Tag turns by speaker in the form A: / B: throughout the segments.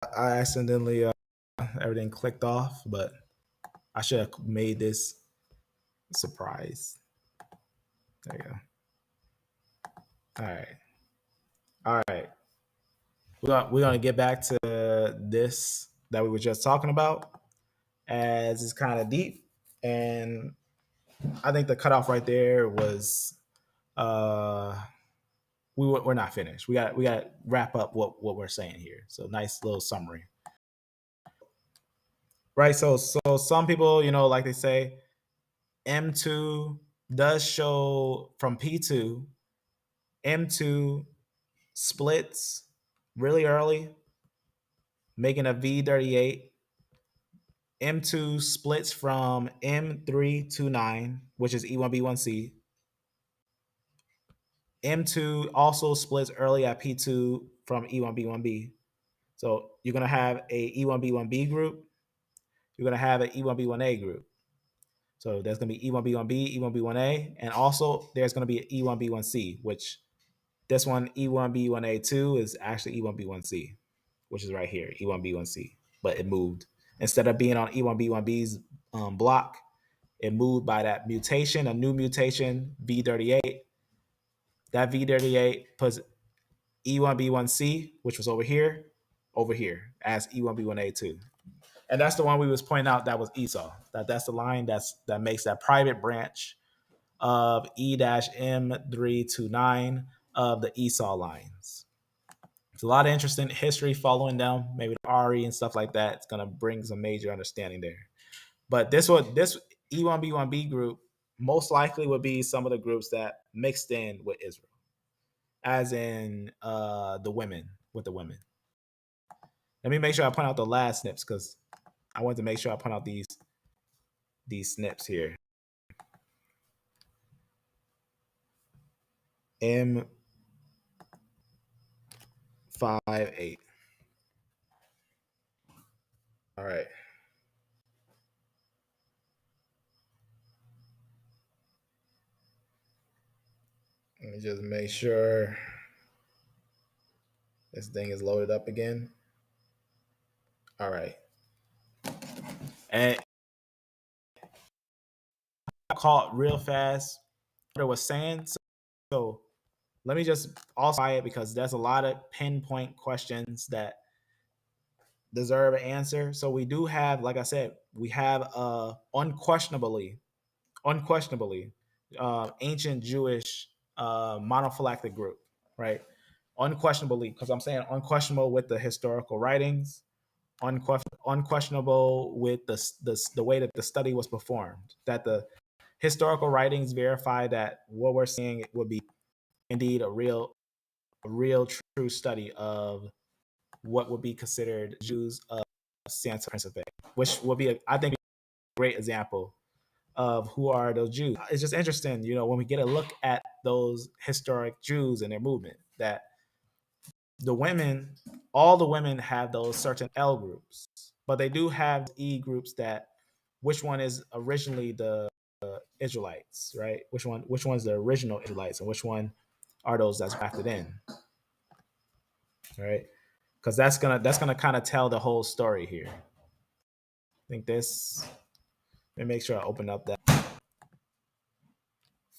A: I accidentally everything clicked off, but I should have made this a surprise. There you go. All right, all right. We're gonna get back to this that we were just talking about, as it's kind of deep, and I think the cutoff right there was uh we're not finished. We got to wrap up what we're saying here. So nice little summary, right? So some people, like they say, M2 does show from P2. M2 splits really early, making a V38. M2 splits from M329, which is E1B1C. M2 also splits early at P2 from E1B1B. So you're going to have a E1B1B group. You're going to have an E1B1A group. So there's going to be E1B1B, E1B1A, and also there's going to be an E1B1C, which this one, E1B1A2, is actually E1B1C, which is right here, E1B1C. But it moved. Instead of being on E1B1B's block, it moved by that mutation, a new mutation, V38. That V38 puts E1B1C, which was over here as E1B1A2. And that's the one we was pointing out that was Esau. That's the line that makes that private branch of E-M329 of the Esau lines. It's a lot of interesting history following them, maybe the Ari and stuff like that. It's gonna bring some major understanding there. But this E1B1B group most likely would be some of the groups that mixed in with Israel, as in the women with the women. Let me make sure I point out the last snips because I want to make sure I point out these snips here. M58. All right. Let me just make sure this thing is loaded up again. All right. And I caught real fast what it was saying. So let me just also it because there's a lot of pinpoint questions that deserve an answer. So we do have, like I said, we have unquestionably ancient Jewish monophylactic group, right? Unquestionably, because I'm saying unquestionable with the historical writings, unquestionable with the way that the study was performed, that the historical writings verify that what we're seeing would be indeed a real true study of what would be considered Jews of Santa Principe, which would be, I think, a great example of who are those Jews. It's just interesting, when we get a look at those historic Jews and their movement, that the women, all the women have those certain L groups, but they do have E groups that, which one is originally the Israelites, right? Which one's the original Israelites, and which one are those that's grafted in, right? Because that's gonna kind of tell the whole story here. I think this. Let me make sure I open up that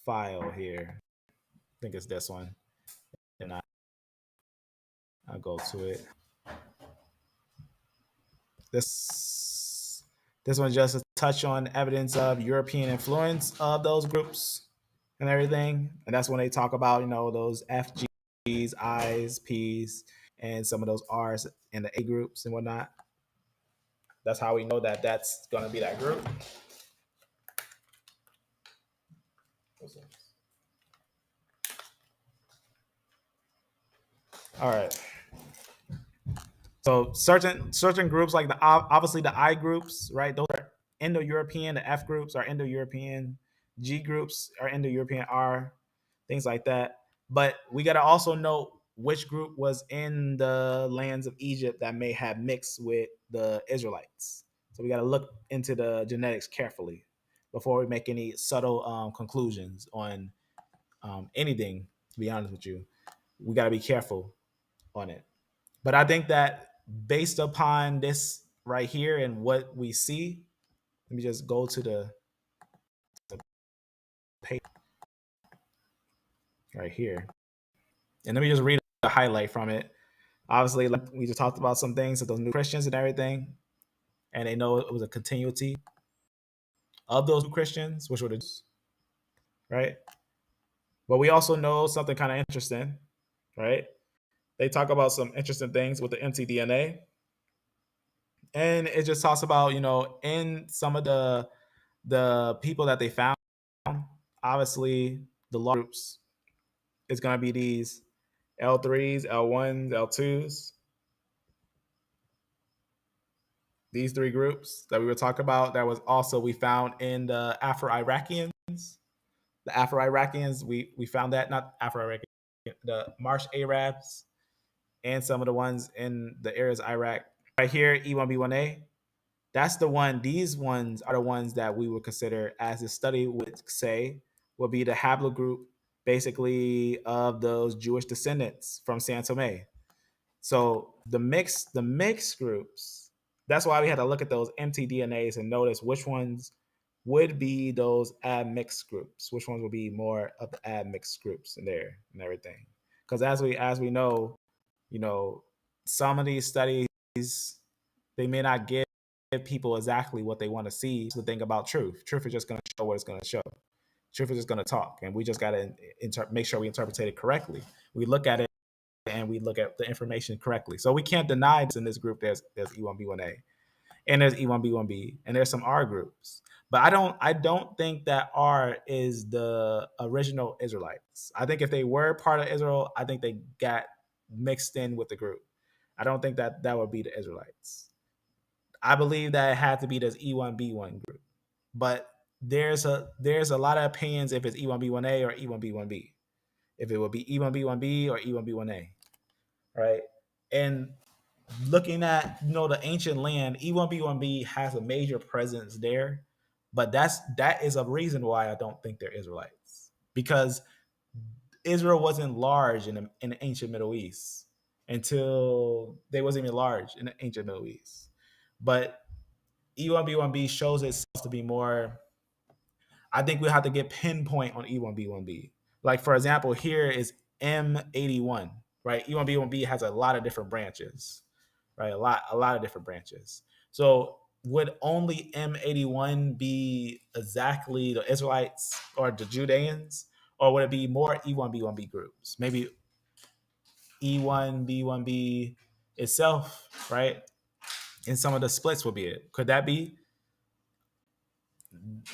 A: file here. I think it's this one, and I'll go to it. This one just a touch on evidence of European influence of those groups and everything, and that's when they talk about those FGs, Is, Ps, and some of those Rs in the A groups and whatnot. That's how we know that that's going to be that group. All right. So certain groups like the obviously the I groups, right? Those are Indo-European. The F groups are Indo-European. G groups are Indo-European. R things like that. But we got to also know which group was in the lands of Egypt that may have mixed with the Israelites. So we got to look into the genetics carefully before we make any subtle conclusions on anything. To be honest with you, we got to be careful on it. But I think that based upon this right here and what we see, let me just go to the page right here. And let me just read a highlight from it. Obviously, like we just talked about some things of those new Christians and everything, and they know it was a continuity of those new Christians, which were the Jews, right? But we also know something kind of interesting, right? They talk about some interesting things with the mtDNA, and it just talks about in some of the people that they found, obviously the large groups is going to be these L3s, L1s, L2s. These three groups that we were talking about, that was also we found in the Afro-Iraqians. The Afro-Iraqians, we found that, not Afro-Iraqi, the Marsh Arabs, and some of the ones in the areas of Iraq. Right here, E1B1A, that's the one. These ones are the ones that we would consider, as the study would say, would be the haplogroup, basically, of those Jewish descendants from San Tome. So the mixed groups, that's why we had to look at those mtDNAs and notice which ones would be those admixed groups, which ones would be more of the admixed groups in there and everything. Because as we know, some of these studies, they may not give people exactly what they want to see. The thing about truth is just going to show what it's going to show. Truth is just going to talk, and we just got to make sure we interpret it correctly. We look at it and we look at the information correctly. So we can't deny this. In this group there's E1B1A, and there's E1B1B, and there's some R groups. But I don't think that R is the original Israelites. I think if they were part of Israel, I think they got mixed in with the group. I don't think that that would be the Israelites. I believe that it had to be this E1B1 group. But there's a lot of opinions if it's E1B1A or E1B1B. If it would be E1B1B or E1B1A, right? And looking at the ancient land, E1B1B has a major presence there, but that is a reason why I don't think they're Israelites, because Israel wasn't large in the ancient Middle East until they wasn't even large in the ancient Middle East. But E1B1B shows itself to be more. I think we have to get pinpoint on E1B1B. Like, for example, here is M81, right? E1B1B has a lot of different branches, right? A lot of different branches. So would only M81 be exactly the Israelites or the Judeans, or would it be more E1B1B groups? Maybe E1B1B itself, right? And some of the splits would be it. Could that be?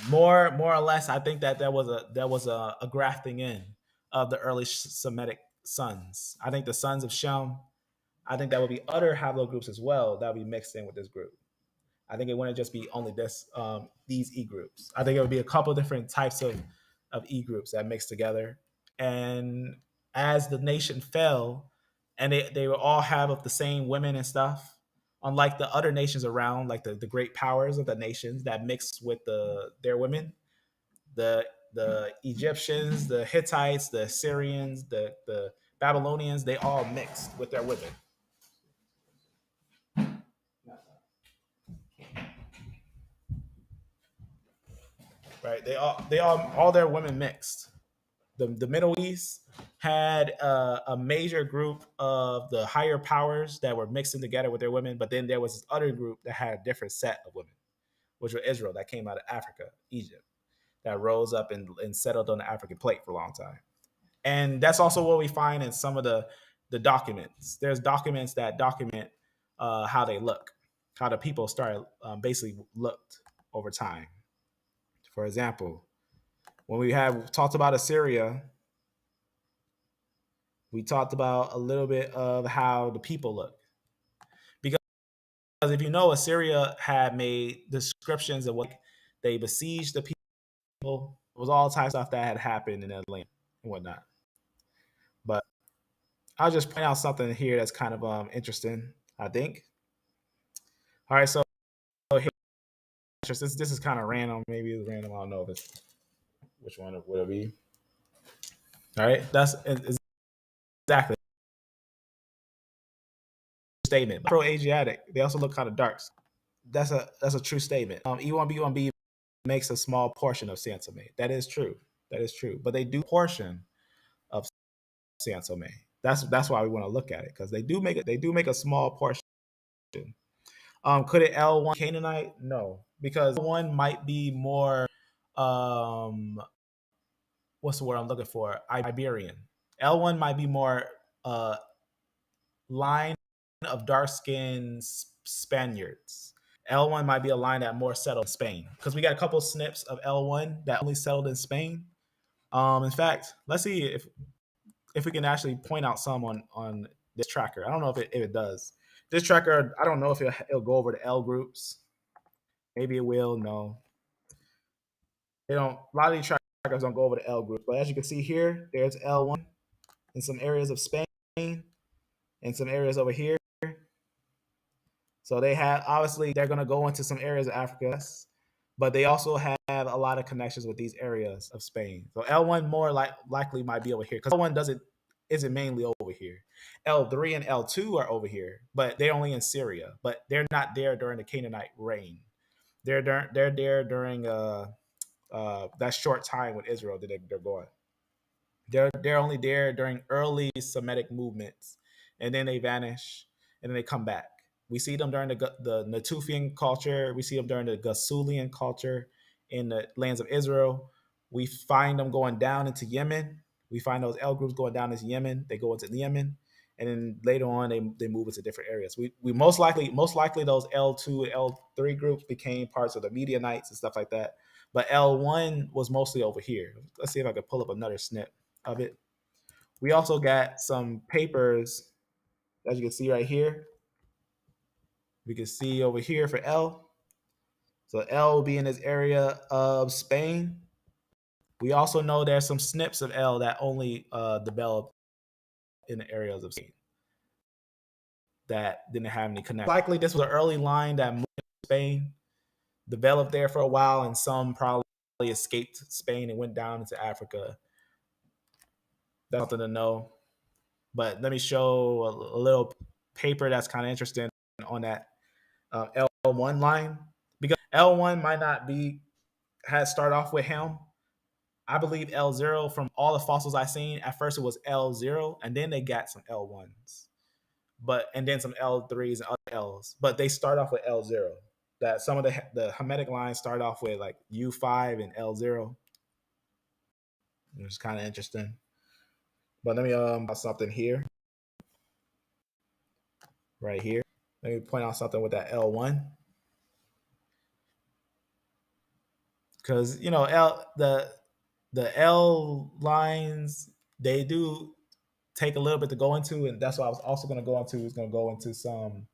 A: More or less, I think that there was a grafting in of the early Semitic sons. I think the sons of Shem, I think that would be other haplogroups as well that would be mixed in with this group. I think it wouldn't just be only these E groups. I think it would be a couple different types of E groups that mix together. And as the nation fell, and they would all have of the same women and stuff, unlike the other nations around, like the great powers of the nations that mixed with their women, the Egyptians, the Hittites, the Assyrians, the Babylonians, they all mixed with their women. Right? All their women mixed. The Middle East had a major group of the higher powers that were mixing together with their women, but then there was this other group that had a different set of women, which were Israel, that came out of Africa, Egypt, that rose up and settled on the African plate for a long time. And that's also what we find in some of the documents. There's documents that document how they look, how the people started basically looked over time. For example, when we have talked about Assyria, we talked about a little bit of how the people look. Because if you know, Assyria had made descriptions of what they besieged the people. It was all types of stuff that had happened in that land and whatnot. But I'll just point out something here that's kind of interesting, I think. All right, so here, this is kind of random. Maybe it's random. I don't know if it's which one would it be. All right, that's exactly statement. Afro-Asiatic, they also look kind of dark. That's a true statement. E1B1B makes a small portion of Sansome. That is true. That is true. But they do portion of Sansome. That's why we want to look at it, because they do make a small portion. Could it L1 Canaanite? No, because one might be more um what's the word I'm looking for? Iberian. L1 might be more uh line of dark skinned Spaniards. L1 might be a line that more settled in Spain, because we got a couple snips of L1 that only settled in Spain. In fact, let's see if we can actually point out some on this tracker. I don't know if it does. This tracker, I don't know if it'll go over the L groups. Maybe it will. No, they don't. A lot of these trackers don't go over the L groups. But as you can see here, there's L1 in some areas of Spain and some areas over here. So they have, obviously they're going to go into some areas of Africa, but they also have a lot of connections with these areas of Spain. So L1 more likely might be over here, because L1 isn't mainly over here. L3 and L2 are over here, but they're only in Syria. But they're not there during the Canaanite reign. They're there during that short time with Israel that they're going. They're only there during early Semitic movements, and then they vanish, and then they come back. We see them during the Natufian culture. We see them during the Gasulian culture in the lands of Israel. We find them going down into Yemen. We find those L groups going down into Yemen. They go into Yemen, and then later on they move into different areas. We most likely those L2 and L3 groups became parts of the Midianites and stuff like that. But L1 was mostly over here. Let's see if I can pull up another snip of it. We also got some papers, as you can see right here. We can see over here for L. So L will be in this area of Spain. We also know there's some snips of L that only developed in the areas of Spain that didn't have any connection. Likely this was an early line that moved to Spain, developed there for a while, and some probably escaped Spain and went down into Africa. That's something to know. But let me show a little paper that's kind of interesting on that L1 line, because L1 might not be had start off with him. I believe L0, from all the fossils I've seen, at first it was L0, and then they got some L1s, and then some L3s and other Ls. But they start off with L0. That some of the Hamitic lines start off with like U5 and L0. It's kind of interesting. But let me something here, right here. Let me point out something with that L1, because the L lines, they do take a little bit to go into, and that's what I was also going to go into. Is going to go into some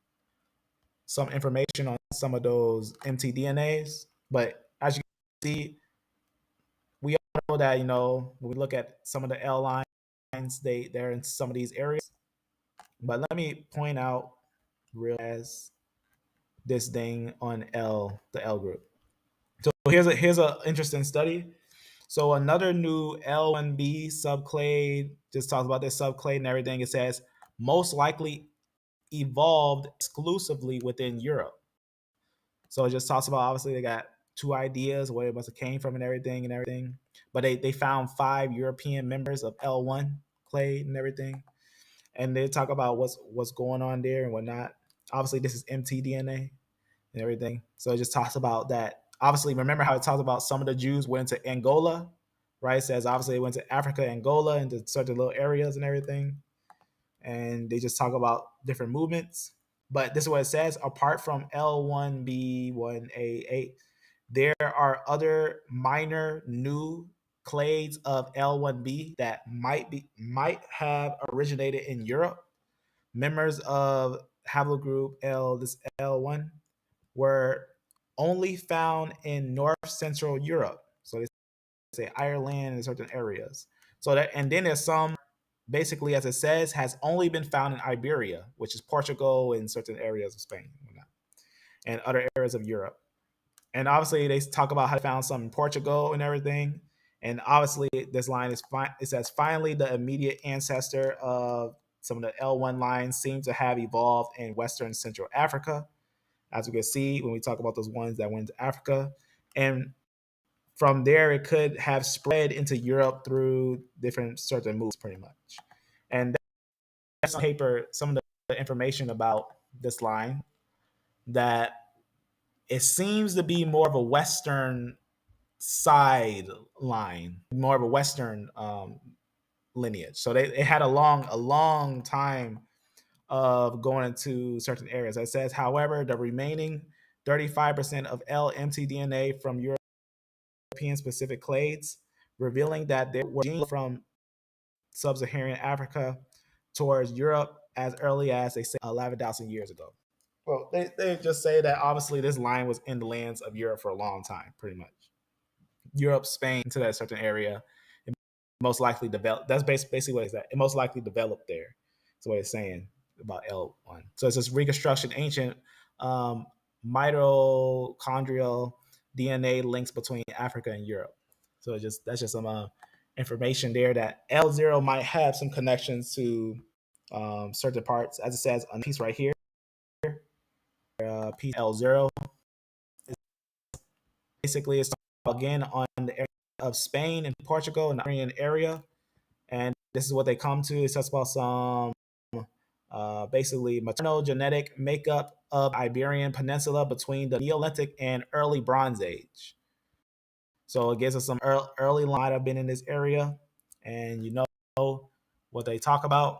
A: information on some of those mtDNAs. But as you can see, we all know that when we look at some of the L lines, they're in some of these areas. But let me point out real as this thing on the L group. So here's a interesting study. So another new L1B subclade just talks about this subclade and everything. It says most likely evolved exclusively within Europe. So it just talks about, obviously they got two ideas where it must have came from and everything. But they found 5 European members of L1 clade and everything. And they talk about what's going on there and whatnot. Obviously this is mtDNA and everything. So it just talks about that. Obviously, remember how it talks about some of the Jews went to Angola, right? It says obviously they went to Africa, Angola, into certain little areas and everything. And they just talk about different movements. But this is what it says: apart from L1B1A8, there are other minor new clades of L1B that might have originated in Europe. Members of haplogroup L, this L1, were only found in North Central Europe. So they say Ireland and certain areas. So that, and then there's some, basically, as it says, has only been found in Iberia, which is Portugal and certain areas of Spain and other areas of Europe. And obviously they talk about how they found some in Portugal and everything. And obviously this line is fine. It says finally the immediate ancestor of some of the L1 lines seem to have evolved in Western Central Africa, as we can see when we talk about those ones that went to Africa. And from there, it could have spread into Europe through different certain moves, pretty much. And that's on paper, some of the information about this line, that it seems to be more of a Western side line, more of a Western lineage. So it had a long time of going into certain areas. It says, however, the remaining 35% of LMTDNA from European specific clades, revealing that there were genes from sub-Saharan Africa towards Europe as early as, they say, 11,000 years ago. Well, they just say that obviously this line was in the lands of Europe for a long time, pretty much. Europe, Spain, to that certain area, it most likely developed. That's basically what it's at. It most likely developed there. That's what it's saying about L1. So it's this reconstruction, ancient mitochondrial DNA links between Africa and Europe. So that's just some information there that L0 might have some connections to certain parts, as it says on the piece right here. Piece L0 basically it's again on the area of Spain and Portugal and the Iberian area, and this is what they come to. It talks about some basically maternal genetic makeup of Iberian Peninsula between the Neolithic and early Bronze Age. So it gives us some early line have been in this area, and you know what they talk about.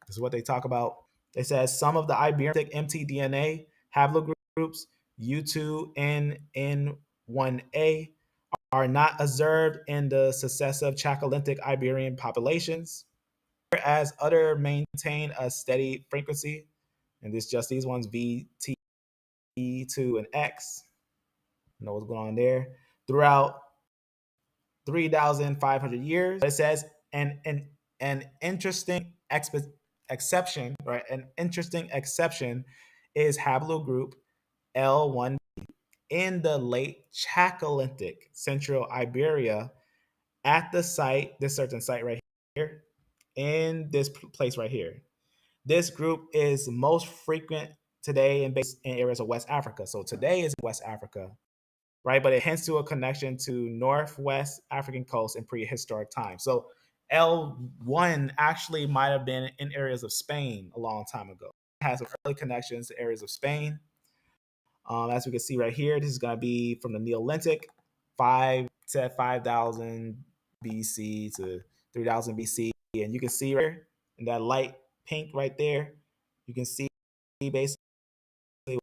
A: This is what they talk about. It says some of the Iberian mtDNA haplogroups U2 and N1A are not observed in the successive Chalcolithic Iberian populations, whereas others maintain a steady frequency. And this just these ones VT2 and X. You know what's going on there throughout 3,500 years. It says an interesting exception, right? An interesting exception is haplogroup L1 in the late Chalcolithic Central Iberia at the site, this certain site right here, in this place right here. This group is most frequent today and based in areas of West Africa. So today is West Africa, right? But it hints to a connection to Northwest African coast in prehistoric times. So L1 actually might have been in areas of Spain a long time ago. It has some early connections to areas of Spain. As we can see right here, this is going to be from the Neolithic, 5,000 BC to 3,000 BC. And you can see right here in that light pink right there, you can see basically we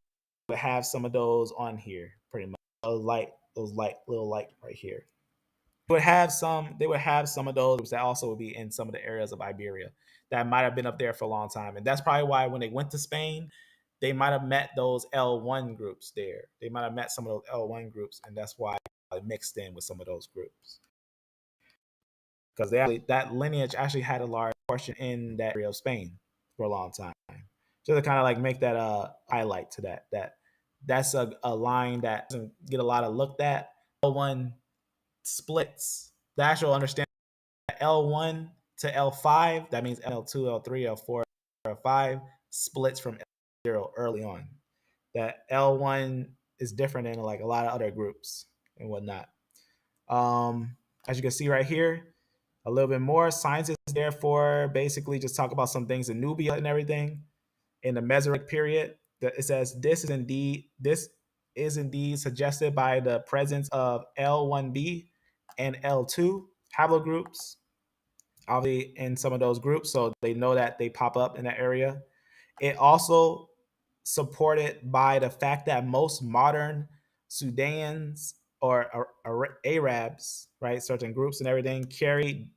A: have some of those on here pretty much. Those light little light right here. They would have some of those that also would be in some of the areas of Iberia that might have been up there for a long time. And that's probably why when they went to Spain, they might have met those L1 groups there. They might have met some of those L1 groups, and that's why I mixed in with some of those groups. Because that lineage actually had a large portion in that area of Spain for a long time. Just to kind of like make that highlight to that's a line that doesn't get a lot of looked at. L1 splits. The actual understanding L1 to L5, that means L2, L3, L4, L5 splits from L0 early on. That L1 is different than like a lot of other groups and whatnot. As you can see right here, a little bit more. Scientists therefore basically just talk about some things in Nubia and everything in the Mesozoic period. It says this is indeed suggested by the presence of L1b and L2 haplogroups, obviously in some of those groups, so they know that they pop up in that area. It also supported by the fact that most modern Sudans or Arabs, right, certain groups and everything carry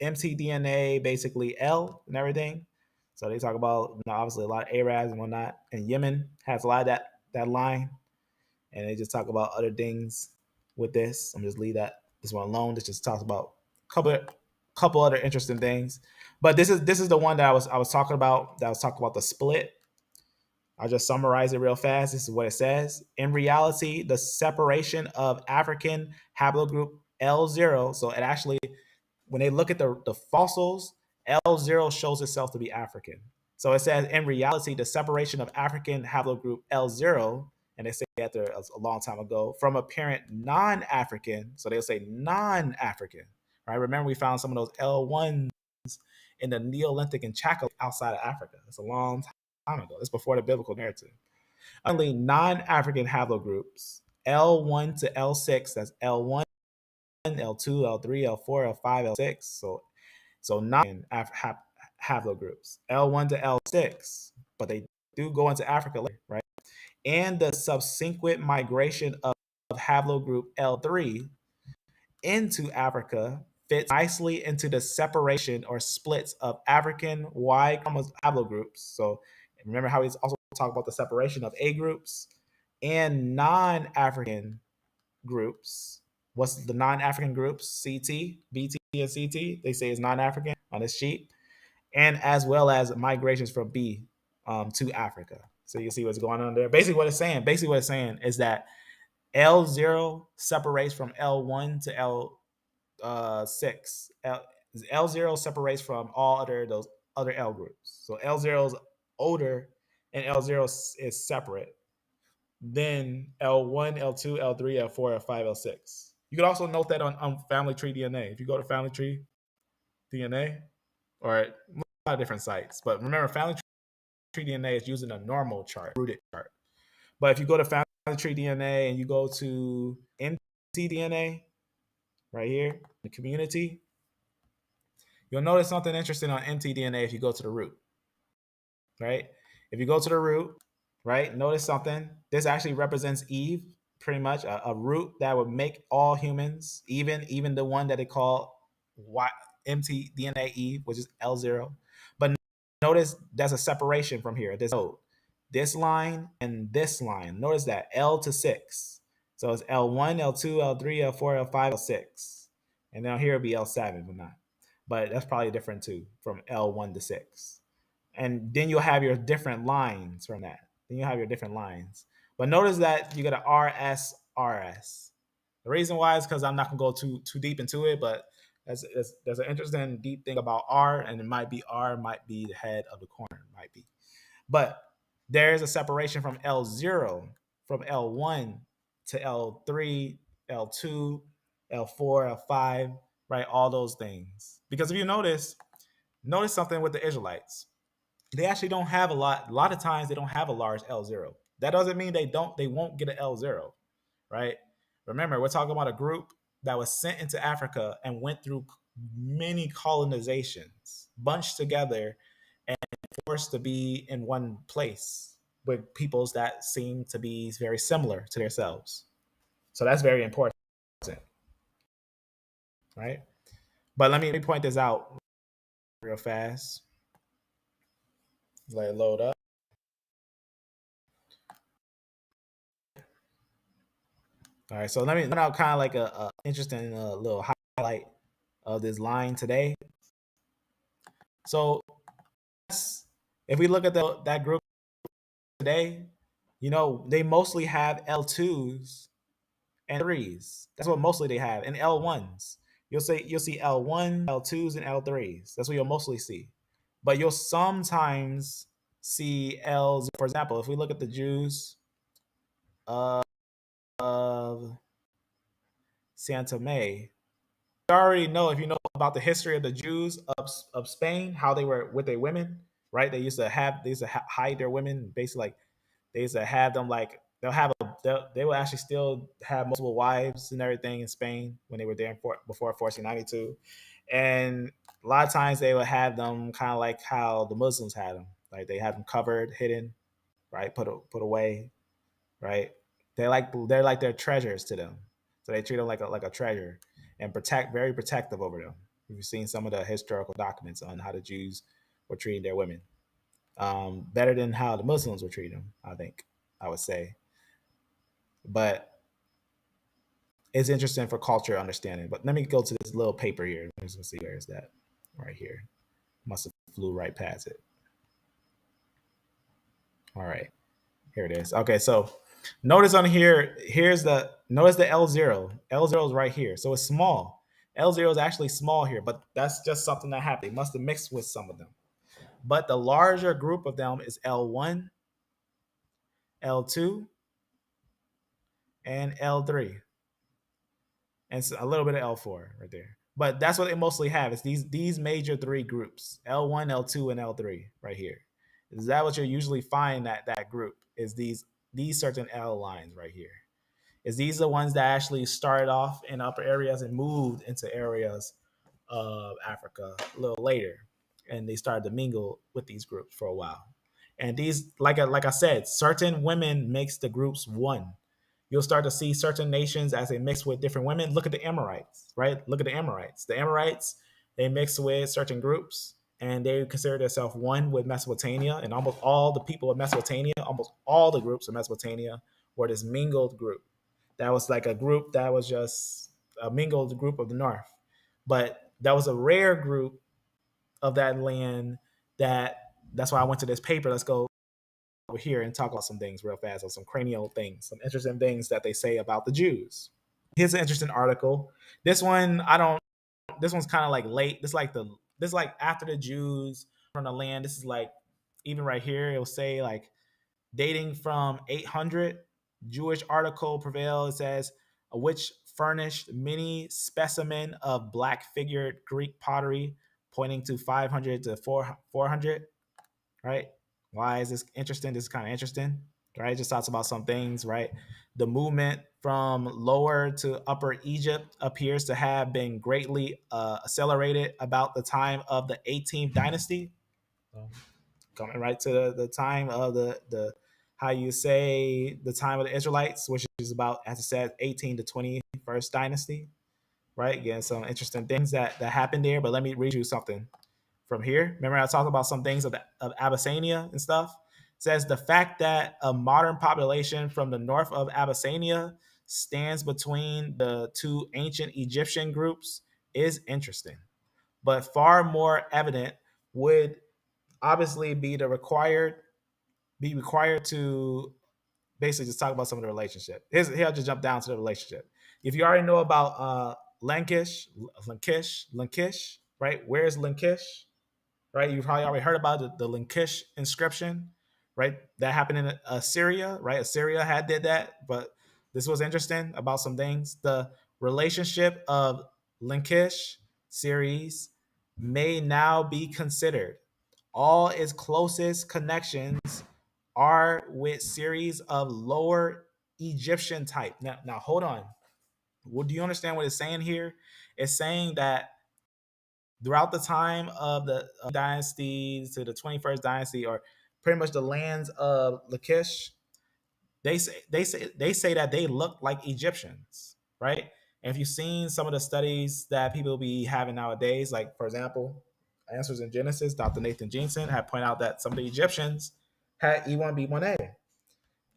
A: mtDNA, basically L and everything. So they talk about obviously a lot of Arabs and whatnot, and Yemen has a lot of that line, and they just talk about other things with this. I'm just leave this one alone. This just talks about a couple other interesting things, but this is the one that I was talking about. That I was talking about the split. I'll just summarize it real fast. This is what it says. In reality, the separation of African haplogroup L0. So it actually, when they look at the fossils, L0 shows itself to be African. So it says in reality, the separation of African haplogroup L0, and they say after a long time ago, from a parent non-African, so they'll say non-African, right? Remember we found some of those L1s in the Neolithic and Chaco outside of Africa. It's a long time ago. It's before the biblical narrative. Only non-African haplogroups, L1 to L6, that's L1, L2, L3, L4, L5, L6. So nine haplogroups, L1 to L6, but they do go into Africa later, right? And the subsequent migration of haplogroup L3 into Africa fits nicely into the separation or splits of African Y haplogroups. So remember how he's also talked about the separation of A groups and non-African groups. What's the non-African groups? CT, BT, and CT. They say is non-African on this sheet, and as well as migrations from B to Africa. So you see what's going on there. Basically, what it's saying is that L0 separates from L1 to L6. L0 separates from all those other L groups. So L0 is older, and L0 is separate. Then L1, L2, L3, L4, L5, L6. You can also note that on family tree DNA. If you go to family tree DNA, or a lot of different sites, but remember, family tree DNA is using a normal chart, rooted chart. But if you go to family tree DNA and you go to mtDNA, right here, the community, you'll notice something interesting on mtDNA if you go to the root, right? If you go to the root, right, notice something. This actually represents Eve, pretty much a root that would make all humans, even the one that they call mtDNA Eve, which is L0. But notice there's a separation from here. This line and this line. Notice that L to 6. So it's L1, L2, L3, L4, L5, L6. And then here it'll be L7, but not. But that's probably different too, from L1 to 6. And then you'll have your different lines from that. Then you have your different lines. But notice that you get an RS, RS. The reason why is because I'm not gonna go too deep into it, but there's an interesting deep thing about R, and it might be R might be the head of the corner, might be. But there's a separation from L0, from L1 to L3, L2, L4, L5, right? All those things. Because if you notice something with the Israelites, they actually don't have a lot. A lot of times they don't have a large L0. That doesn't mean they won't get an L0, right? Remember, we're talking about a group that was sent into Africa and went through many colonizations, bunched together and forced to be in one place with peoples that seem to be very similar to themselves. So that's very important, right? But let me point this out real fast. Let it load up. All right, so let me point out kind of like a interesting little highlight of this line today. So if we look at that group today, they mostly have L2s and 3s. That's what mostly they have, and L1s. You'll see L1, L2s, and L3s. That's what you'll mostly see. But you'll sometimes see Ls. For example, if we look at the Jews of Santa May, you already know, if you know about the history of the Jews of Spain, how they were with their women, right? They used to hide their women, basically, like they used to have them, like they will actually still have multiple wives and everything in Spain when they were there before 1492, and a lot of times they would have them kind of like how the Muslims had them, like they had them covered, hidden, right, put away, right? They're like their treasures to them, so they treat them like a treasure and very protective over them. We've seen some of the historical documents on how the Jews were treating their women, better than how the Muslims were treating them, I think, I would say. But it's interesting for culture understanding. But let me go to this little paper here. Let's see, where is that? Right here. Must have flew right past it. All right, here it is. Okay, so notice on here, notice the L0. L0 is right here, so it's small. L0 is actually small here, but that's just something that happened. They must have mixed with some of them. But the larger group of them is L1, L2, and L3, and a little bit of L4 right there. But that's what they mostly have. It's these major three groups: L1, L2, and L3 right here. Is that what you usually find that group? Is these certain L lines right here? Is these the ones that actually started off in upper areas and moved into areas of Africa a little later, and they started to mingle with these groups for a while. And these, like I said, certain women makes the groups one. You'll start to see certain nations as they mix with different women. Look at the Amorites, right? Look at the Amorites. The Amorites, they mix with certain groups, and they consider themselves one with Mesopotamia. And almost all the people of Mesopotamia, almost all the groups of Mesopotamia, were this mingled group. That was like a group that was just a mingled group of the north. But that was a rare group of that land. That's why I went to this paper. Let's go over here and talk about some things real fast, or some cranial things, some interesting things that they say about the Jews. Here's an interesting article. This one I don't. This one's kind of like late. This is like after the Jews from the land. This is like even right here. It'll say like dating from 800. Jewish article prevail. It says which furnished many specimen of black figured Greek pottery, pointing to 500 to 400. Right? Why is this interesting? This is kind of interesting. Right? It just talks about some things. Right? The movement from lower to upper Egypt appears to have been greatly accelerated about the time of the 18th dynasty. Coming right to the time of the how you say the time of the Israelites, which is about, as I said, 18 to 21st dynasty. Right? Again, some interesting things that happened there. But let me read you something from here. Remember, I talked about some things of Abyssinia and stuff. It says the fact that a modern population from the north of Abyssinia stands between the two ancient Egyptian groups is interesting, but far more evident would obviously be required to basically just talk about some of the relationship. Here I'll just jump down to the relationship. If you already know about Lachish, right? Where's Lachish? Right? You've probably already heard about the Lachish inscription, right? That happened in Assyria, right? Assyria had did that, but this was interesting about some things. The relationship of Lachish series may now be considered. All its closest connections are with series of lower Egyptian type. Now hold on. Well, do you understand what it's saying here? It's saying that throughout the time of the dynasty to the 21st dynasty, or pretty much the lands of Lachish, they say that they look like Egyptians, right? And if you've seen some of the studies that people be having nowadays, like for example, Answers in Genesis, Dr. Nathan Jensen had pointed out that some of the Egyptians had E1B1A.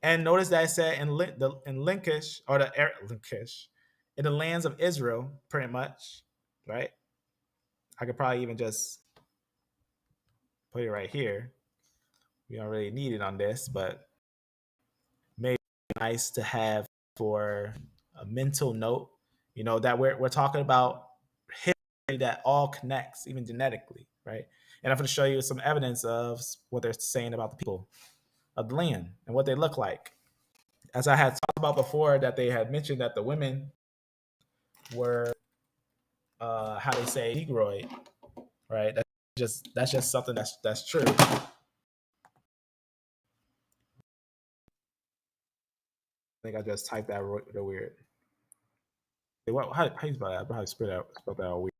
A: And notice that it said in Linkish, or Linkish, in the lands of Israel, pretty much, right? I could probably even just put it right here. We don't really need it on this, but maybe nice to have for a mental note. You know that we're talking about history that all connects, even genetically, right? And I'm going to show you some evidence of what they're saying about the people of the land and what they look like. As I had talked about before, that they had mentioned that the women were, how they say, Negroid, right? That's just something that's true. I think I just typed that real weird. How you spell that? How you spell that all weird?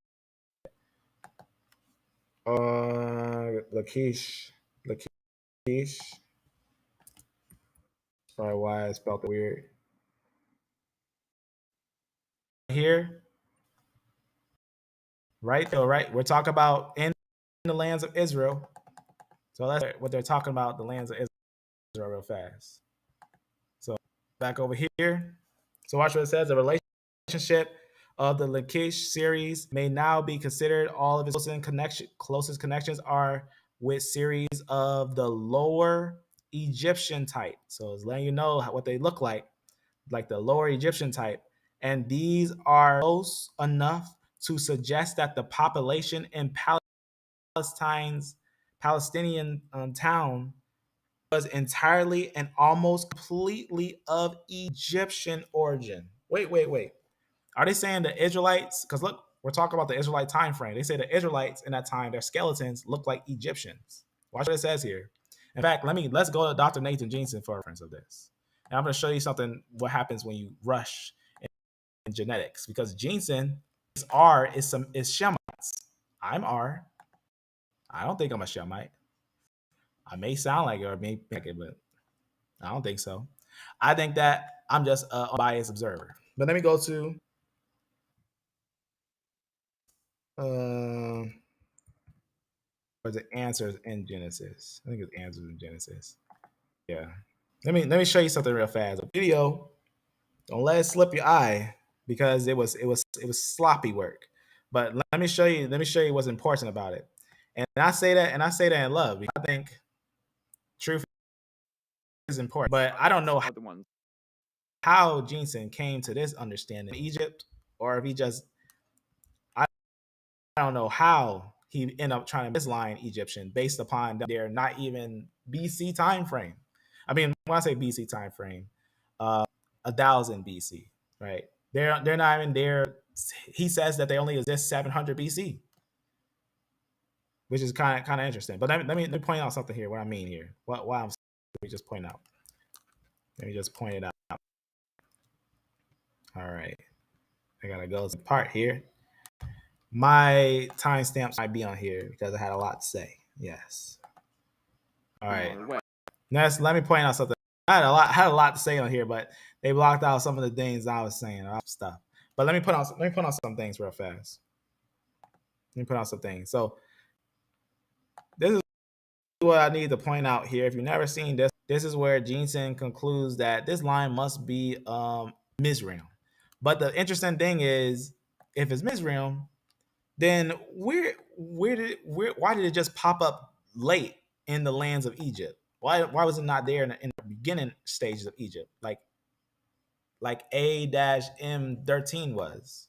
A: Lakesh. Lakesh. Probably why I spelled it weird. Here, right? So, right, we're talking about in the lands of Israel. So that's what they're talking about, the lands of Israel, real fast. So back over here. So watch what it says. The relationship of the Lachish series may now be considered. All of its closest connections are with series of the lower Egyptian type. So it's letting you know what they look like the lower Egyptian type. And these are close enough to suggest that the population in Palestinian town was entirely and almost completely of Egyptian origin. Wait. Are they saying the Israelites? Because look, we're talking about the Israelite time frame. They say the Israelites in that time, their skeletons look like Egyptians. Watch what it says here. In fact, let's go to Dr. Nathan Jensen for a reference of this. And I'm going to show you something what happens when you rush in genetics, because Jensen is R is Shemites. I'm R. I don't think I'm a Shemite. I may sound like it or may like it, but I don't think so. I think that I'm just a biased observer. But let me go to was it answers in Genesis? I think it's answers in Genesis. Yeah. Let me show you something real fast. A video. Don't let it slip your eye because it was sloppy work. But let me show you what's important about it. And I say that in love because I think truth is important. But I don't know how Jensen came to this understanding in Egypt, or if he just I don't know how he ended up trying to misline Egyptian based upon their not even BC time frame. I mean, when I say BC time frame, 1000 BC, right? They're not even there. He says that they only exist 700 BC, which is kind of interesting. But let me point out something here. What I mean here, why I'm let me just point out. Let me just point it out. All right, I gotta go to the part here. My timestamps might be on here because I had a lot to say. Yes. All right. Next, let me point out something. I had a lot to say on here, but they blocked out some of the things I was saying, stuff. But let me put on some things real fast. Let me put on some things. So this is what I need to point out here. If you've never seen this, this is where Jensen concludes that this line must be Mizraim. But the interesting thing is, if it's Mizraim, then why did it just pop up late in the lands of Egypt? Why was it not there in the beginning stages of Egypt, like A-M13 was?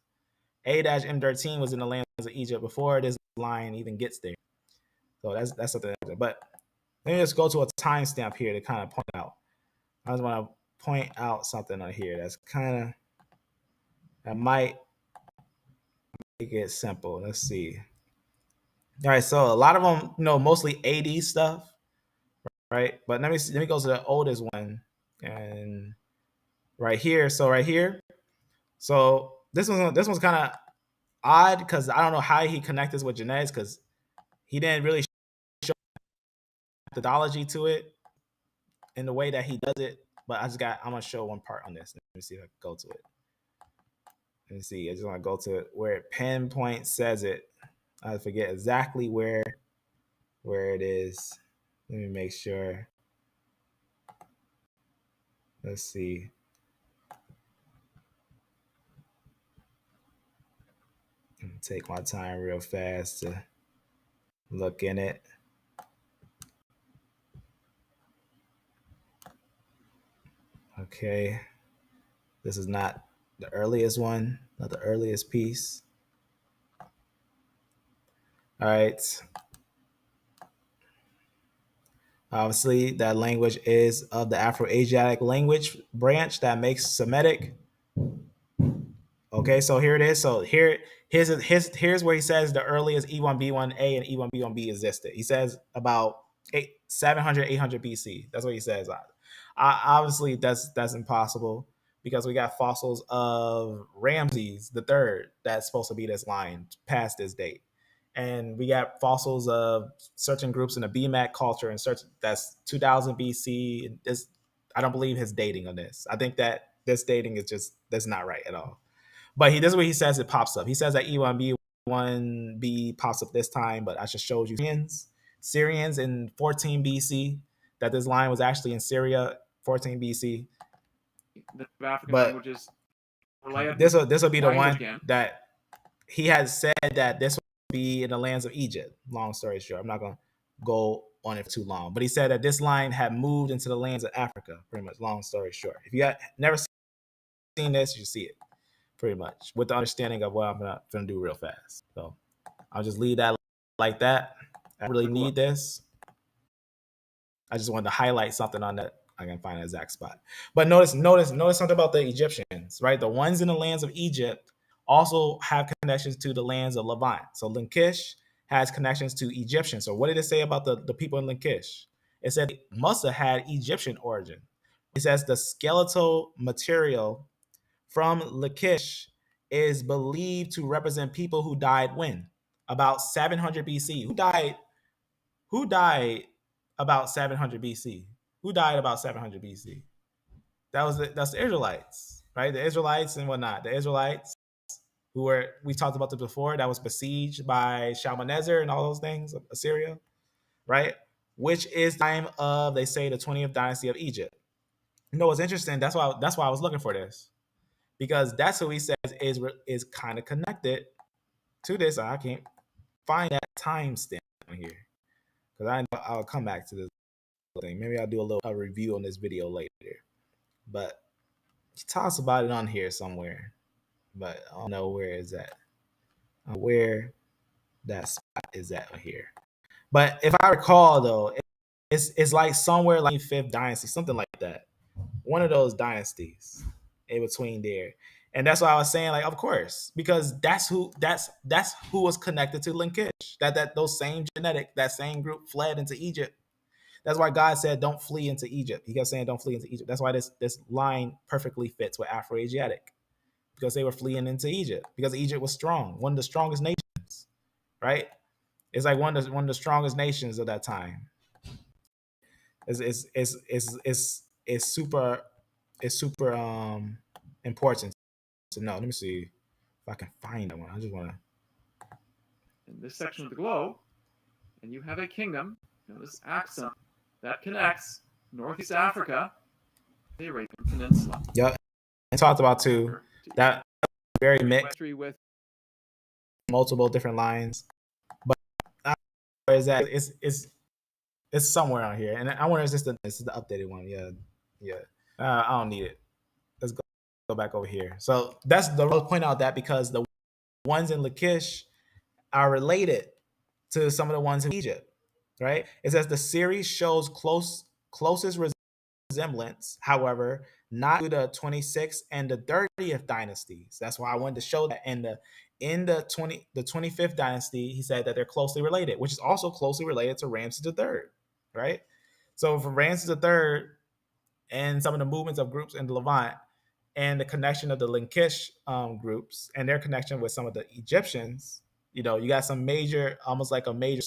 A: A-M13 was in the lands of Egypt before this line even gets there. So that's something. But let me just go to a timestamp here to kind of point out. I just want to point out something on here that might make it simple. Let's see. All right, so a lot of them, mostly AD stuff, right? But let me go to the oldest one, and right here. So right here, so this one's kind of odd because I don't know how he connected this with genetics because he didn't really show methodology to it in the way that he does it. But I'm gonna show one part on this. Let me see if I can go to it. Let me see. I just want to go to where it pinpoint says it. I forget exactly where it is. Let me make sure. Let's see. Take my time real fast to look in it. Okay. This is not the earliest one, not the earliest piece. All right. Obviously, that language is of the Afro-Asiatic language branch that makes Semitic. Okay, so here it is. So here's where he says the earliest E1B1A and E1B1B existed. He says about 700, 800 BC. That's what he says. Obviously, that's impossible because we got fossils of Ramses the Third that's supposed to be this line past this date, and we got fossils of certain groups in the BMAC culture and certain that's 2000 BC. I don't believe his dating on this. I think that this dating is that's not right at all. But this is what he says it pops up. He says that E1B1B pops up this time, but I just showed you Syrians in 14 BC, that this line was actually in Syria, 14 BC.
B: The African
A: But
B: languages.
A: This will be the one that he has said that this will be in the lands of Egypt. Long story short, I'm not going to go on it for too long. But he said that this line had moved into the lands of Africa, pretty much, long story short. If you had never seen this, you see it. pretty much, with the understanding of what I'm gonna do real fast. So I'll just leave that like that. I really
B: The globe.
A: need this. I just wanted to highlight something on that. I can find an exact spot. But notice something about the Egyptians, right? The ones in the lands of Egypt also have connections to the lands of Levant. So Lachish has connections to Egyptians. So what did it say about the people in Lachish? It said they must have had Egyptian origin. It says the skeletal material from Lachish is believed to represent people who died when? About 700 BC. Who died about 700 BC? Who died about 700 BC? That's the Israelites, right? The Israelites and whatnot. The Israelites who were, we talked about this before, that was besieged by Shalmaneser and all those things, Assyria, right? Which is the time of, they say, the 20th dynasty of Egypt. You know what's interesting? That's why I was looking for this, because that's who he says is kind of connected to this. I can't find that timestamp on here because I know I'll come back to this thing. Maybe I'll do a review on this video later. But he talks about it on here somewhere, but I don't know where is that. Where that spot is at here. But if I recall, though, it's like somewhere like fifth dynasty, something like that. One of those dynasties in between there. And that's why I was saying, like, of course, because that's who was connected to Lachish. That those same genetic, that same group fled into Egypt. That's why God said, "Don't flee into Egypt." He kept saying, "Don't flee into Egypt." That's why this line perfectly fits with Afro-Asiatic, because they were fleeing into Egypt because Egypt was strong, one of the strongest nations, right? It's like one of the strongest nations of that time. It's super important to know. Let me see if I can find that one. I just want to.
B: In this section of the globe, and you have a kingdom known as Axum that connects Northeast Africa, the Arabian Peninsula.
A: Yep, and talked about too that very mixed
B: With
A: multiple different lines, but where is that? It's somewhere on here, and I wonder if this is the updated one. Yeah, yeah. I don't need it. Let's go back over here. So that's the I'll point out that because the ones in Lachish are related to some of the ones in Egypt, right? It says the series shows closest resemblance, however, not to the 26th and the 30th dynasties. That's why I wanted to show that in the 25th dynasty, he said that they're closely related, which is also closely related to Ramses III, right? So for Ramses III and some of the movements of groups in the Levant and the connection of the Lachish groups and their connection with some of the Egyptians, you got some major, almost like a major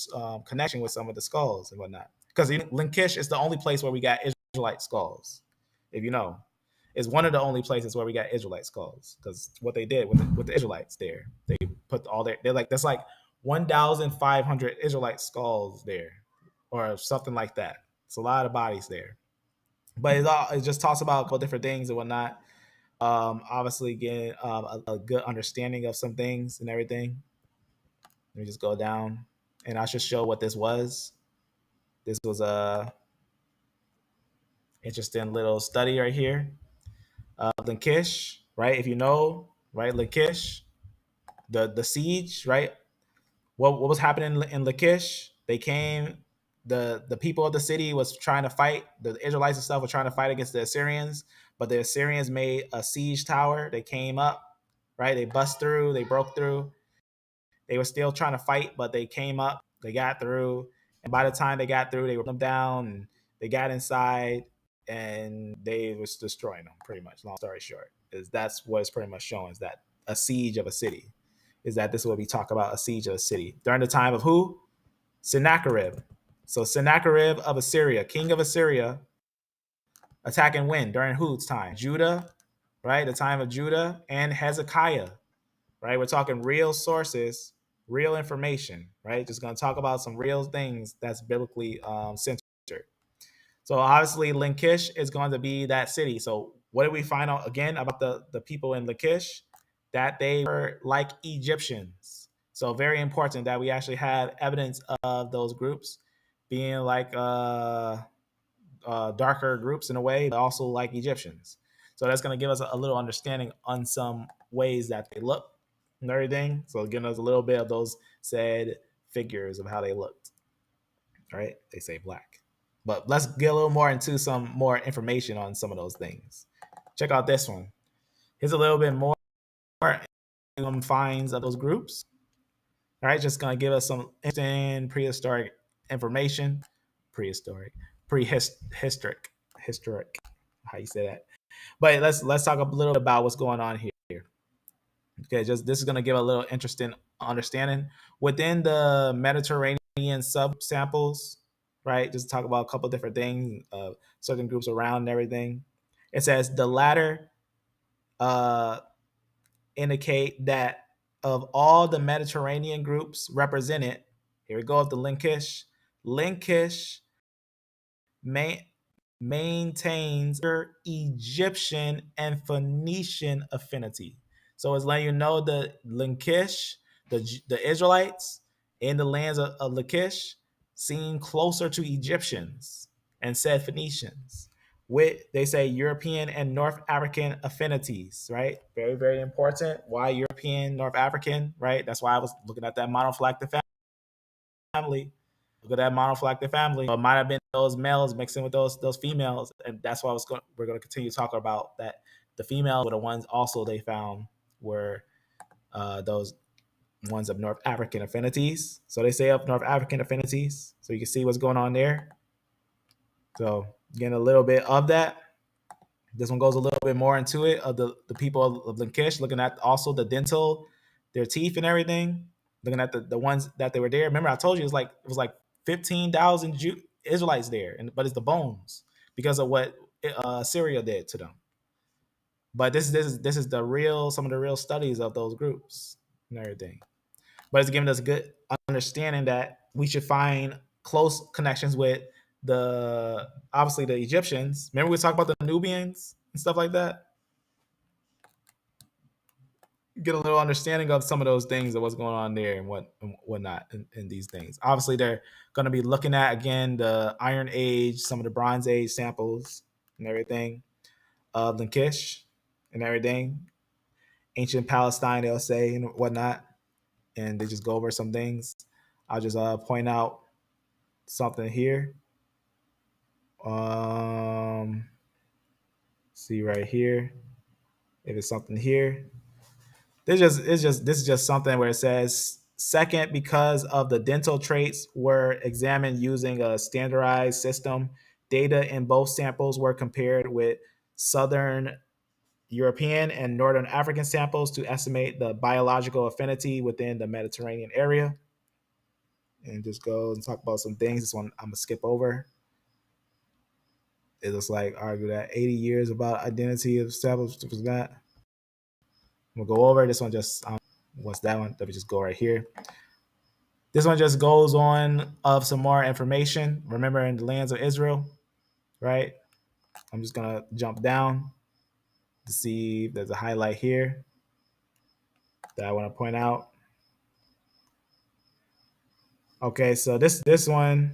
A: connection with some of the skulls and whatnot. Because Lachish is the only place where we got Israelite skulls, if you know. Is one of the only places where we got Israelite skulls, because what they did with the Israelites there, they put all they're like, that's like 1,500 Israelite skulls there, or something like that. It's a lot of bodies there, but it just talks about a couple different things and whatnot. Obviously, getting a good understanding of some things and everything. Let me just go down, and I should show what this was. This was a interesting little study right here. Lachish, right? If you know, right, Lachish, the siege, right? What was happening in Lachish? They came. The people of the city was trying to fight. The Israelites and stuff were trying to fight against the Assyrians, but the Assyrians made a siege tower. They came up, right? They bust through. They broke through. They were still trying to fight, but they came up. They got through, and by the time they got through, they were them down. And they got inside, and they was destroying them. Pretty much. Long story short, is that's what it's pretty much showing, is that a siege of a city. Is that this is what we talk about, a siege of a city during the time of who? Sennacherib. So Sennacherib of Assyria, king of Assyria, attacking when? During whose time? Judah, right? The time of Judah and Hezekiah, right? We're talking real sources, real information, right? Just going to talk about some real things that's biblically centered. So obviously, Lachish is going to be that city. So what did we find out again about the people in Lachish? That they were like Egyptians. So very important that we actually have evidence of those groups being like darker groups in a way, but also like Egyptians. So that's going to give us a little understanding on some ways that they look and everything. So giving us a little bit of those said figures of how they looked. All right, they say black. But let's get a little more into some more information on some of those things. Check out this one. Here's a little bit more finds of those groups. All right, just gonna give us some interesting prehistoric information. Historic. How you say that? But let's talk a little bit about what's going on here. Okay, just this is gonna give a little interesting understanding within the Mediterranean subsamples. Right, just talk about a couple different things, certain groups around and everything. It says the latter uh, indicate that of all the Mediterranean groups represented, here we go with the Linkish. Linkish ma- maintains Egyptian and Phoenician affinity. So it's letting you know the Linkish, the Israelites in the lands of Lachish seem closer to Egyptians and said Phoenicians. With they say European and North African affinities, right? Very, very important. Why European, North African, right? That's why I was looking at that monoflactic family. Look at that monoflactic family. It might have been those males mixing with those females, and that's why we're going to continue to talk about that. The females were the ones also they found were those ones of North African affinities. So they say of North African affinities. So you can see what's going on there. So getting a little bit of that. This one goes a little bit more into it of the people of Lachish, looking at also the dental, their teeth and everything, looking at the ones that they were there. Remember, I told you it was like 15,000 Israelites there, but it's the bones because of what Syria did to them. But this is the real some of the real studies of those groups and everything. But it's giving us a good understanding that we should find close connections with the obviously the Egyptians. Remember we talked about the Nubians and stuff like that. Get a little understanding of some of those things of what's going on there and whatnot in these things. Obviously, they're going to be looking at again the Iron Age, some of the Bronze Age samples and everything of Lachish and everything. Ancient Palestine, they'll say and whatnot, and they just go over some things. I'll just point out something here. See right here. If it's something here, this is just something where it says second because of the dental traits were examined using a standardized system. Data in both samples were compared with Southern European and Northern African samples to estimate the biological affinity within the Mediterranean area. And just go and talk about some things. This one I'm gonna skip over. It looks like argue that 80 years about identity of established was that. I'm gonna go over this one. Just what's that one? Let me just go right here. This one just goes on of some more information. Remember in the lands of Israel, right? I'm just gonna jump down to see if there's a highlight here that I want to point out. Okay, so this one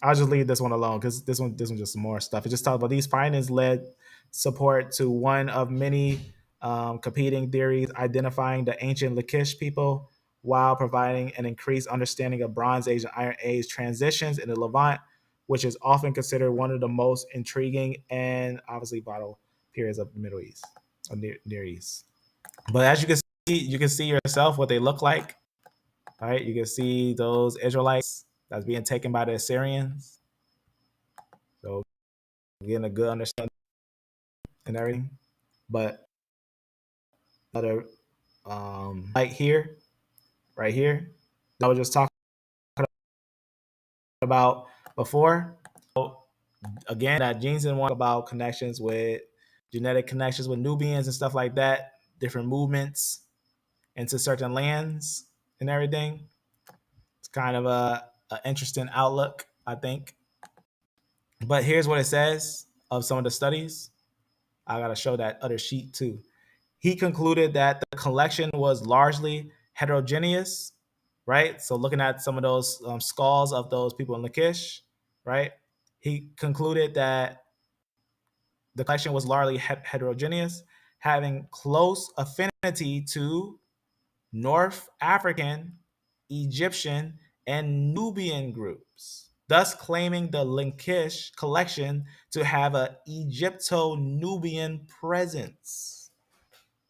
A: I'll just leave this one alone because this one just some more stuff. It just talks about these findings led support to one of many competing theories identifying the ancient Lachish people while providing an increased understanding of Bronze Age and Iron Age transitions in the Levant, which is often considered one of the most intriguing and obviously vital periods of the Middle East or Near East. But as you can see yourself what they look like. Right, you can see those Israelites that's being taken by the Assyrians. So getting a good understanding and everything. But other like here, right here, I was just talking about before. So again, that genes and one about connections with genetic connections with Nubians and stuff like that, different movements into certain lands and everything. It's kind of a interesting outlook, I think. But here's what it says of some of the studies. I got to show that other sheet too. He concluded that the collection was largely heterogeneous, right? So looking at some of those skulls of those people in Lachish, right? He concluded that the collection was largely heterogeneous, having close affinity to North African, Egyptian, and Nubian groups, thus claiming the Linkish collection to have a Egypto-Nubian presence.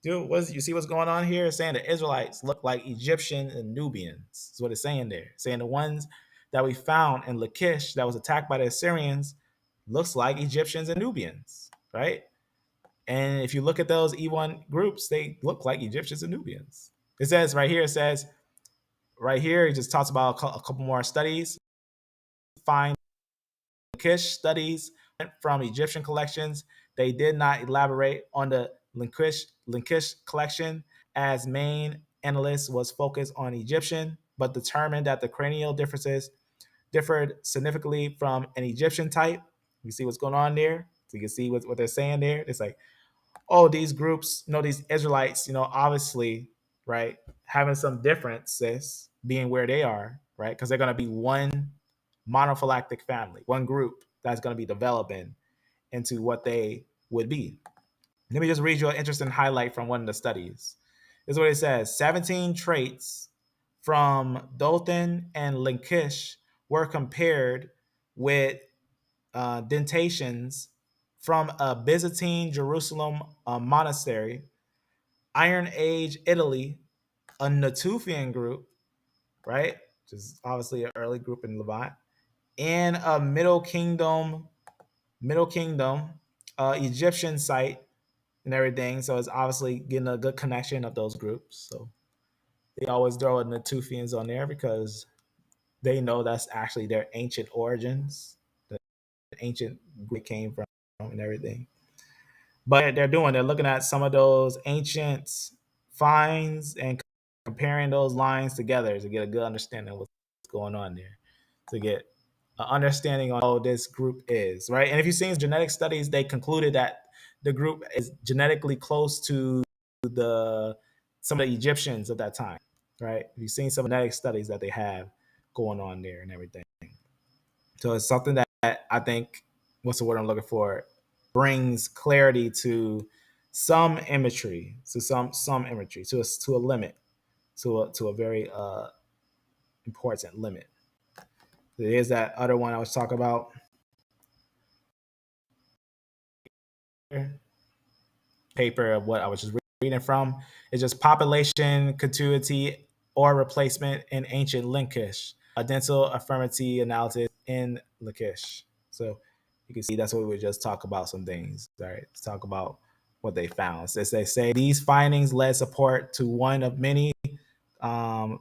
A: Dude, you see what's going on here? It's saying the Israelites look like Egyptian and Nubians. That's what it's saying there. It's saying the ones that we found in Lachish that was attacked by the Assyrians looks like Egyptians and Nubians, right? And if you look at those E1 groups, they look like Egyptians and Nubians. It says right here, it just talks about a couple more studies. Find Lachish studies from Egyptian collections. They did not elaborate on the Linkish collection, as main analyst was focused on Egyptian, but determined that the cranial differences differed significantly from an Egyptian type. You see what's going on there? So you can see what they're saying there. It's like, oh, these groups, these Israelites, obviously, right, having some differences being where they are, right, because they're going to be one monophylactic family, one group that's going to be developing into what they would be. Let me just read you an interesting highlight from one of the studies. This is what it says: 17 traits from Dothan and Linkish were compared with dentations from a Byzantine Jerusalem monastery, Iron Age Italy, a Natufian group, right, which is obviously an early group in Levant, and a Middle Kingdom Egyptian site and everything. So it's obviously getting a good connection of those groups. So they always throw in the Natufians on there because they know that's actually their ancient origins, the ancient Greek came from and everything. But they're looking at some of those ancient finds and comparing those lines together to get a good understanding of what's going on there, to get an understanding on how this group is, right? And if you've seen genetic studies, they concluded that the group is genetically close to the some of the Egyptians of that time, right? You've seen some genetic studies that they have going on there and everything. So it's something that I think, what's the word I'm looking for, brings clarity to some imagery, to a limit, to a very important limit. There's that other one I was talking about. Paper of what I was just reading from. It's just population continuity or replacement in ancient Linkish, a dental affirmity analysis in Lachish. So you can see that's what we would just talk about some things, right? Let's talk about what they found. As they say, these findings led support to one of many,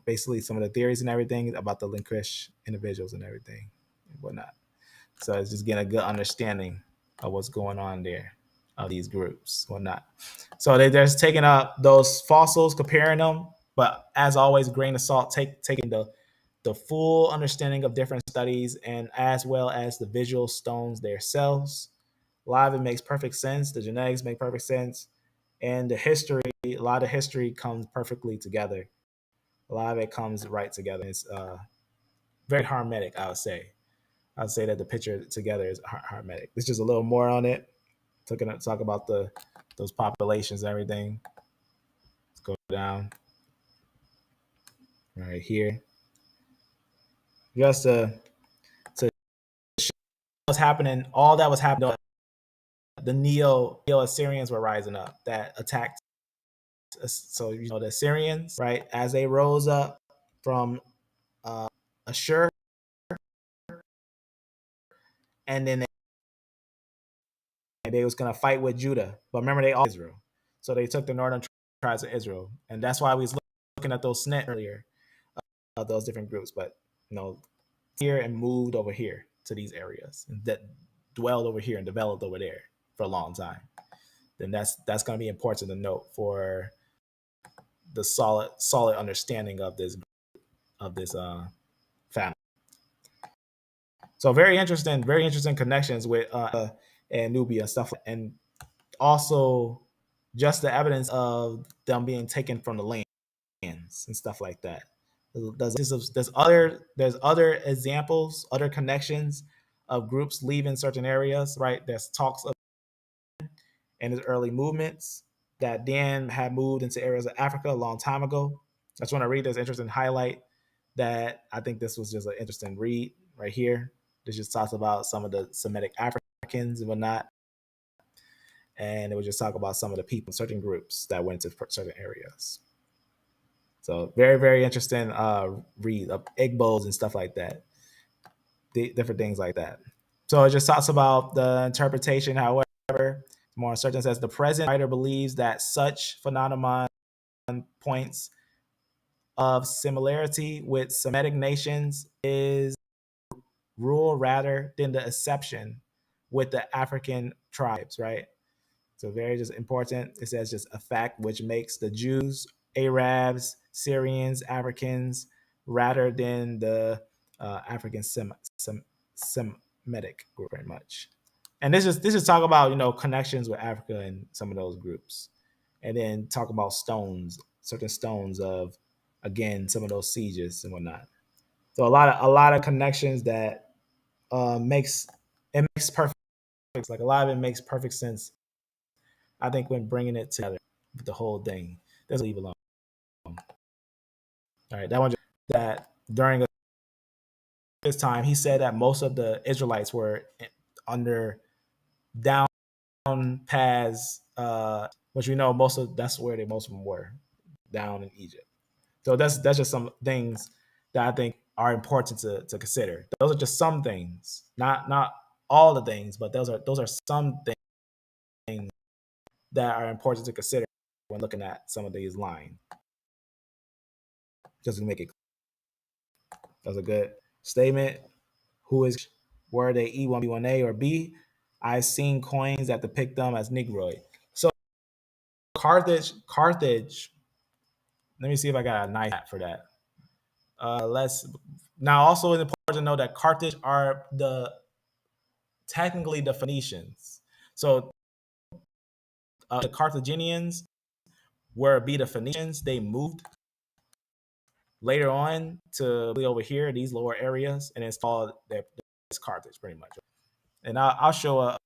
A: basically some of the theories and everything about the Linkish individuals and everything and whatnot. So it's just getting a good understanding of what's going on there, of these groups, whatnot. So they're just taking up those fossils, comparing them, but as always, grain of salt, taking the full understanding of different studies and as well as the visual stones themselves. A lot of it makes perfect sense. The genetics make perfect sense, and a lot of history comes perfectly together. A lot of it comes right together. It's very harmonic, I would say. I'd say that the picture together is hermetic. There's just a little more on it. Talk about those populations and everything. Let's go down right here. Just to show what's happening, all that was happening. The Neo Assyrians were rising up that attacked. So the Assyrians, right, as they rose up from Ashur, and then they was gonna fight with Judah. But remember, they all Israel, so they took the northern tribes of Israel, and that's why we was looking at those snit earlier of those different groups. But here and moved over here to these areas and that dwelled over here and developed over there for a long time. Then that's going to be important to note for the solid understanding of this family. So very interesting connections with and Nubia and stuff, and also just the evidence of them being taken from the lands and stuff like that. There's other examples, other connections of groups leaving certain areas, right? There's talks of and his early movements that then had moved into areas of Africa a long time ago. I just want to read this interesting highlight that I think this was just an interesting read right here. This just talks about some of the Semitic Africans and whatnot. And it would just talk about some of the people, certain groups that went to certain areas. So very, very interesting read of Igbos and stuff like that, different things like that. So it just talks about the interpretation. However, more certain says the present writer believes that such phenomenon points of similarity with Semitic nations is rule rather than the exception with the African tribes, right? So very just important. It says just a fact which makes the Jews, Arabs, Syrians, Africans, rather than the African Semitic group, very much. And this is talk about connections with Africa and some of those groups, and then talk about stones, certain stones of again some of those sieges and whatnot. So a lot of connections that makes it makes perfect, like a lot of it makes perfect sense. I think when bringing it together, the whole thing, doesn't leave alone. All right, that one that during this time, he said that most of the Israelites were under down paths, which we know that's where most of them were, down in Egypt. So that's just some things that I think are important to consider. Those are just some things, not all the things, but those are some things that are important to consider when looking at some of these lines. Just to make it, that's a good statement. Who is were they E1, B1A, or B? I've seen coins that depict them as Negroid. So Carthage. Let me see if I got a nice hat for that. Let's now also it's important to know that Carthage are technically the Phoenicians. So the Carthaginians were be the Phoenicians. They moved later on to be over here, these lower areas, and installed this Carthage pretty much. And I'll show a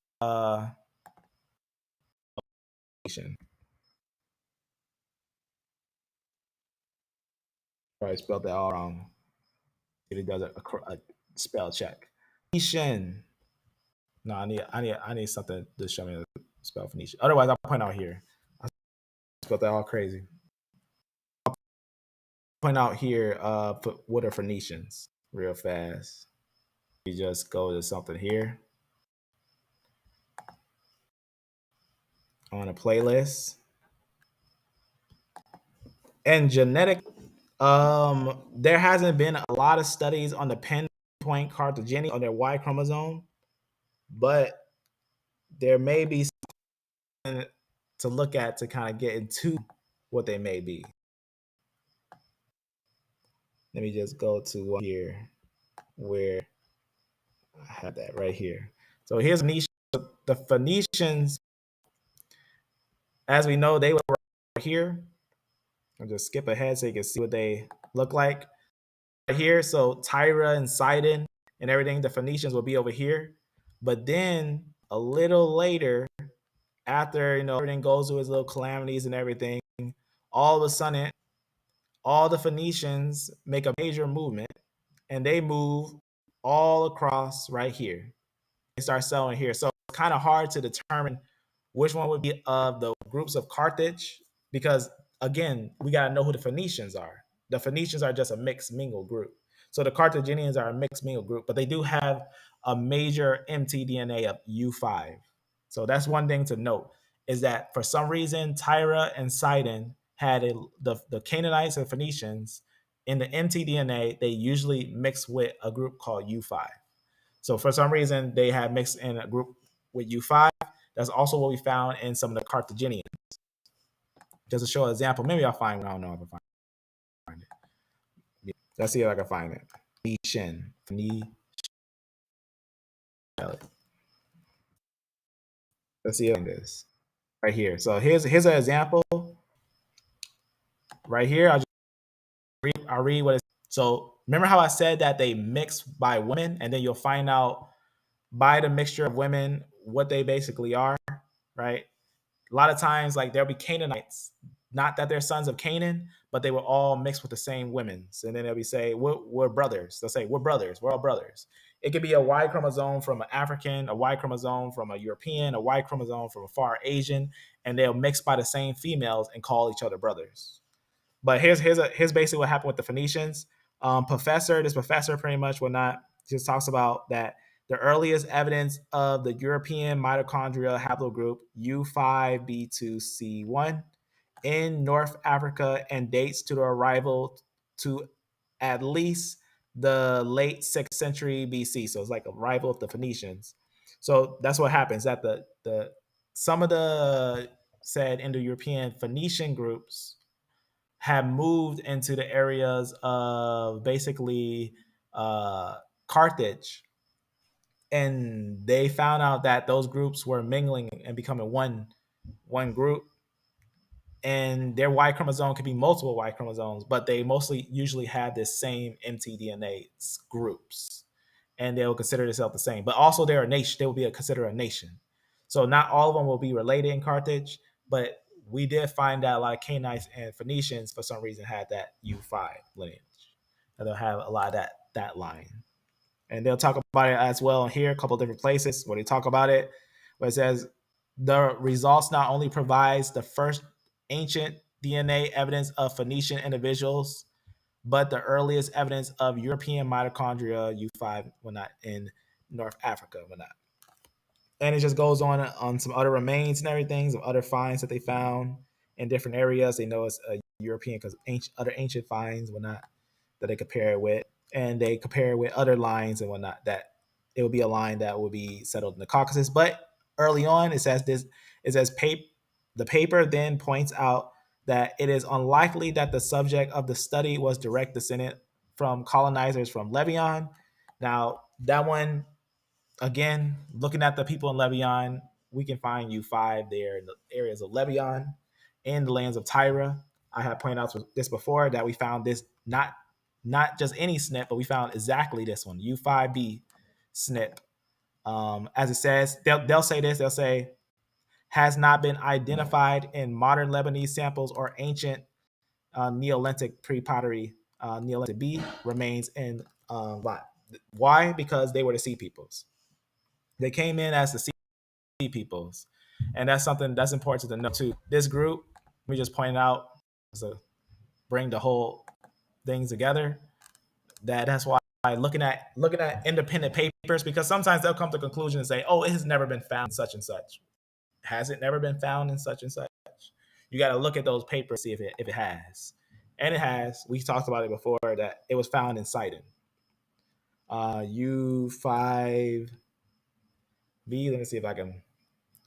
A: probably spelled that all wrong. It does a spell check. Phoenician. No, I need something to show me the spell Phoenician. Otherwise, I'll point out here. I spelled that all crazy. Point out here what are Phoenicians real fast. You just go to something here on a playlist. And genetic, there hasn't been a lot of studies on the pinpoint Carthaginian on their Y chromosome, but there may be something to look at to kind of get into what they may be. Let me just go to one here where I have that right here. So here's Phoenicians. The Phoenicians, as we know, they were right here. I'll just skip ahead so you can see what they look like. Right here, so Tyre and Sidon and everything, the Phoenicians will be over here. But then a little later, after everything goes through its little calamities and everything, all of a sudden, all the Phoenicians make a major movement and they move all across right here. They start selling here. So it's kind of hard to determine which one would be of the groups of Carthage because, again, we got to know who the Phoenicians are. The Phoenicians are just a mixed mingle group. So the Carthaginians are a mixed mingle group, but they do have a major mtDNA of U5. So that's one thing to note is that for some reason, Tyre and Sidon had the Canaanites and Phoenicians in the mtDNA, they usually mix with a group called U5. So for some reason, they had mixed in a group with U5. That's also what we found in some of the Carthaginians. Just to show an example, maybe I'll find one. I don't know if I find it. Yeah, let's see if I can find it. Phoenician. Let's see if I find this right here. So here's an example. Right here, I'll read what it. So remember how I said that they mix by women, and then you'll find out by the mixture of women what they basically are, right? A lot of times, like there'll be Canaanites, not that they're sons of Canaan, but they were all mixed with the same women. And then they'll be say, we're brothers. They'll say, we're brothers. We're all brothers. It could be a Y chromosome from an African, a Y chromosome from a European, a Y chromosome from a far Asian, and they'll mix by the same females and call each other brothers. But here's basically what happened with the Phoenicians. This professor pretty much will not just talks about that the earliest evidence of the European mitochondrial haplogroup U5B2C1 in North Africa and dates to the arrival to at least the late 6th century BC. So it's like a rival of the Phoenicians. So that's what happens that the some of the said Indo-European Phoenician groups have moved into the areas of basically uh, Carthage, and they found out that those groups were mingling and becoming one group, and their Y chromosome could be multiple Y chromosomes, but they mostly usually have this same mtDNA groups, and they will consider themselves the same. But also, they're a nation. They will be considered a nation. So not all of them will be related in Carthage, but we did find that a lot of Canaanites and Phoenicians, for some reason, had that U5 lineage, and they'll have a lot of that line. And they'll talk about it as well here, a couple of different places where they talk about it, where it says the results not only provides the first ancient DNA evidence of Phoenician individuals, but the earliest evidence of European mitochondria U5 whatnot in North Africa whatnot. And it just goes on some other remains and everything, some other finds that they found in different areas. They know it's a European because other ancient finds whatnot that they compare it with, and they compare it with other lines and whatnot that it would be a line that would be settled in the Caucasus. But early on, it says this. It says the paper then points out that it is unlikely that the subject of the study was direct descendant from colonizers from Lebanon. Now that one, again, looking at the people in Lebanon, we can find U5 there in the areas of Lebanon and the lands of Tyre. I have pointed out this before that we found this not just any SNP, but we found exactly this one, U5B SNP. As it says, they'll say this. They'll say has not been identified in modern Lebanese samples or ancient Neolithic pre-pottery Neolithic B remains in Lot. Why? Because they were the Sea Peoples. They came in as the Sea Peoples, and that's something that's important to know too. This group, we just pointed out, to bring the whole things together. That's why looking at independent papers, because sometimes they'll come to a conclusion and say, "Oh, it has never been found in such and such." Has it never been found in such and such? You got to look at those papers, see if it has, and it has. We talked about it before that it was found in Sidon. U5B. Let me see if I can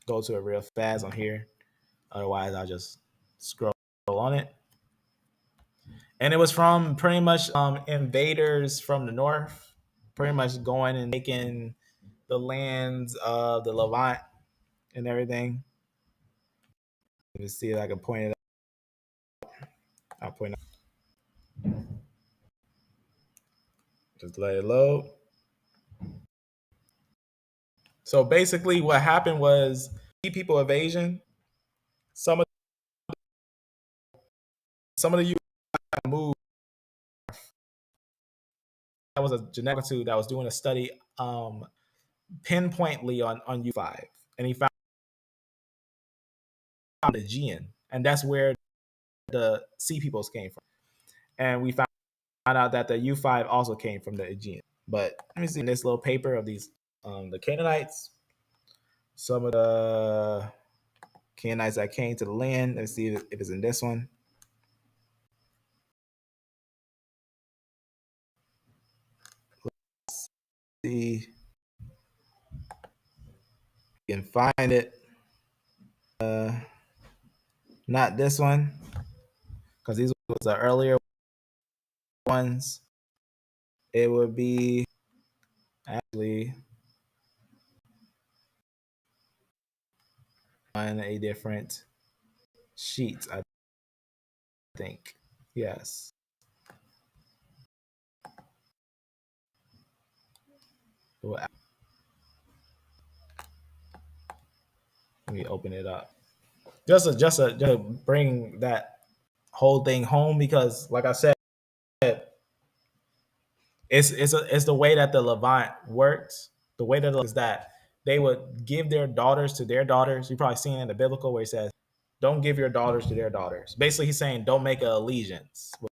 A: go to it real fast on here. Otherwise, I'll just scroll on it. And it was from pretty much invaders from the north, pretty much going and taking the lands of the Levant and everything. Let me see if I can point it out. I'll point out. Just let it load. So basically, what happened was people invasion. Some of the U moved. That was a genetic institute that was doing a study pinpointly on U5, and he found the Aegean, and that's where the Sea Peoples came from. And we found out that the U5 also came from the Aegean. But let me see in this little paper of these the Canaanites, some of the Canaanites that came to the land. Let's see if it's in this one. Let's see, you can find it. Not this one, because these was the earlier ones. It would be actually on a different sheet, I think. Yes. Let me open it up. Just to bring that whole thing home, because like I said, it's the way that the Levant worked. The way that is that they would give their daughters to their daughters. You probably seen it in the biblical where he says, "Don't give your daughters to their daughters." Basically, he's saying, "Don't make an allegiance with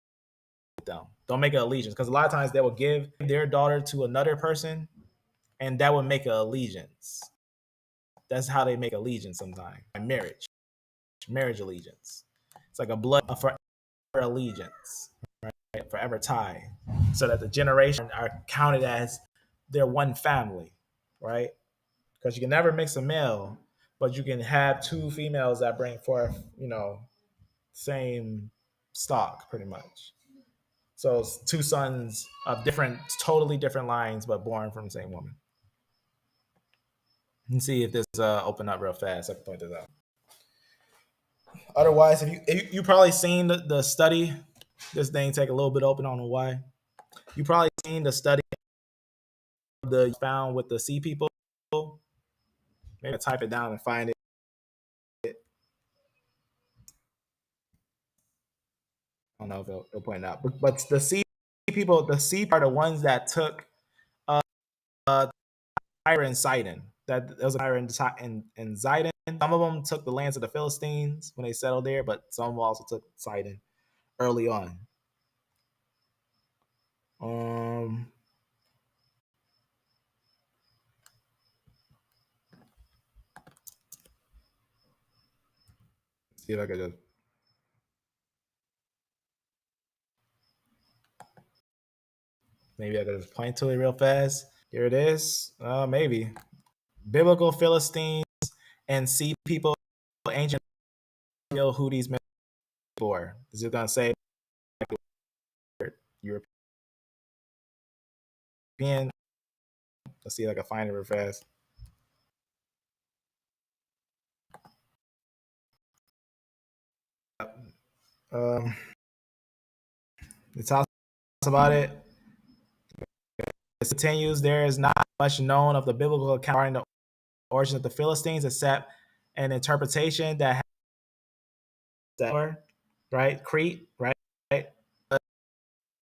A: them. Don't make an allegiance," because a lot of times they will give their daughter to another person, and that would make an allegiance. That's how they make allegiance sometimes. Marriage allegiance. It's like a forever allegiance, right? Forever tie, so that the generation are counted as they're one family, right? Because you can never mix a male, but you can have two females that bring forth, same stock, pretty much. So it's two sons of totally different lines, but born from the same woman. And see if this open up real fast. I can point this out. Otherwise, if you probably seen the study, this thing take a little bit open. I don't know why. You probably seen the study of the found with the sea people. Maybe type it down and find it. I don't know if it'll point it out. But the sea people, the sea are the ones that took uh, Tyre and Sidon. That there was a Tyre and Zidon. Some of them took the lands of the Philistines when they settled there, but some also took Sidon early on. Um, see if I could just maybe I could just point to it real fast. Here it is. Maybe biblical Philistines and sea people, ancient who these men were. Is it gonna say European? Let's see if I can find it real fast. Um, it talks about it. It continues. There is not much known of the biblical account regarding the origin of the Philistines, except an interpretation that has right Crete, right,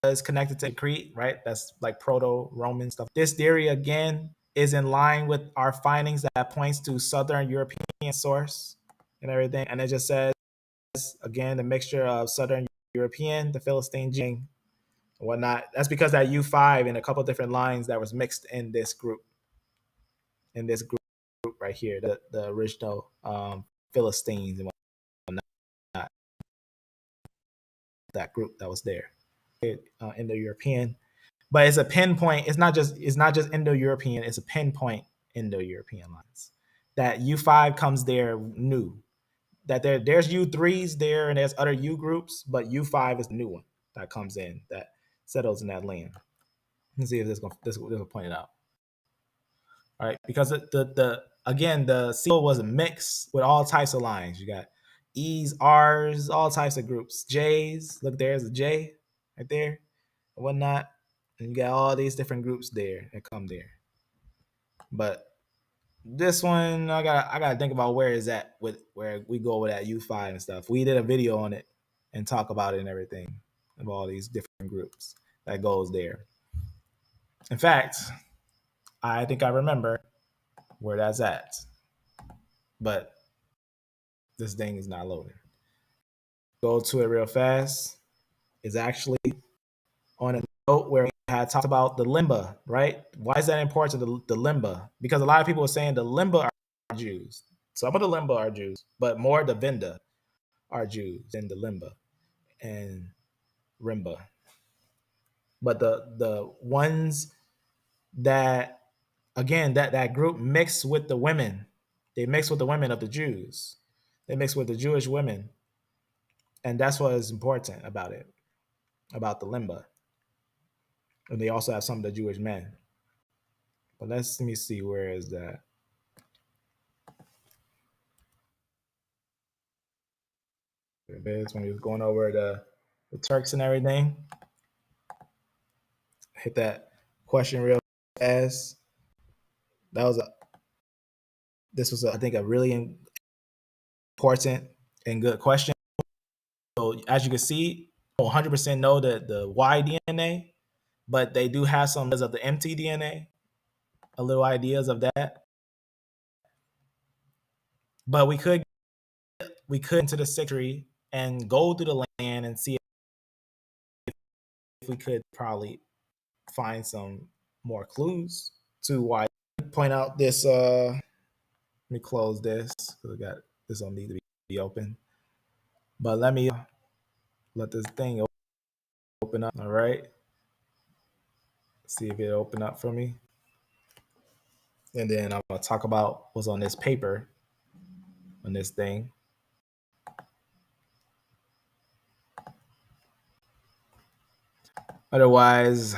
A: is connected to Crete, right? That's like proto-Roman stuff. This theory again is in line with our findings that points to Southern European source and everything, and it just says again the mixture of Southern European, the Philistine and whatnot. That's because that U5 and a couple different lines that was mixed in this group right here, the original Philistines and whatnot, that group that was there, Indo-European. But it's a pinpoint. It's not just Indo-European. It's a pinpoint Indo-European lines. That U5 comes there new. That there's U3s there and there's other U groups, but U5 is the new one that comes in that settles in that land. Let's see if this will point it out. All right, because the again the seal was a mix with all types of lines. You got E's, R's, all types of groups. J's, look, there's a J right there, and whatnot, and you got all these different groups there that come there. But this one, I gotta think about where is that with where we go with that U5 and stuff. We did a video on it and talk about it and everything of all these different groups that goes there. In fact, I think I remember where that's at, but this thing is not loading. Go to it real fast. It's actually on a note where we had talked about the limba, right? Why is that important? The limba, because a lot of people are saying the limba are Jews. Some of the limba are Jews, but more the vinda are Jews than the limba and rimba. But the ones that again that group mix with the women, they mix with the women of the Jews. They mix with the Jewish women, and that's what is important about it, about the limba. And they also have some of the Jewish men. But let me see, where is that? There it is when he was going over the Turks and everything. Hit that question real fast. That was a this was I think a really important and good question. So as you can see, 100% know the Y DNA, but they do have some of the mtDNA, a little ideas of that. But we could into the century and go through the land and see if we could probably find some more clues to why. Point out this. Let me close this because I got this don't need to be open. But let me let this thing open up. All right. See if it open up for me, and then I'm gonna talk about what's on this paper on this thing. Otherwise,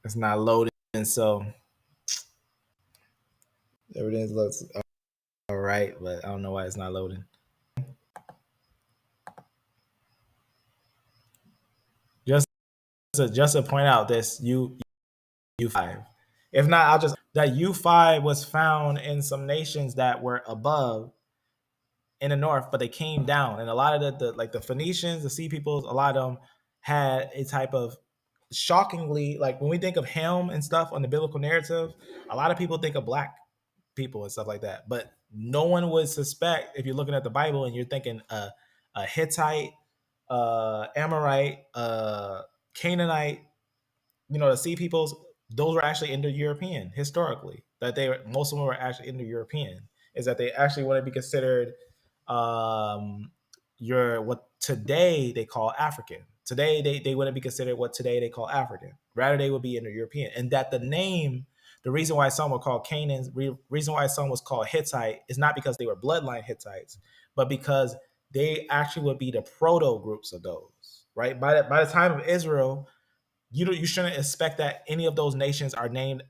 A: it's not loading, so everything looks all right, but I don't know why it's not loading. Just to point out this U5. If not, I'll just that U5 was found in some nations that were above in the north, but they came down, and a lot of the like the Phoenicians, the Sea Peoples, a lot of them had a type of shockingly like when we think of Ham and stuff on the biblical narrative, a lot of people think of black people and stuff like that, but no one would suspect if you're looking at the Bible and you're thinking a Hittite, Amorite, Canaanite, the Sea Peoples, those were actually Indo-European historically. That they were most of them were actually Indo-European. Is that they actually want to be considered your what today they call African. Today they wouldn't be considered what today they call African. Rather they would be Indo-European. And that the name, the reason why some were called Canaans, reason why some was called Hittite is not because they were bloodline Hittites, but because they actually would be the proto groups of those. Right by the time of Israel, you shouldn't expect that any of those nations are named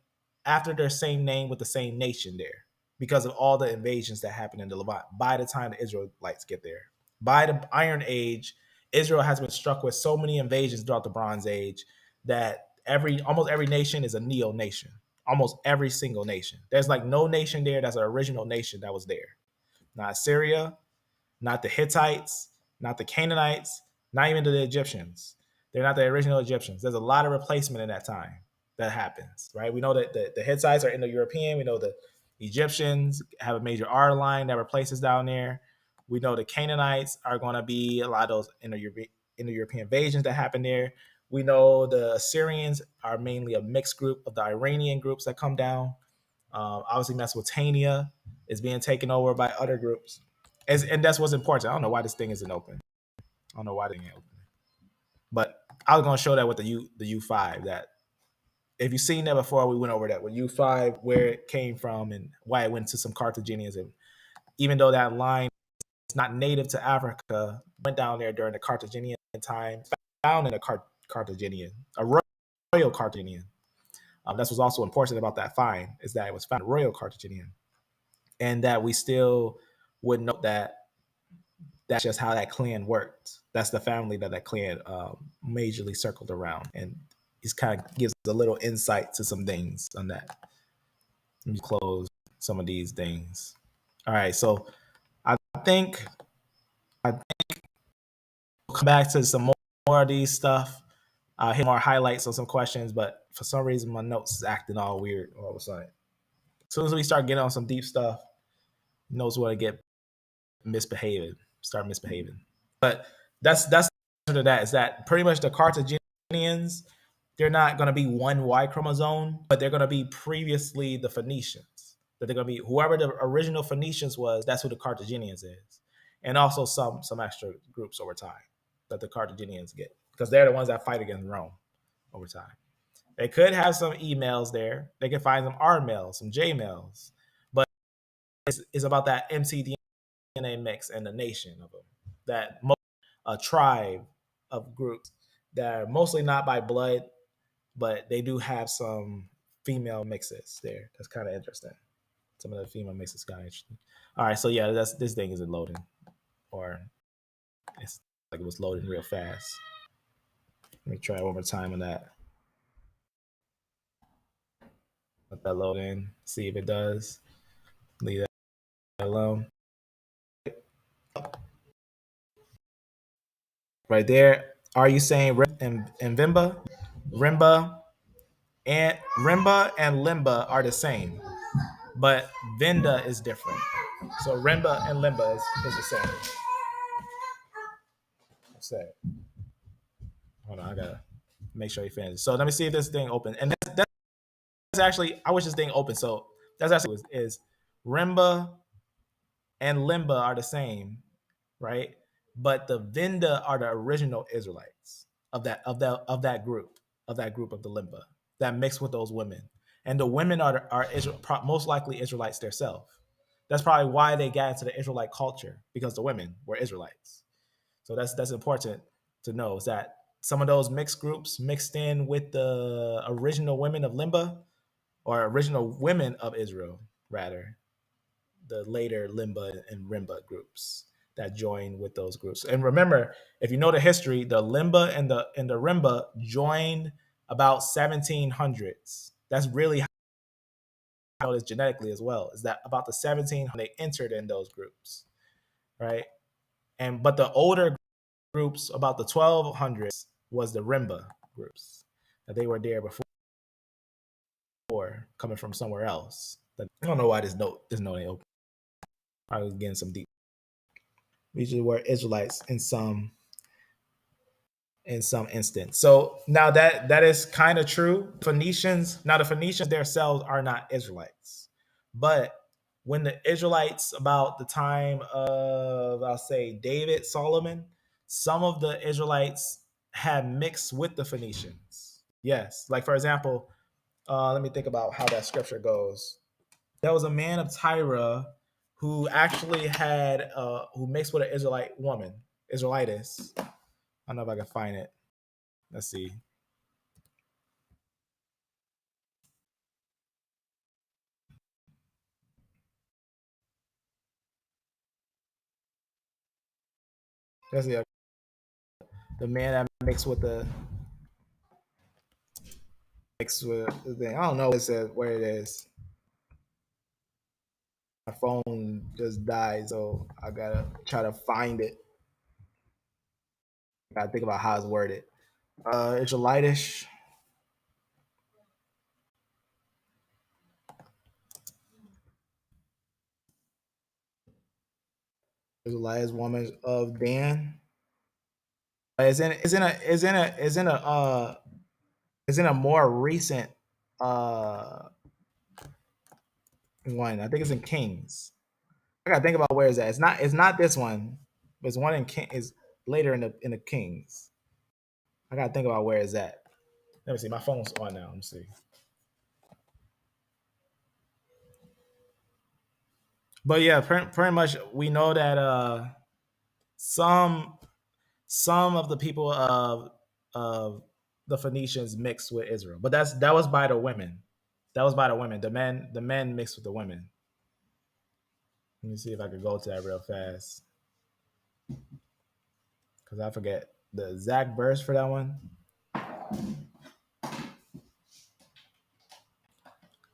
A: after their same name with the same nation there because of all the invasions that happened in the Levant by the time the Israelites get there. By the Iron Age, Israel has been struck with so many invasions throughout the Bronze Age that almost every nation is a neo nation. Almost every single nation. There's like no nation there that's an original nation that was there. Not Syria, not the Hittites, not the Canaanites, not even the Egyptians. They're not the original Egyptians. There's a lot of replacement in that time that happens, right? We know that the Hittites are Indo-European. We know the Egyptians have a major R line that replaces down there. We know the Canaanites are going to be a lot of those Indo-European invasions that happen there. We know the Assyrians are mainly a mixed group of the Iranian groups that come down. Obviously, Mesopotamia is being taken over by other groups. And that's what's important. I don't know why this thing isn't open. I don't know why it ain't open. But I was going to show that with the U5. That if you've seen that before, we went over that with U5, where it came from and why it went to some Carthaginians. And even though that line is not native to Africa, went down there during the Carthaginian time, found in a Carthaginian, a royal Carthaginian. That's what's also important about that find is that it was found a royal Carthaginian, and that we still would note that that's just how that clan worked. That's the family that clan majorly circled around, and it kind of gives a little insight to some things on that. Let me close some of these things. All right, so I think I will come back to some more of these stuff. I'll hit more highlights on some questions, but for some reason my notes is acting all weird all of a sudden. As soon as we start getting on some deep stuff, notes want to get start misbehaving. But that's the answer to that. Is that pretty much the Carthaginians? They're not going to be one Y chromosome, but they're going to be previously the Phoenicians. That they're going to be whoever the original Phoenicians was. That's who the Carthaginians is, and also some extra groups over time that the Carthaginians get because they're the ones that fight against Rome over time. They could have some emails there. They could find some R mails, some J mails, but it's about that mtDNA mix and the nation of them. That a tribe of groups that are mostly not by blood, but they do have some female mixes there. That's kind of interesting. Some of the female mixes kind of interesting. All right, so yeah, this thing isn't loading, or it's like it was loading real fast. Let me try one more time on that. Let that load in. See if it does. Leave that alone. right there. Are you saying and Vimba? Rimba and Limba are the same, but Vinda is different. So Rimba and Limba is the same. What's that? Hold on, I gotta make sure you finish. So let me see if this thing open. And that's actually, I wish this thing open. So that's actually is Rimba and Limba are the same, right? But the Vinda are the original Israelites of that group of the Limba that mixed with those women, and the women are most likely Israelites themselves. That's probably why they got into the Israelite culture, because the women were Israelites. So that's important to know, is that some of those mixed groups mixed in with the original women of Limba, or original women of Israel, rather, the later Limba and Rimba groups that joined with those groups. And remember, if you know the history, the Limba and the Rimba joined about 1700s. That's really how I know this genetically as well. Is that about the 1700s they entered in those groups, right? And but the older groups, about the 1200s, was the Rimba groups, that they were there before, coming from somewhere else. But I don't know why this note ain't open. I was getting some deep. These were Israelites in some instance. So now that is kind of true. The Phoenicians themselves are not Israelites, but when the Israelites, about the time of, I'll say, David, Solomon, some of the Israelites had mixed with the Phoenicians. Yes, like for example, let me think about how that scripture goes. There was a man of Tyre who actually had who mixed with an Israelite woman, Israelitis. I don't know if I can find it. Let's see. Let's see. The man that mixed with the thing. I don't know what it says, where it is. My phone just died, so I gotta try to find it. I gotta think about how it's worded. Israelitish. Israelitish woman of Dan. Is in a more recent uh one. I think it's in Kings. I gotta think about where is that. It's not this one, but it's one in King, is later in the Kings. I gotta think about where is that. Let me see. My phone's on now. Let me see. But yeah, pretty much we know that some some of the people of the Phoenicians mixed with Israel, but that was by the women. That was by the women. The men mixed with the women. Let me see if I could go to that real fast, because I forget the exact verse for that one.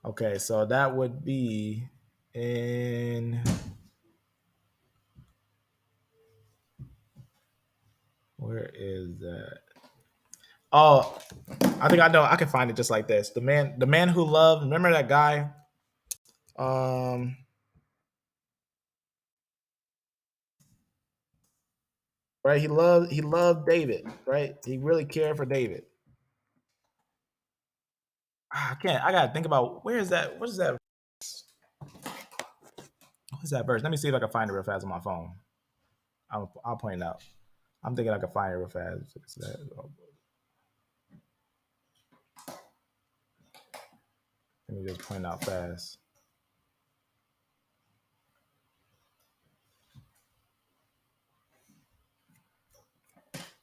A: Okay, so that would be in, where is that? Oh, I think I know. I can find it just like this. The man who loved. Remember that guy? Um, right. He loved David. Right. He really cared for David. I can't. I gotta think about, where is that? What is that? What's that verse? Let me see if I can find it real fast on my phone. I'll point it out. I'm thinking I can find it real fast. Let me just point it out fast.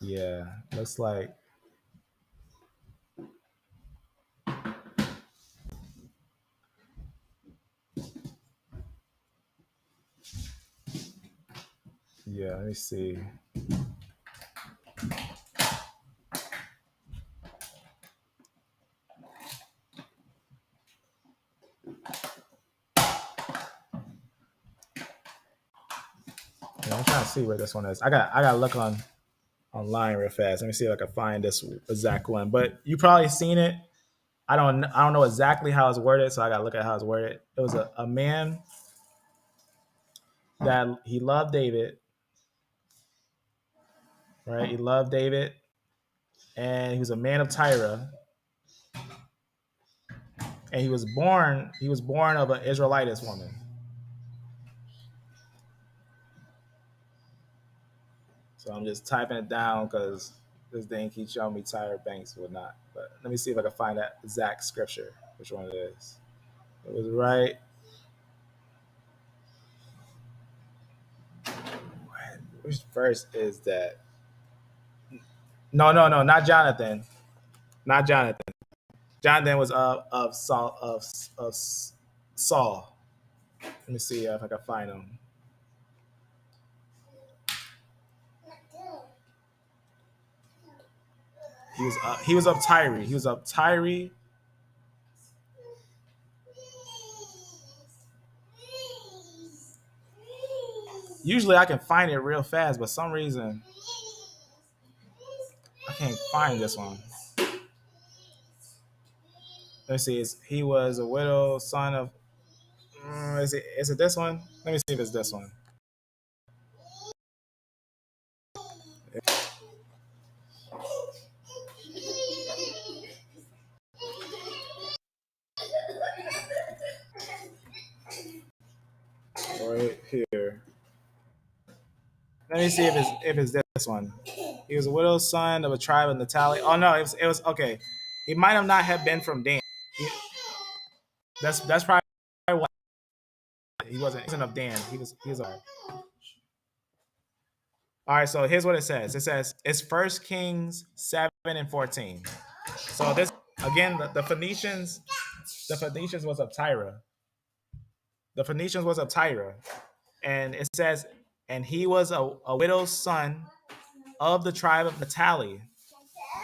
A: Yeah, looks like, yeah. Let me see. Yeah, I'm trying to see where this one is. I got look on. online real fast. Let me see if I can find this exact one. But you probably seen it. I don't know exactly how it's worded, so I gotta look at how it's worded. It was a man that he loved David, right? He loved David, and he was a man of Tyre, and he was born of an Israelitess woman. So I'm just typing it down because this thing keeps showing me Tyre Banks or not. But let me see if I can find that exact scripture, which one it is. It was right. Which verse is that? No, no, no, not Jonathan. Not Jonathan. Jonathan was of Saul of Saul. Let me see if I can find him. He was of Tyre. He was of Tyre. Usually I can find it real fast, but some reason I can't find this one. Let me see. He was a widow, son of. Is it this one? Let me see if it's this one. Right here. Let me see if it's this one. He was a widow's son of a tribe of Naphtali. Oh no, it was okay. He might have not have been from Dan. That's probably why he wasn't of Dan. He was all right. So here's what it says. It says it's First Kings 7:14. So this again, the Phoenicians, was of Tyre. The Phoenicians was of Tyre, and it says, and he was a widow's son of the tribe of Naphtali.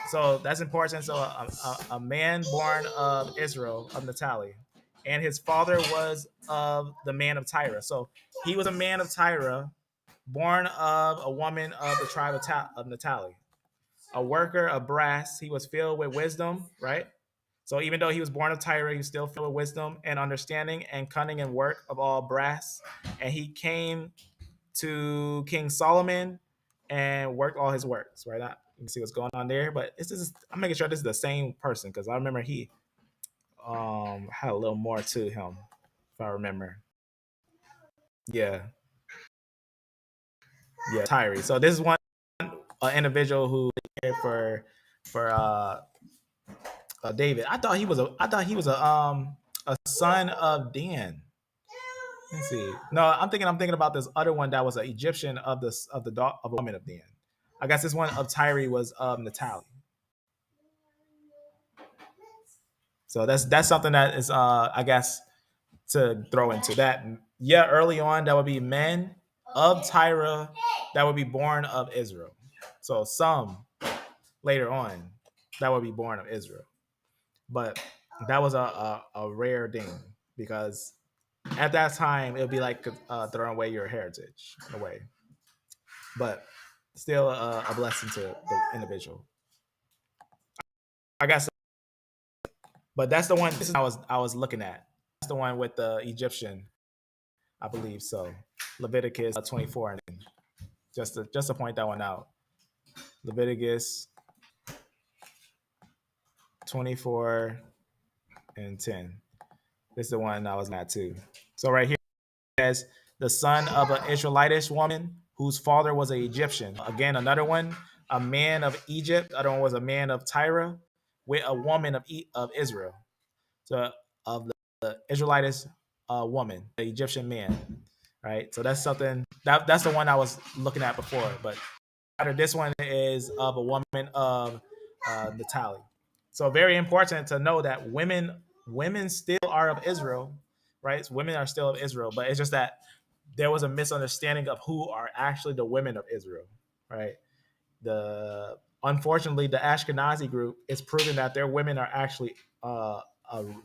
A: So that's important. So a man born of Israel, of Naphtali, and his father was of the man of Tyre. So he was a man of Tyre, born of a woman of the tribe of Naphtali. A worker of brass, he was filled with wisdom, right? So even though he was born of Tyre, he was still filled with wisdom and understanding and cunning and work of all brass. And he came to King Solomon and worked all his works, right? You can see what's going on there, but I'm making sure this is the same person because I remember he had a little more to him, if I remember. Yeah, yeah, Tyree. So this is one individual who cared for David. I thought he was a son of Dan. Let's see. No, I'm thinking about this other one that was an Egyptian of a woman of Dan. I guess this one of Tyre was of Naphtali. So that's something that is I guess to throw into that. Yeah, early on that would be men of Tyre that would be born of Israel. So some later on that would be born of Israel. But that was a rare thing because at that time it would be like throwing away your heritage in a way. But still a blessing to the individual. I guess, but that's the one. This is I was looking at. That's the one with the Egyptian, I believe so. Leviticus 24, and just to point that one out. Leviticus 24 and 10. This is the one I was at too. So right here it says the son of an Israelitish woman whose father was an Egyptian. Again, another one, a man of Egypt. Other one was a man of Tyre with a woman of Israel. So of the Israelitish woman, the Egyptian man, right? So that's something that's the one I was looking at before. But this one is of a woman of Naphtali. So very important to know that women still are of Israel, right? So women are still of Israel, but it's just that there was a misunderstanding of who are actually the women of Israel, right? The Unfortunately, the Ashkenazi group is proving that their women are actually a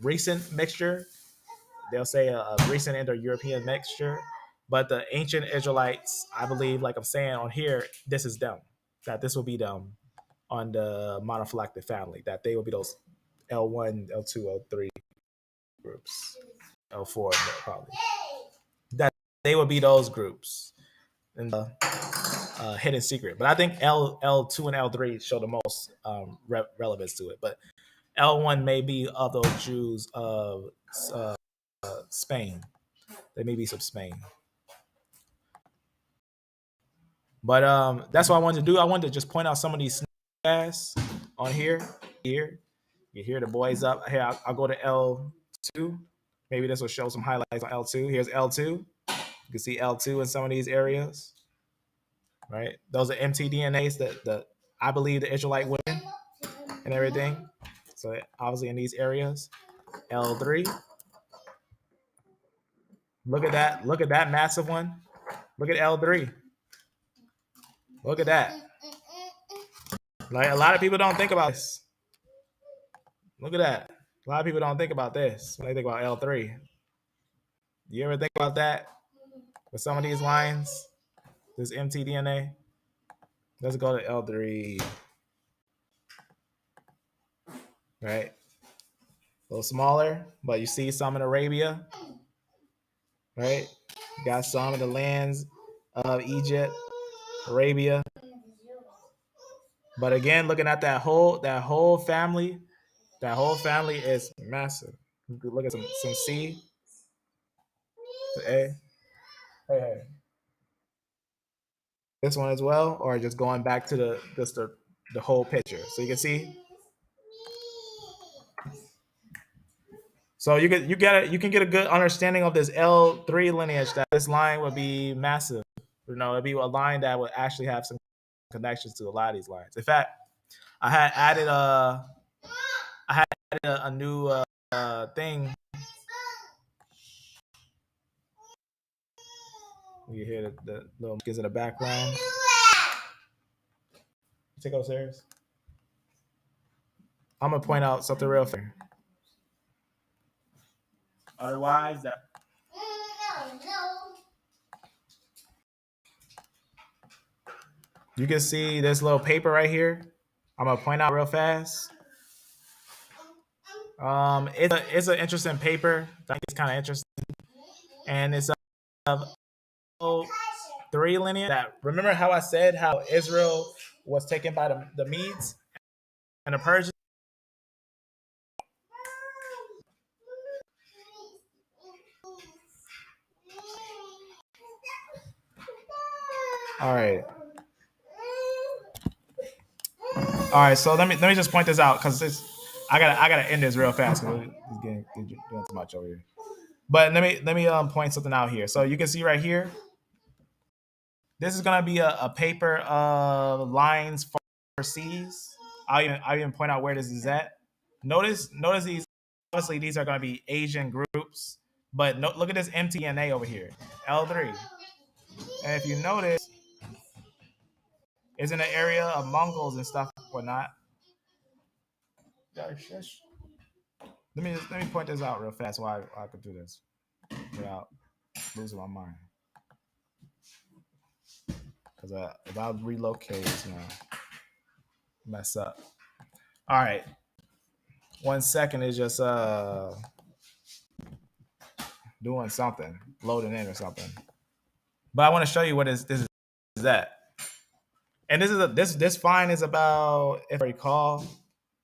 A: recent mixture. They'll say a recent Indo-European mixture, but the ancient Israelites, I believe, like I'm saying on here, this is them. that this will be them on the monophylactic family. That they will be those L1, L2, L3 groups, L4 probably. That they will be those groups in the hidden secret. But I think L2 and L3 show the most relevance to it. But L1 may be of those Jews of uh, Spain. They may be some Spain. But that's what I wanted to do. I wanted to just point out some of these guys on here. Here, you hear the boys up. Here, I'll go to L2. Maybe this will show some highlights on L2. Here's L2. You can see L2 in some of these areas, right? Those are mtDNAs that I believe the Israelite women and everything. So obviously in these areas, L3. Look at that. Look at that massive one. Look at L3. Look at that. Like a lot of people don't think about this. Look at that. A lot of people don't think about this when they think about L3. You ever think about that with some of these lines? This mtDNA. Let's go to L3. Right? A little smaller, but you see some in Arabia, right? You got some in the lands of Egypt, Arabia. But again, looking at that whole family is massive. You could look at some C to A. Hey. This one as well, or just going back to the whole picture. So you can see. So you can get a good understanding of this L3 lineage, that this line would be massive. It'd be a line that would actually have some connections to a lot of these lines. In fact, I had added a new thing. You hear the little kids in the background. Take those serious. I'm gonna point out something real fair. Otherwise, that you can see this little paper right here. I'm gonna point out real fast. It's an interesting paper. I think it's kind of interesting, and it's of three lineage. That remember how I said how Israel was taken by the Medes and the Persians. All right, all right. So let me just point this out because I gotta end this real fast because it's getting doing too much over here. But let me point something out here. So you can see right here. This is gonna be a paper of lines for C's. I'll even point out where this is at. Notice these. Obviously, these are gonna be Asian groups, but look at this mtDNA over here, L3. And if you notice, it's in the area of Mongols and stuff, whatnot. Let me point this out real fast. Why I could do this without losing my mind. Because if I relocate, it's gonna mess up. All right, 1 second is just doing something, loading in or something. But I want to show you what this is at. And this find is about, if I recall,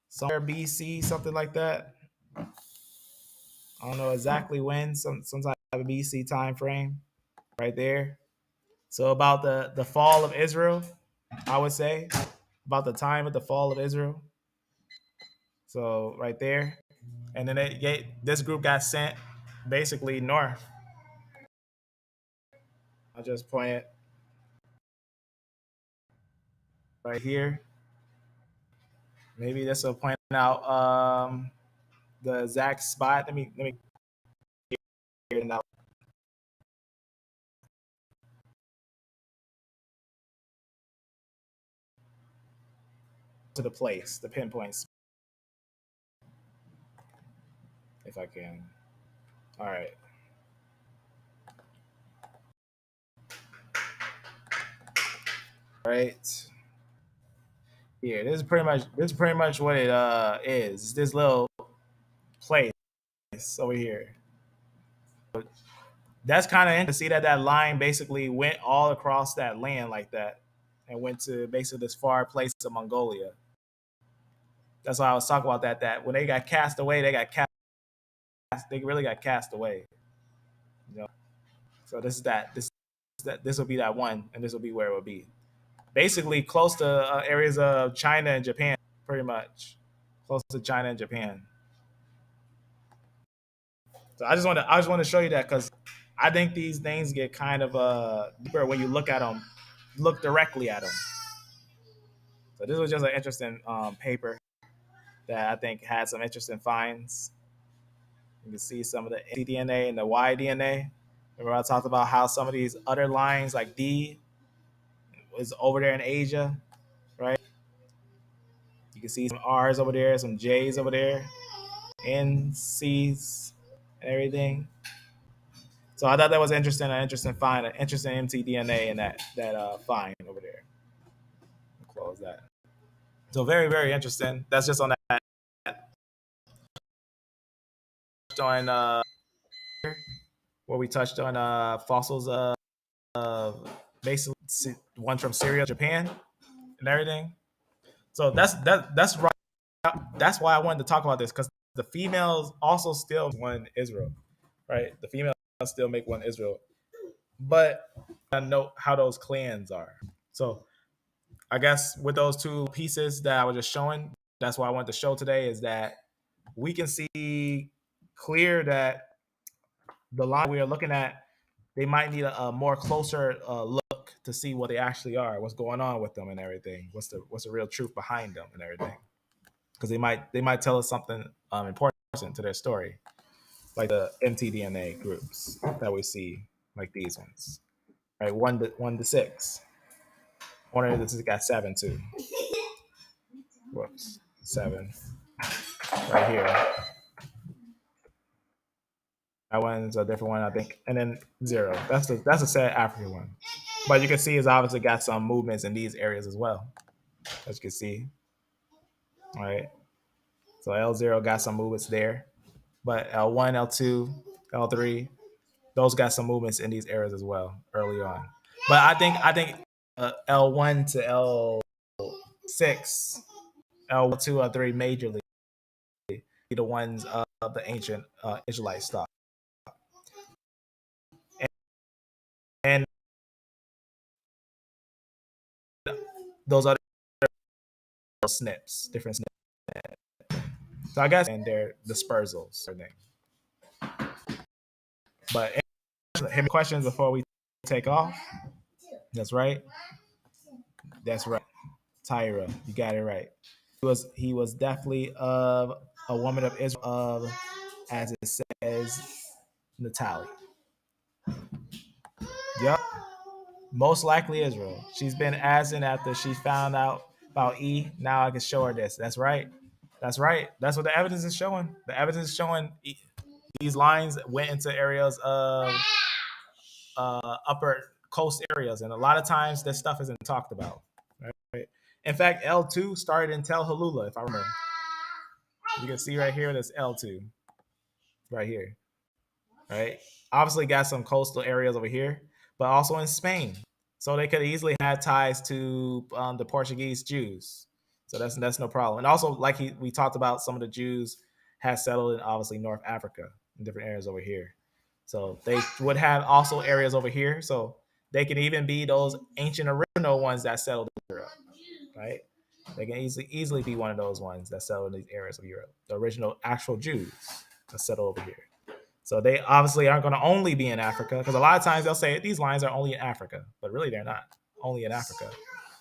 A: somewhere BC, something like that. I don't know exactly when, some type of BC time frame, right there. So about the fall of Israel, I would say, about the time of the fall of Israel. So right there, and then this group got sent basically north. I'll just point it right here. Maybe this will point out the exact spot. Let me get it out to the place, the pinpoints, if I can. All right. All right. Yeah, this is pretty much what it is. This little place over here. That's kind of interesting to see that that line basically went all across that land like that, and went to basically this far place of Mongolia. That's why I was talking about that when they got cast away, they got cast. They really got cast away. You know. So this is that. This will be that one, and this will be where it will be. Basically, close to areas of China and Japan, pretty much close to China and Japan. So I just want to show you that because I think these things get kind of deeper when you look at them, look directly at them. So this was just an interesting paper that I think had some interesting finds. You can see some of the cDNA and the Y-DNA. Remember I talked about how some of these other lines like D is over there in Asia, right? You can see some R's over there, some J's over there, N, C's, and everything. So I thought that was interesting, an interesting find, an interesting mtDNA in that find over there. Close that. So very, very interesting. That's just on that on where we touched on fossils of basically one from Syria, Japan, and everything. So that's right. That's why I wanted to talk about this because the females also still one Israel, right? The females still make one Israel, but I know how those clans are. So I guess with those two pieces that I was just showing, that's what I wanted to show today is that we can see clear that the line we are looking at, they might need a more closer look to see what they actually are, what's going on with them, and everything. What's the real truth behind them and everything? Because they might tell us something important to their story, like the mtDNA groups that we see, like these ones, right? One to six. One of this got seven too. Whoops, seven right here. That one's a different one, I think, and then zero. That's a sad African one. But you can see it's obviously got some movements in these areas as well, as you can see. All right. So L0 got some movements there, but L1, L2, L3, those got some movements in these areas as well early on. But I think L1 to L6, L2, L3 majorly be the ones of the ancient Israelite stock, and those other SNPs, different SNPs. So I guess and they're dispersals. But any questions before we take off? That's right. That's right. Tyra, you got it right. He was definitely of a woman of Israel of, as it says, Natalie. Yep. Most likely Israel. She's been asking after she found out about E. Now I can show her this. That's right. That's right. That's what the evidence is showing. The evidence is showing these lines went into areas of upper coast areas, and a lot of times this stuff isn't talked about. Right? In fact, L2 started in Tel Halula, if I remember. You can see right here, that's L2 right here. Right? Obviously, got some coastal areas over here, but also in Spain. So they could easily have ties to the Portuguese Jews. So that's no problem. And also, like we talked about, some of the Jews had settled in obviously North Africa in different areas over here. So they would have also areas over here. So they can even be those ancient original ones that settled in Europe, right? They can easily be one of those ones that settled in these areas of Europe, the original actual Jews that settled over here. So they obviously aren't going to only be in Africa because a lot of times they'll say these lines are only in Africa, but really they're not only in Africa.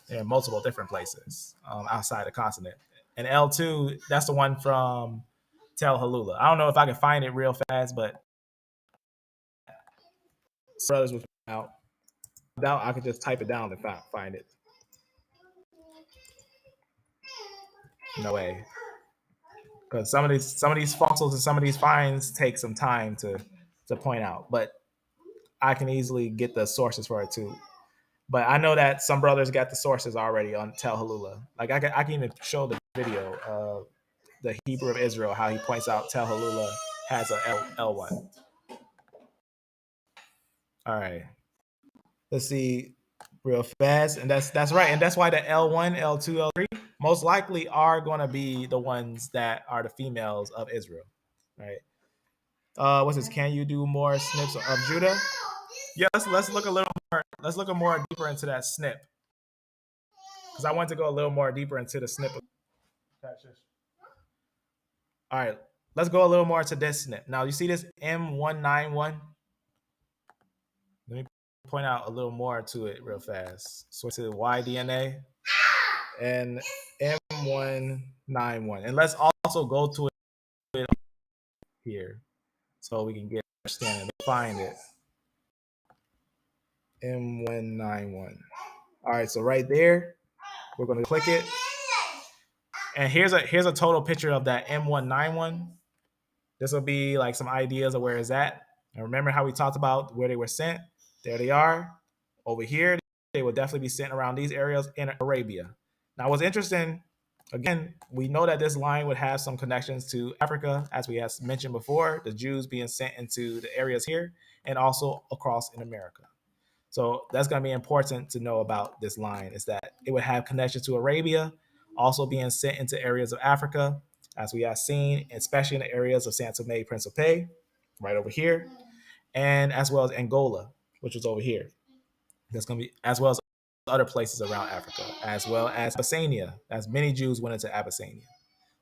A: They're in multiple different places outside the continent. And L2, that's the one from Tel Halula. I don't know if I can find it real fast, but brothers was out. I could just type it down and find it. No way, because some of these fossils and some of these finds take some time to point out, but I can easily get the sources for it too. But I know that some brothers got the sources already on Tel Halula. Like I can even show the video of the Hebrew of Israel, how he points out Tel Halula has a L1. All right. Let's see real fast. And that's right. And that's why the L1, L2, L3 most likely are going to be the ones that are the females of Israel. Right. What's this? Can you do more snips of Judah? Yeah, let's look a little more. Let's look a more deeper into that snip because I want to go a little more deeper into the snip. All right, let's go a little more into this snip. Now you see this M191. Let me point out a little more to it real fast. So to YDNA and M191, and let's also go to it here so we can get understanding. Find it. M191. All right, so right there, we're gonna click it. And here's a total picture of that M191. This will be like some ideas of where it's at. And remember how we talked about where they were sent? There they are. Over here, they will definitely be sent around these areas in Arabia. Now, what's interesting, again, we know that this line would have some connections to Africa, as we have mentioned before, the Jews being sent into the areas here and also across in America. So that's going to be important to know about this line is that it would have connections to Arabia, also being sent into areas of Africa, as we have seen, especially in the areas of São Tomé and Príncipe, right over here, and as well as Angola, which is over here. That's going to be as well as other places around Africa, as well as Abyssinia, as many Jews went into Abyssinia.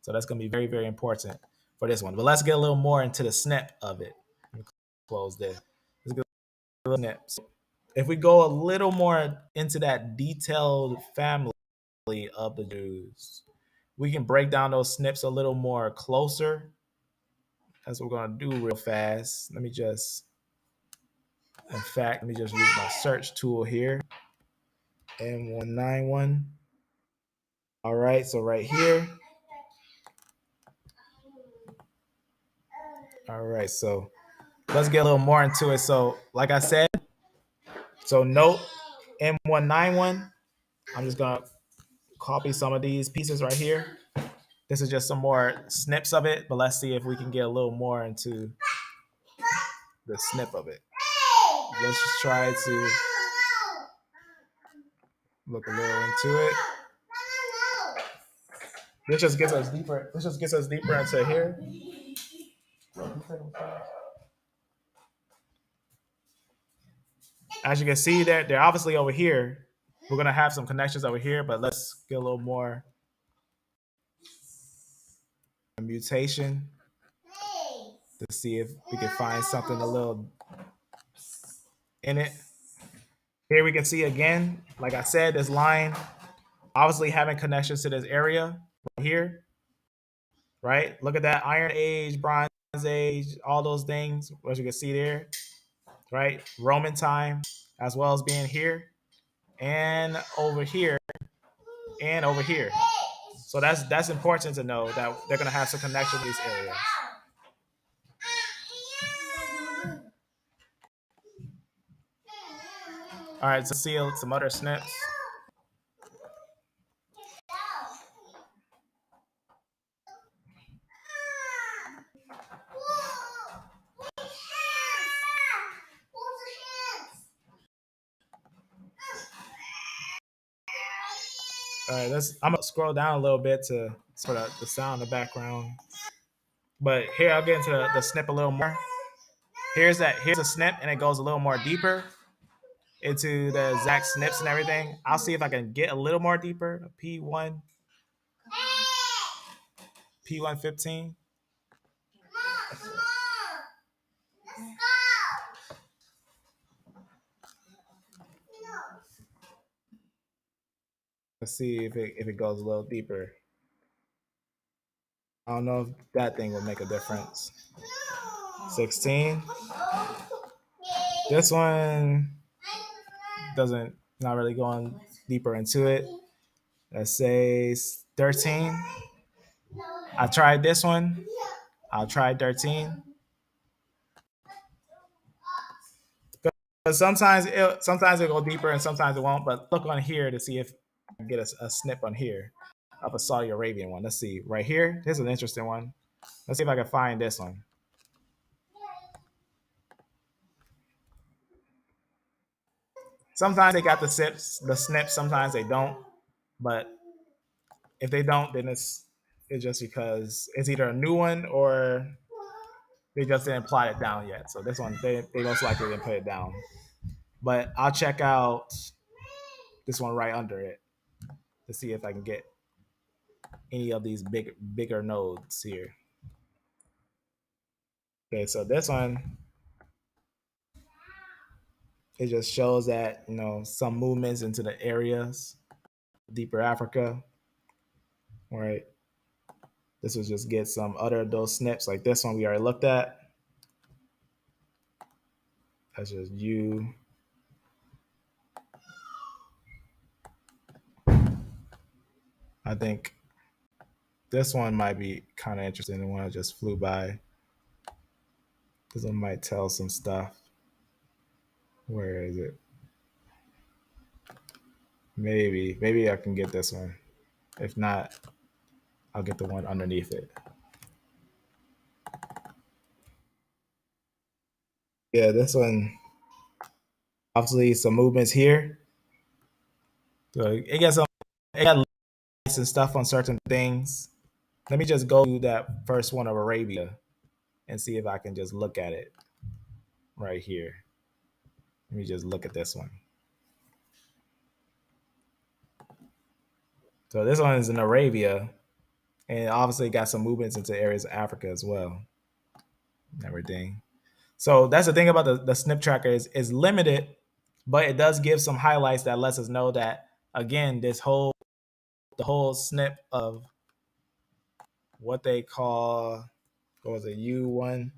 A: So that's going to be very, very important for this one. But let's get a little more into the snip of it. Close there. Let's get a little snip. So if we go a little more into that detailed family of the Jews, we can break down those snips a little more closer. That's what we're going to do real fast. Let me just use my search tool here. M191. All right, so right here. All right, so let's get a little more into it. So, like I said, so note M191. I'm just going to copy some of these pieces right here. This is just some more snips of it, but let's see if we can get a little more into the snip of it. Let's just try to look a little into it. This just gets us deeper. This just gets us deeper into here. As you can see, they're obviously over here. We're gonna have some connections over here, but let's get a little more mutation to see if we can find something a little in it. Here we can see again, like I said, this line obviously having connections to this area right here, right? Look at that Iron Age, Bronze Age, all those things, as you can see there, right? Roman time, as well as being here and over here and over here. So that's important to know that they're gonna have some connection to these areas. All right, so see some other snips. All right, I'm gonna scroll down a little bit to sort of the sound in the background. But here I'll get into the snip a little more. Here's a snip and it goes a little more deeper into the exact snips and everything. I'll see if I can get a little more deeper. P115. Let's see if it goes a little deeper. I don't know if that thing will make a difference. 16. This one doesn't not really going deeper into it. Let's say 13. I tried this one. I'll try 13. But sometimes it'll go deeper and sometimes it won't. But look on here to see if I can get a snip on here of a Saudi Arabian one. Let's see right here. This is an interesting one. Let's see if I can find this one. Sometimes they got the snips. Sometimes they don't. But if they don't, then it's just because it's either a new one or they just didn't plot it down yet. So this one, they most likely didn't put it down. But I'll check out this one right under it to see if I can get any of these bigger nodes here. Okay, so this one, it just shows that some movements into the areas deeper Africa. All right, this will just get some other of those snips like this one we already looked at. That's just you. I think this one might be kind of interesting. The one I just flew by. This one might tell some stuff. Where is it? Maybe I can get this one. If not, I'll get the one underneath it. Yeah, this one obviously some movements here. So it got lights and stuff on certain things. Let me just go to that first one of Arabia and see if I can just look at it right here. Let me just look at this one. So this one is in Arabia, and obviously got some movements into areas of Africa as well. And everything. So that's the thing about the snip tracker is limited, but it does give some highlights that lets us know that again, the whole snip of what they call what was it, U1,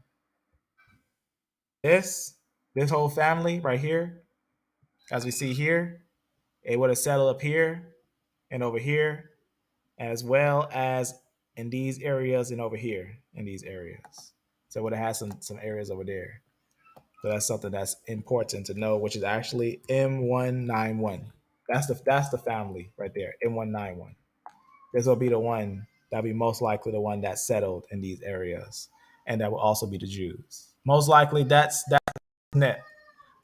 A: this this whole family right here, as we see here, it would have settled up here and over here, as well as in these areas and over here in these areas. So it would have had some areas over there. So that's something that's important to know, which is actually M191. That's the family right there, M191. This will be the one that'll be most likely the one that settled in these areas, and that will also be the Jews. Most likely, that's net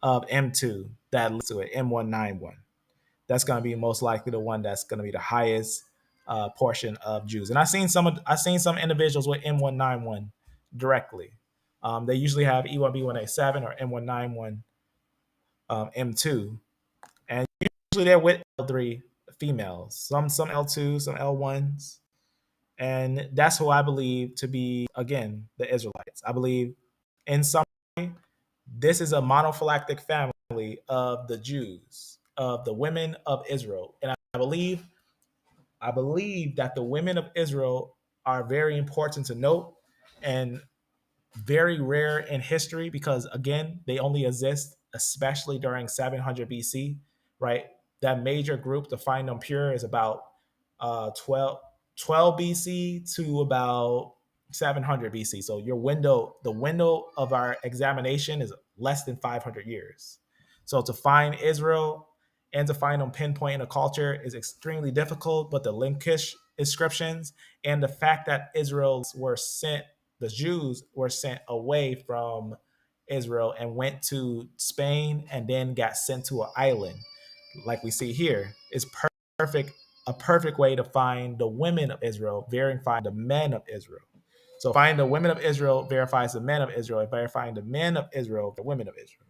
A: of M2 that leads to it, M191. That's going to be most likely the one that's going to be the highest portion of Jews. And I've seen some individuals with M191 directly. They usually have E1B1A7 or M191 M2, and usually they're with L3 females. Some L2, some L1s, and that's who I believe to be again the Israelites. I believe in some way this is a monophylactic family of the Jews, of the women of Israel, and I believe that the women of Israel are very important to note and very rare in history because again they only exist especially during 700 BC, right? That major group to find them pure is about 12 BC to about 700 BC. So the window of our examination is less than 500 years. So to find Israel and to find them pinpoint in a culture is extremely difficult, but the linkish inscriptions and the fact that the Jews were sent away from Israel and went to Spain and then got sent to an island, like we see here, is perfect. A perfect way to find the women of Israel, verifying the men of Israel. So find the women of Israel verifies the men of Israel, and verifying the men of Israel, the women of Israel.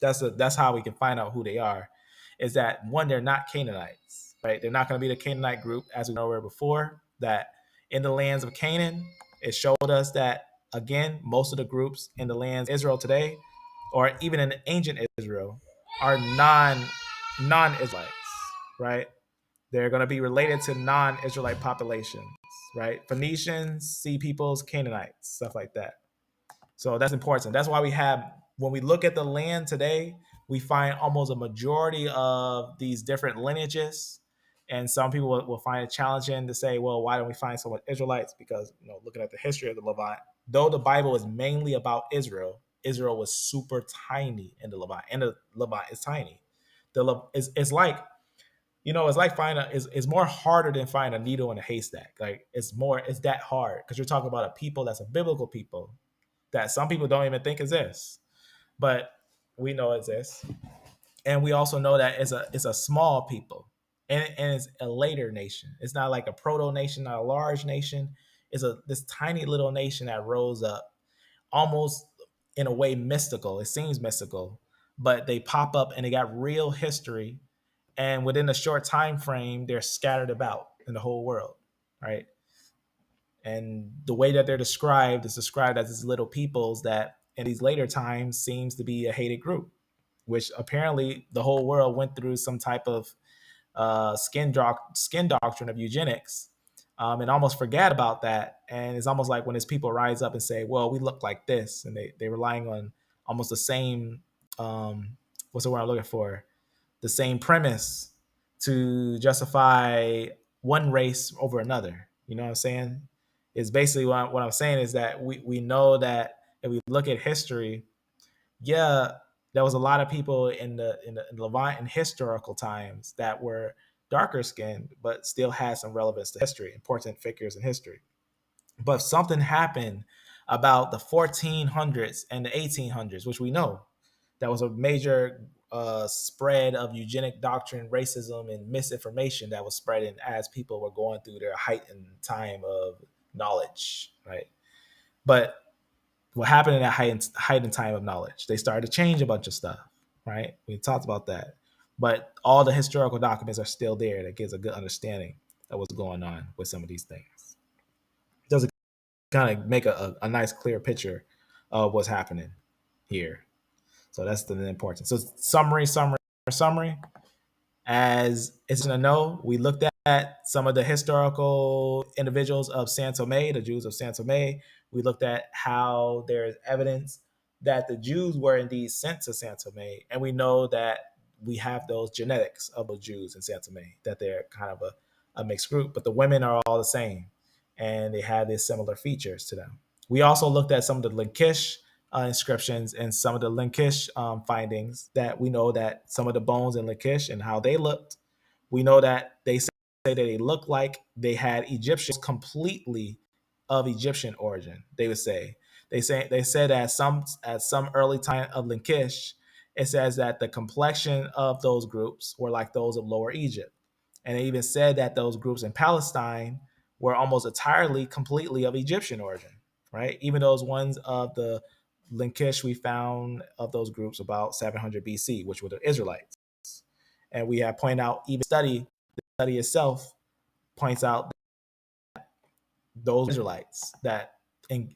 A: That's how we can find out who they are. Is that one, they're not Canaanites, right? They're not going to be the Canaanite group as we know were before. That in the lands of Canaan, it showed us that again, most of the groups in the lands of Israel today, or even in ancient Israel, are non-Israelites, right? They're going to be related to non-Israelite populations, right? Phoenicians, Sea Peoples, Canaanites, stuff like that. So that's important. That's why when we look at the land today, we find almost a majority of these different lineages. And some people will find it challenging to say, well, why don't we find so much Israelites? Because, looking at the history of the Levant, though the Bible is mainly about Israel, Israel was super tiny in the Levant, and the Levant is tiny. It's like, it's like finding it's more harder than finding a needle in a haystack. Like it's that hard because you're talking about a people that's a biblical people that some people don't even think exists, but we know exists, and we also know that it's a small people, and it's a later nation. It's not like a proto nation, not a large nation. It's a this tiny little nation that rose up almost in a way mystical. It seems mystical, but they pop up and they got real history, and within a short time frame, they're scattered about in the whole world, right? And the way that they're described is described as these little peoples that in these later times seems to be a hated group, which apparently the whole world went through some type of skin doctrine of eugenics, and almost forget about that. And it's almost like when his people rise up and say, "Well, we look like this," and they're relying on almost the same, what's the word I'm looking for? The same premise to justify one race over another. You know what I'm saying? Is basically what I'm saying is that we know that if we look at history, yeah, there was a lot of people in the Levant in historical times that were darker skinned, but still had some relevance to history, important figures in history. But something happened about the 1400s and the 1800s, which we know that was a major spread of eugenic doctrine, racism, and misinformation that was spreading as people were going through their heightened time of knowledge, right? But what happened in that heightened time of knowledge? They started to change a bunch of stuff, right? We talked about that. But all the historical documents are still there that gives a good understanding of what's going on with some of these things. It does kind of make a nice, clear picture of what's happening here. So that's the importance. So summary. As it's to know, we looked at some of the historical individuals of San Tome, the Jews of San Tome. We looked at how there is evidence that the Jews were indeed sent to San Tome, and we know that we have those genetics of the Jews in San Tome, that they're kind of a mixed group, but the women are all the same, and they have these similar features to them. We also looked at some of the Lachish inscriptions and some of the Lachish findings that we know that some of the bones in Lachish and how they looked. We know that they say that they looked like they had Egyptians completely of Egyptian origin. They would say they said at some early time of Lachish, it says that the complexion of those groups were like those of Lower Egypt, and they even said that those groups in Palestine were almost entirely completely of Egyptian origin, right? Even those ones of the Lachish we found of those groups about 700 BC, which were the Israelites. And we have pointed out, even the study itself points out those Israelites that,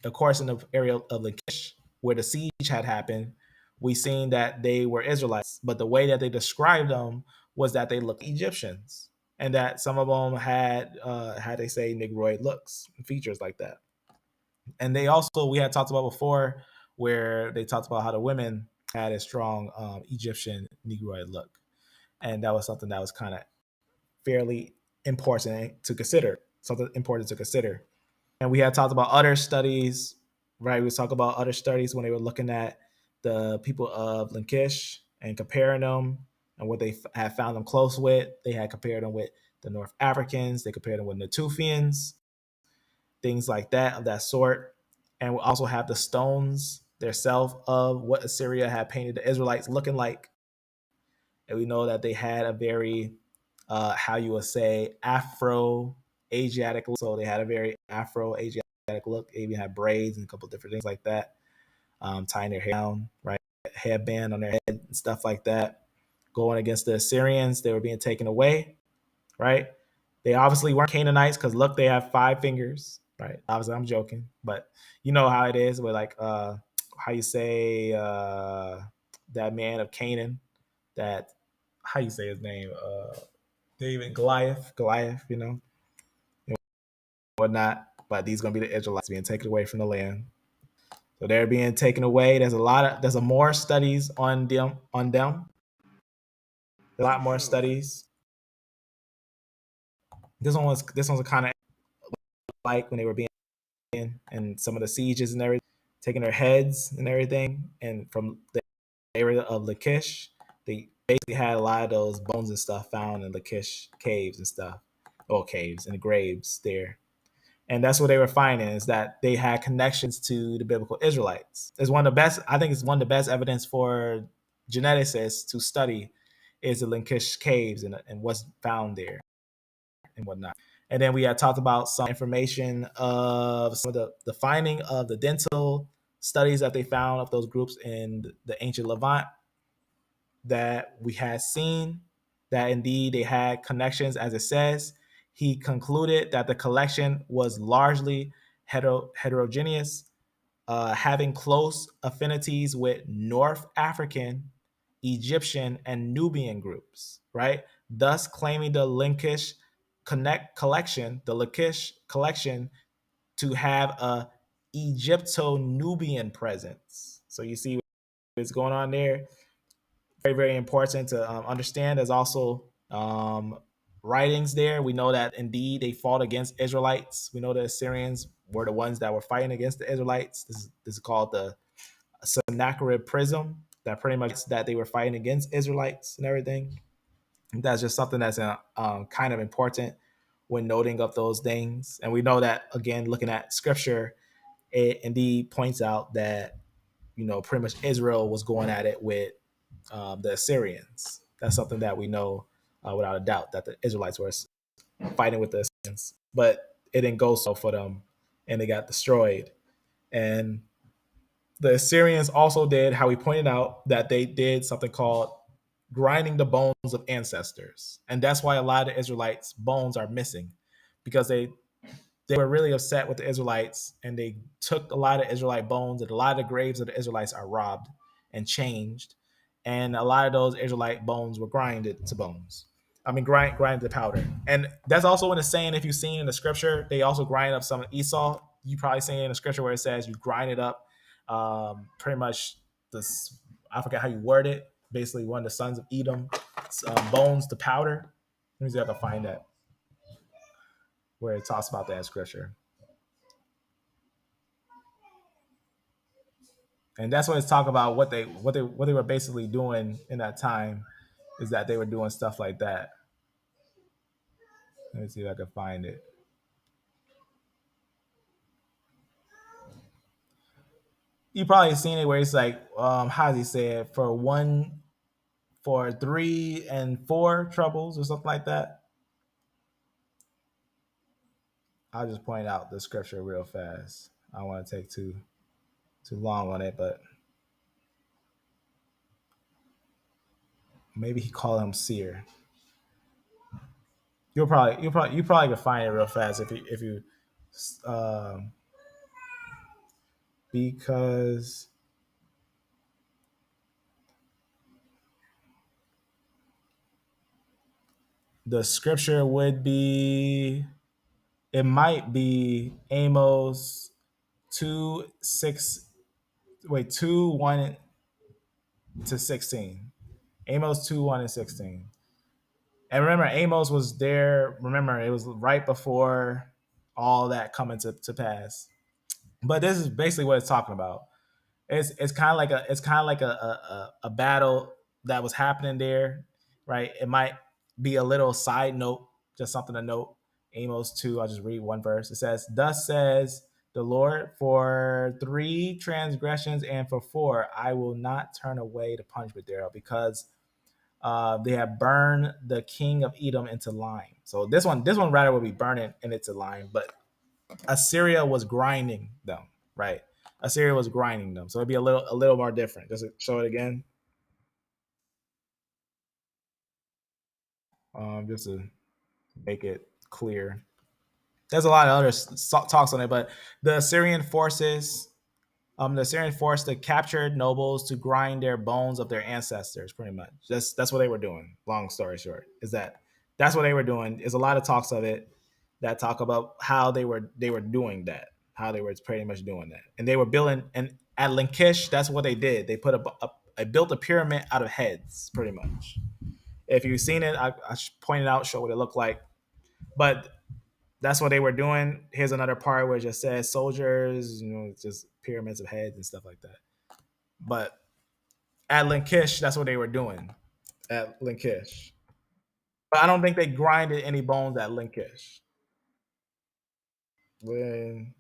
A: of course, in the area of Lachish, where the siege had happened, we seen that they were Israelites, but the way that they described them was that they looked Egyptians, and that some of them had, how they say, Negroid looks and features like that. And they also, we had talked about before, where they talked about how the women had a strong Egyptian Negroid look, and that was something that was kind of fairly important to consider. Something important to consider. And we had talked about other studies, right? We talked about other studies when they were looking at the people of Lachish and comparing them and what they had found them close with. They had compared them with the North Africans. They compared them with Natufians, things like that of that sort. And we also have the stones themselves of what Assyria had painted the Israelites looking like. And we know that they had a very, how you would say, Afro Asiatic look. So they had a very Afro Asiatic look. They even had braids and a couple different things like that, tying their hair down, right? Headband on their head and stuff like that. Going against the Assyrians, they were being taken away, right? They obviously weren't Canaanites because look, they have 5 fingers, right? Obviously, I'm joking, but you know how it is with like, how you say, that man of Canaan, that, how you say his name, David, Goliath, and whatnot. But these gonna be the Israelites being taken away from the land. So they're being taken away. There's a more studies on them. A
B: For
A: lot more
B: sure.
A: studies. This one's kind of like when they were being in and some of the sieges and everything taking their heads and everything. And from the area of Lachish, they basically had a lot of those bones and stuff found in Lachish caves and stuff, or caves and graves there. And that's what they were finding, is that they had connections to the biblical Israelites. It's one of the best. I think it's one of the best evidence for geneticists to study is the Lachish caves and what's found there and whatnot. And then we had talked about some information of some of the finding of the dental studies that they found of those groups in the ancient Levant, that we had seen that indeed they had connections, as it says. He concluded that the collection was largely heterogeneous, having close affinities with North African, Egyptian, and Nubian groups, right? Thus claiming the Lachish collection to have a Egypto-Nubian presence. So you see what's going on there. Very, very important to understand. There's also writings there. We know that indeed they fought against Israelites. We know the Assyrians were the ones that were fighting against the Israelites. This is called the Sennacherib Prism. That pretty much that they were fighting against Israelites and everything. That's just something that's kind of important when noting of those things. And we know that again, looking at Scripture, it indeed points out that pretty much Israel was going at it with the Assyrians. That's something that we know without a doubt, that the Israelites were fighting with the Assyrians, but it didn't go so for them, and they got destroyed. And the Assyrians also did, how we pointed out, that they did something called grinding the bones of ancestors, and that's why a lot of the Israelites' bones are missing, because they were really upset with the Israelites, and they took a lot of Israelite bones, and a lot of the graves of the Israelites are robbed and changed, and a lot of those Israelite bones were grinded to bones. I mean, grinded to powder, and that's also in the saying. If you've seen in the scripture, they also grind up some of Esau. You probably seen in the scripture where it says you grind it up, pretty much this. I forget how you word it. Basically, one of the sons of Edom, bones to powder. Let me see if I can find that where it talks about that in scripture. And that's what it's talking about. What they were basically doing in that time is that they were doing stuff like that. Let me see if I can find it. You probably seen it where it's like, how does he say it? For 3 and 4 troubles or something like that. I'll just point out the scripture real fast. I don't want to take too long on it, but maybe he called him seer. You probably can find it real fast if you um, because the scripture would be, it might be Amos 2 6 wait 2 1 to 16. Amos 2 1 and 16. And remember, Amos was there. Remember, it was right before all that coming to pass. But this is basically what it's talking about. It's kind of like a battle that was happening there, right? It might be a little side note, just something to note. Amos 2, I'll just read one verse. It says, "Thus says the Lord, for 3 transgressions and for 4, I will not turn away the punishment thereof, because they have burned the king of Edom into lime." So this one rather will be burning and into lime, but Assyria was grinding them, right? Assyria was grinding them, so it'd be a little more different. Just to show it again, just to make it clear. There's a lot of other talks on it, but the Assyrian forces, the Assyrian forced the captured nobles to grind their bones of their ancestors. Pretty much, that's what they were doing. Long story short, is that's what they were doing. There's a lot of talks of it that talk about how they were doing that, how they were pretty much doing that, and they were building. And at Lachish, that's what they did. They built a pyramid out of heads, pretty much. If you've seen it, I pointed out, show what it looked like, but That's what they were doing. Here's another part where it just says soldiers, just pyramids of heads and stuff like that. But at Linkish, that's what they were doing at Linkish. But I don't think they grinded any bones at Linkish. When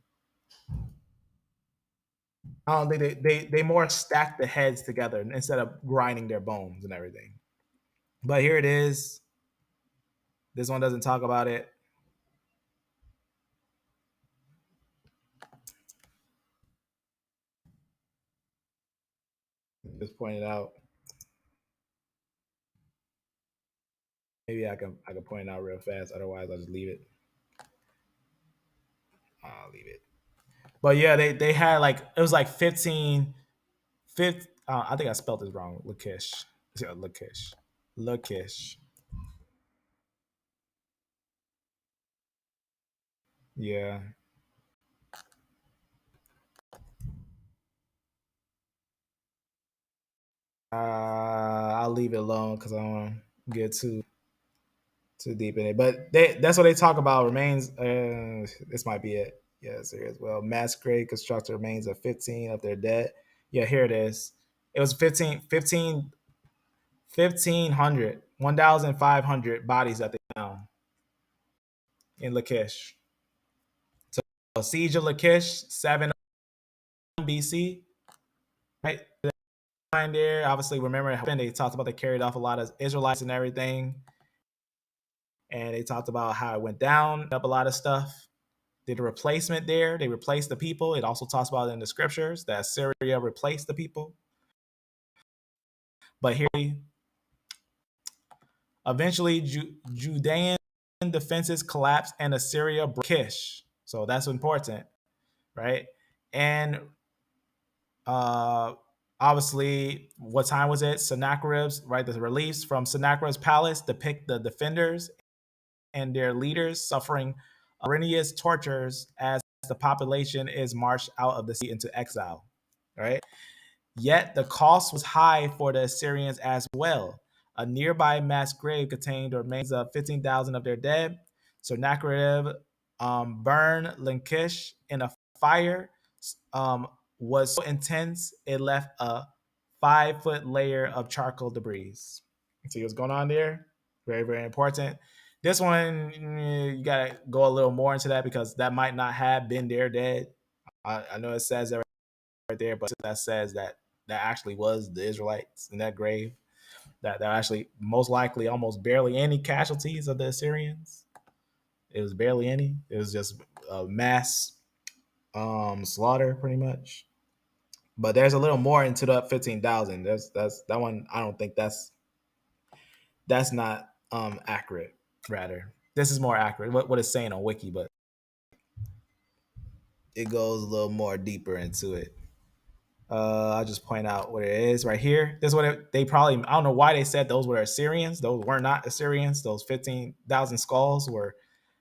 A: I don't think they more stacked the heads together instead of grinding their bones and everything. But here it is. This one doesn't talk about it. Just point it out. Maybe I can point it out real fast. Otherwise, I'll just leave it. I'll leave it. But yeah, they had like it was like 15, 5. I think I spelled this wrong. Lakish. Yeah, Lakish. Lakish. Yeah. I'll leave it alone because I don't want to get too deep in it. But that's what they talk about. Remains. This might be it. Yes, here as well. Mass grave constructed remains of 15 of their dead. Yeah, here it is. It was 1,500, 1,500 bodies that they found in Lachish. So siege of Lachish, 7 BC. Right there, obviously, remember they talked about they carried off a lot of Israelites and everything, and they talked about how it went down, up a lot of stuff. Did a replacement there? They replaced the people. It also talks about in the scriptures that Syria replaced the people. But here, eventually, Judean defenses collapsed and Assyria broke Kish. So that's important, right? And uh, obviously, what time was it? Sennacherib's, right? The reliefs from Sennacherib's palace depict the defenders and their leaders suffering horrendous tortures as the population is marched out of the city into exile, right? Yet the cost was high for the Assyrians as well. A nearby mass grave contained the remains of 15,000 of their dead. Sennacherib burned Lachish in a fire um, was so intense it left a 5-foot layer of charcoal debris. See what's going on there? Very, very important. This one, you gotta go a little more into that because that might not have been their dead. I know it says that right there, but that says that that actually was the Israelites in that grave. That actually most likely almost barely any casualties of the Assyrians. It was barely any. It was just a mass slaughter, pretty much. But there's a little more into the 15,000. That's that one. I don't think that's not accurate. Rather, this is more accurate. What it's saying on Wiki, but it goes a little more deeper into it. I'll just point out what it is right here. This is what they probably. I don't know why they said those were Assyrians. Those were not Assyrians. Those 15,000 skulls were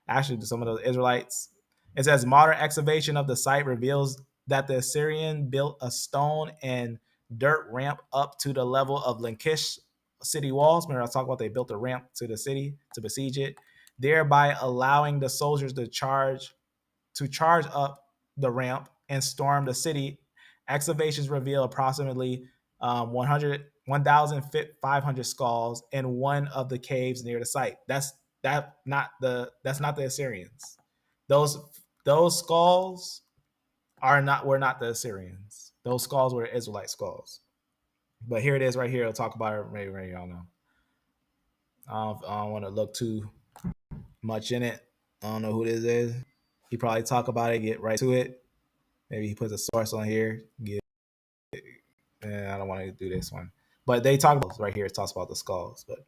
A: actually some of those Israelites. It says modern excavation of the site reveals that the Assyrian built a stone and dirt ramp up to the level of Lachish city walls. Remember, I talked about they built a ramp to the city to besiege it, thereby allowing the soldiers to charge up the ramp and storm the city. Excavations reveal approximately 1,500 skulls in one of the caves near the site. That's not the Assyrians. Those those skulls were not the Assyrians. Those skulls were Israelite skulls. But here it is right here. I'll talk about it. Maybe y'all know. I don't want to look too much in it. I don't know who this is. He probably talk about it, get right to it. Maybe he puts a source on here. I don't want to do this one, but they talk about right here. It talks about the skulls, but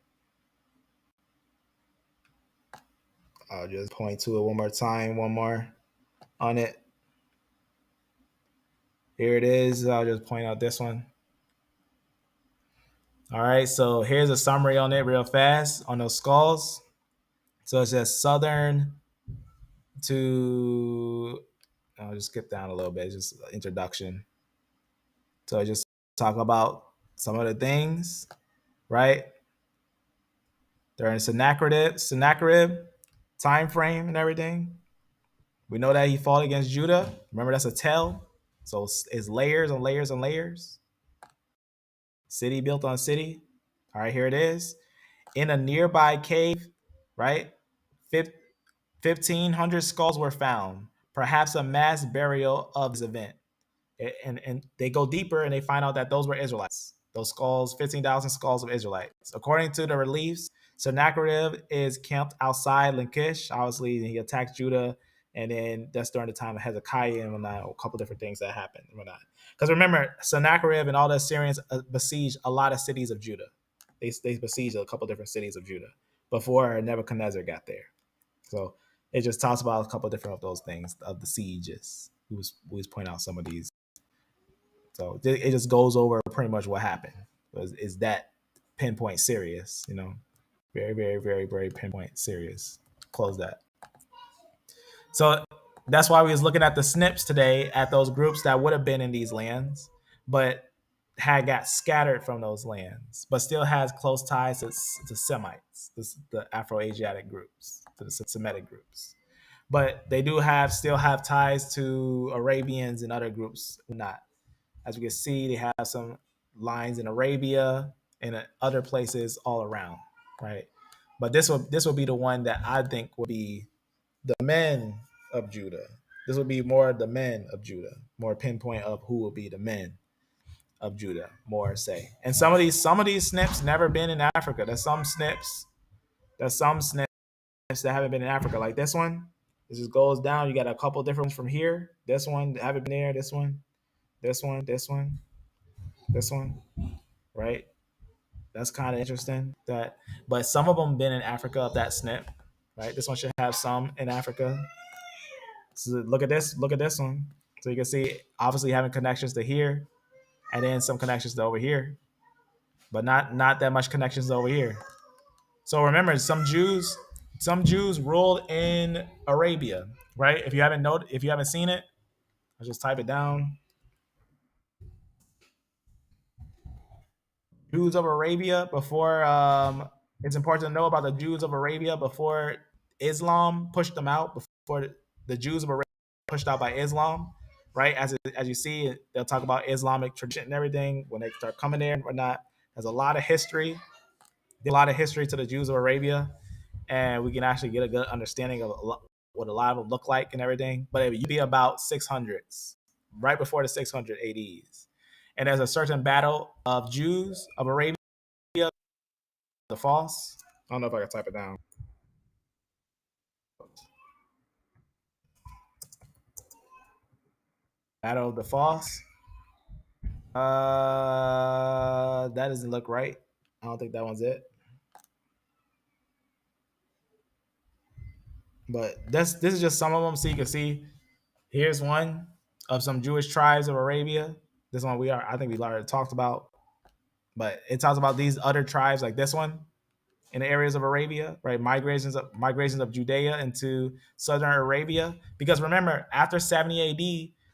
A: I'll just point to it one more time. One more on it. Here it is. I'll just point out this one. All right. So here's a summary on it, real fast, on those skulls. So it says southern to. I'll just skip down a little bit. It's just introduction. So I just talk about some of the things, right? They're in Sennacherib. time frame and everything. We know that he fought against Judah. Remember, that's a tell. So it's layers and layers and layers. City built on city. All right, here it is. In a nearby cave, right? 1,500 skulls were found, perhaps a mass burial of this event. And they go deeper and they find out that those were Israelites. Those skulls, 15,000 skulls of Israelites. According to the reliefs, Sennacherib is camped outside Lachish. Obviously, he attacked Judah, and then that's during the time of Hezekiah and whatnot, a couple different things that happened and whatnot. Because remember, Sennacherib and all the Assyrians besieged a lot of cities of Judah. They besieged a couple different cities of Judah before Nebuchadnezzar got there. So it just talks about a couple different of those things of the sieges. We was pointing out some of these. So it just goes over pretty much what happened. Is that pinpoint serious? Very, very, very, very pinpoint serious. Close that. So that's why we was looking at the snips today at those groups that would have been in these lands, but had got scattered from those lands, but still has close ties to Semites, the Afro-Asiatic groups, to the Semitic groups. But they do still have ties to Arabians and other groups. Not, as we can see, they have some lines in Arabia and other places all around, right? But this will be the one that I think will be the men of Judah. This will be more the men of Judah, more pinpoint of who will be the men of Judah, more say. And some of these snips never been in Africa. There's some snips that haven't been in Africa, like this one. It just goes down. You got a couple different ones from here. This one haven't been there. This one, this one, this one, this one, right? That's kind of interesting. But some of them been in Africa of that snip, right? This one should have some in Africa. So look at this. Look at this one. So you can see obviously having connections to here, and then some connections to over here, but not that much connections to over here. So remember, some Jews ruled in Arabia, right? If you haven't seen it, I'll just type it down. Jews of Arabia before. It's important to know about the Jews of Arabia before Islam pushed them out. Before the Jews of Arabia pushed out by Islam, right? As you see, they'll talk about Islamic tradition and everything when they start coming there and whatnot. There's a lot of history. There's a lot of history to the Jews of Arabia, and we can actually get a good understanding of what a lot of them look like and everything. But it would be about 600s, right before the 600 ADs. And there's a certain battle of Jews of Arabia, the false. I don't know if I can type it down. Battle of the false. That doesn't look right. I don't think that one's it. But this is just some of them, so you can see. Here's one of some Jewish tribes of Arabia. This one I think we already talked about, but it talks about these other tribes like this one in the areas of Arabia, right? Migrations of Judea into southern Arabia. Because remember, after 70 AD,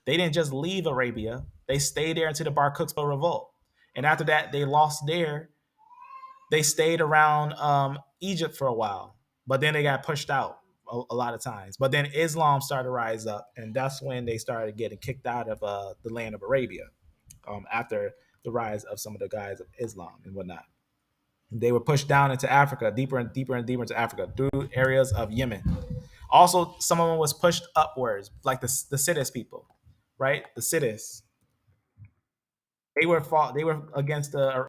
A: they didn't just leave Arabia; they stayed there until the Bar Kokhba revolt, and after that, they lost there. They stayed around Egypt for a while, but then they got pushed out a lot of times. But then Islam started to rise up, and that's when they started getting kicked out of the land of Arabia after the rise of some of the guys of Islam and whatnot. They were pushed down into Africa, deeper and deeper and deeper into Africa through areas of Yemen. Also, some of them was pushed upwards, like the Sidis people, right? The Sidis. They were against the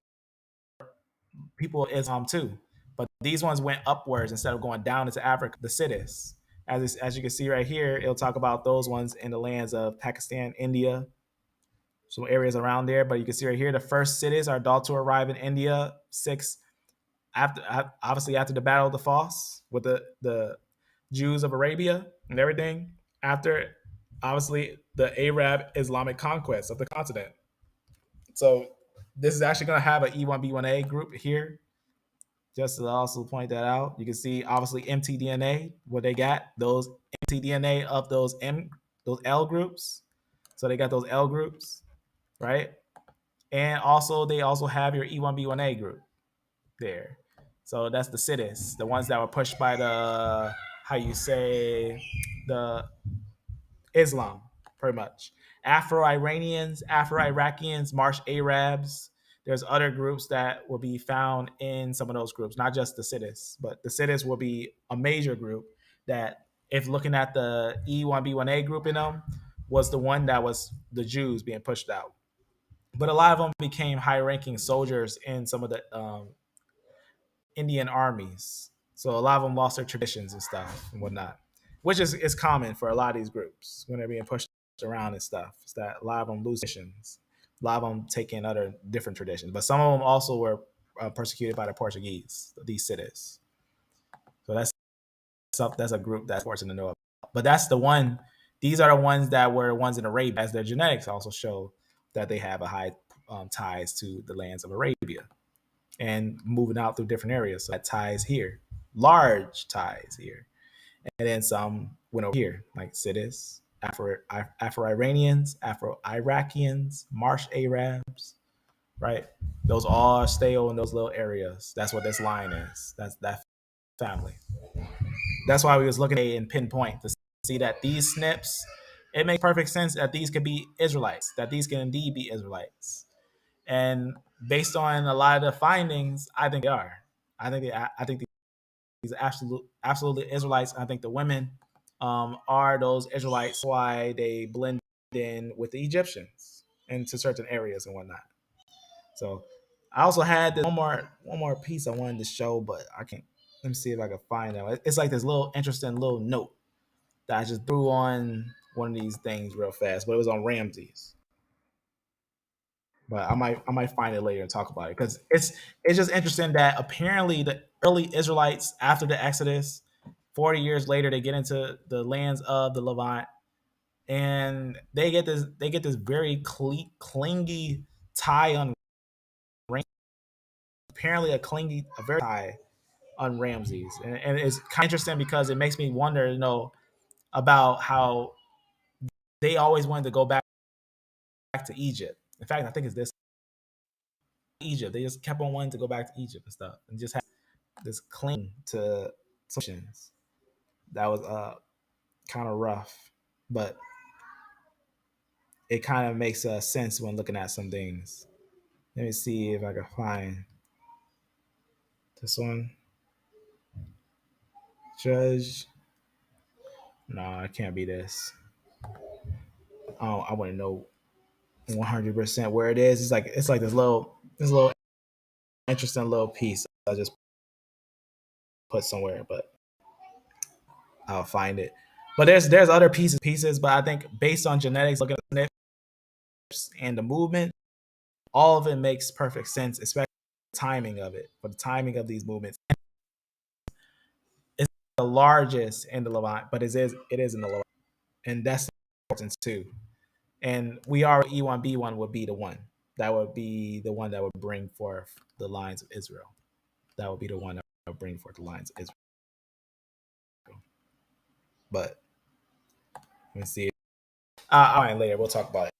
A: people of Islam too, but these ones went upwards instead of going down into Africa. The Sidis, as you can see right here, it'll talk about those ones in the lands of Pakistan, India, some areas around there. But you can see right here, the first Sidis are thought to arrive in India after obviously after the Battle of the Foss with the Jews of Arabia and everything. After obviously the Arab Islamic conquest of the continent. So this is actually going to have an E1B1A group here. Just to also point that out, you can see obviously mtDNA, what they got, those mtDNA of those L groups. So they got those L groups, right? And also they also have your E1B1A group there. So that's the Sidis, the ones that were pushed by the how you say, the Islam, pretty much. Afro-Iranians, Afro-Iraqians, Marsh Arabs. There's other groups that will be found in some of those groups, not just the Siddists, but the Siddists will be a major group that, if looking at the E1B1A group in them, was the one that was the Jews being pushed out. But a lot of them became high-ranking soldiers in some of the Indian armies. So a lot of them lost their traditions and stuff and whatnot, which is common for a lot of these groups when they're being pushed around and stuff. Is that a lot of them lose traditions, a lot of them take in other different traditions, but some of them also were persecuted by the Portuguese, these cities. So that's a group that's fortunate to know about. But that's the one. These are the ones that were ones in Arabia, as their genetics also show that they have a high ties to the lands of Arabia and moving out through different areas. So that ties here, large ties here, and then some went over here, like Sidis, Afro-Iranians, Afro-Iraqians, Marsh Arabs, right? Those all stay in those little areas. That's what this line is. That's that family. That's why we was looking at it in pinpoint to see that these snips. It makes perfect sense that these could be Israelites. That these can indeed be Israelites. And based on a lot of the findings, I think they are. I think these are absolutely Israelites. I think the women are those Israelites. Why they blend in with the Egyptians into certain areas and whatnot. So I also had this one more piece I wanted to show, but I can't. Let me see if I can find it. It's like this little interesting little note that I just threw on one of these things real fast, but it was on Ramses. But I might find it later and talk about it because it's just interesting that apparently the early Israelites after the Exodus, 40 years later, they get into the lands of the Levant and they get this very clingy tie on Ramses. Apparently a very tie on Ramses, and it's kind of interesting because it makes me wonder, about how they always wanted to go back to Egypt. In fact, I think it's this Egypt. They just kept on wanting to go back to Egypt and stuff, and just had this cling to solutions that was kind of rough, but it kind of makes sense when looking at some things. Let me see if I can find this one. Judge. No, it can't be this. Oh, I want to know 100% where it is. It's like this little interesting little piece I just put somewhere, but I'll find it. But there's other pieces, but I think based on genetics, looking at the snips and the movement, all of it makes perfect sense, especially the timing of it. For the timing of these movements, it's the largest in the Levant, but it is in the Levant, and that's the importance too. And we are E1B1 would be the one that would be the one that would bring forth the lines of Israel. That would be the one that would bring forth the lines of Israel. But let me see. All right, later we'll talk about it.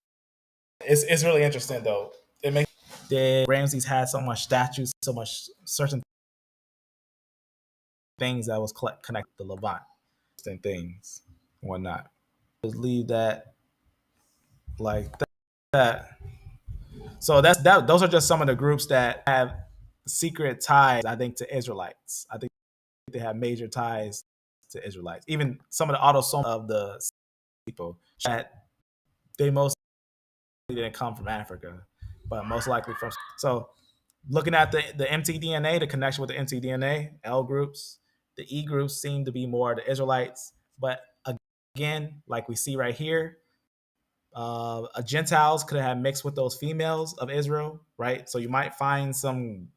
A: It's really interesting though. It makes the Ramses had so much statues, so much certain things that was connected to Levant, and things, and whatnot. Just leave that like that. So that. Those are just some of the groups that have secret ties. I think to Israelites. I think they have major ties to Israelites. Even some of the autosomal of the people that they most didn't come from Africa, but most likely from. So looking at the mtDNA, the connection with the mtDNA, L groups, the E groups seem to be more the Israelites. But again, like we see right here, Gentiles could have mixed with those females of Israel, right? So you might find some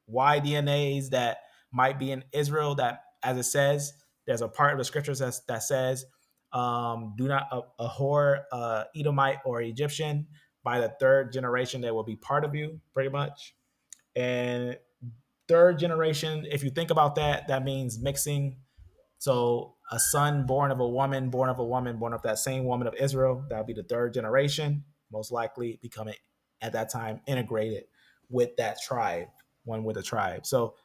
A: Y DNAs that might be in Israel that, as it says, there's a part of the scriptures that says, do not abhor Edomite or Egyptian. By the third generation, they will be part of you, pretty much. And third generation, if you think about that, that means mixing. So a son born of a woman, born of a woman, born of that same woman of Israel, that would be the third generation, most likely becoming at that time integrated with that tribe, one with a tribe. So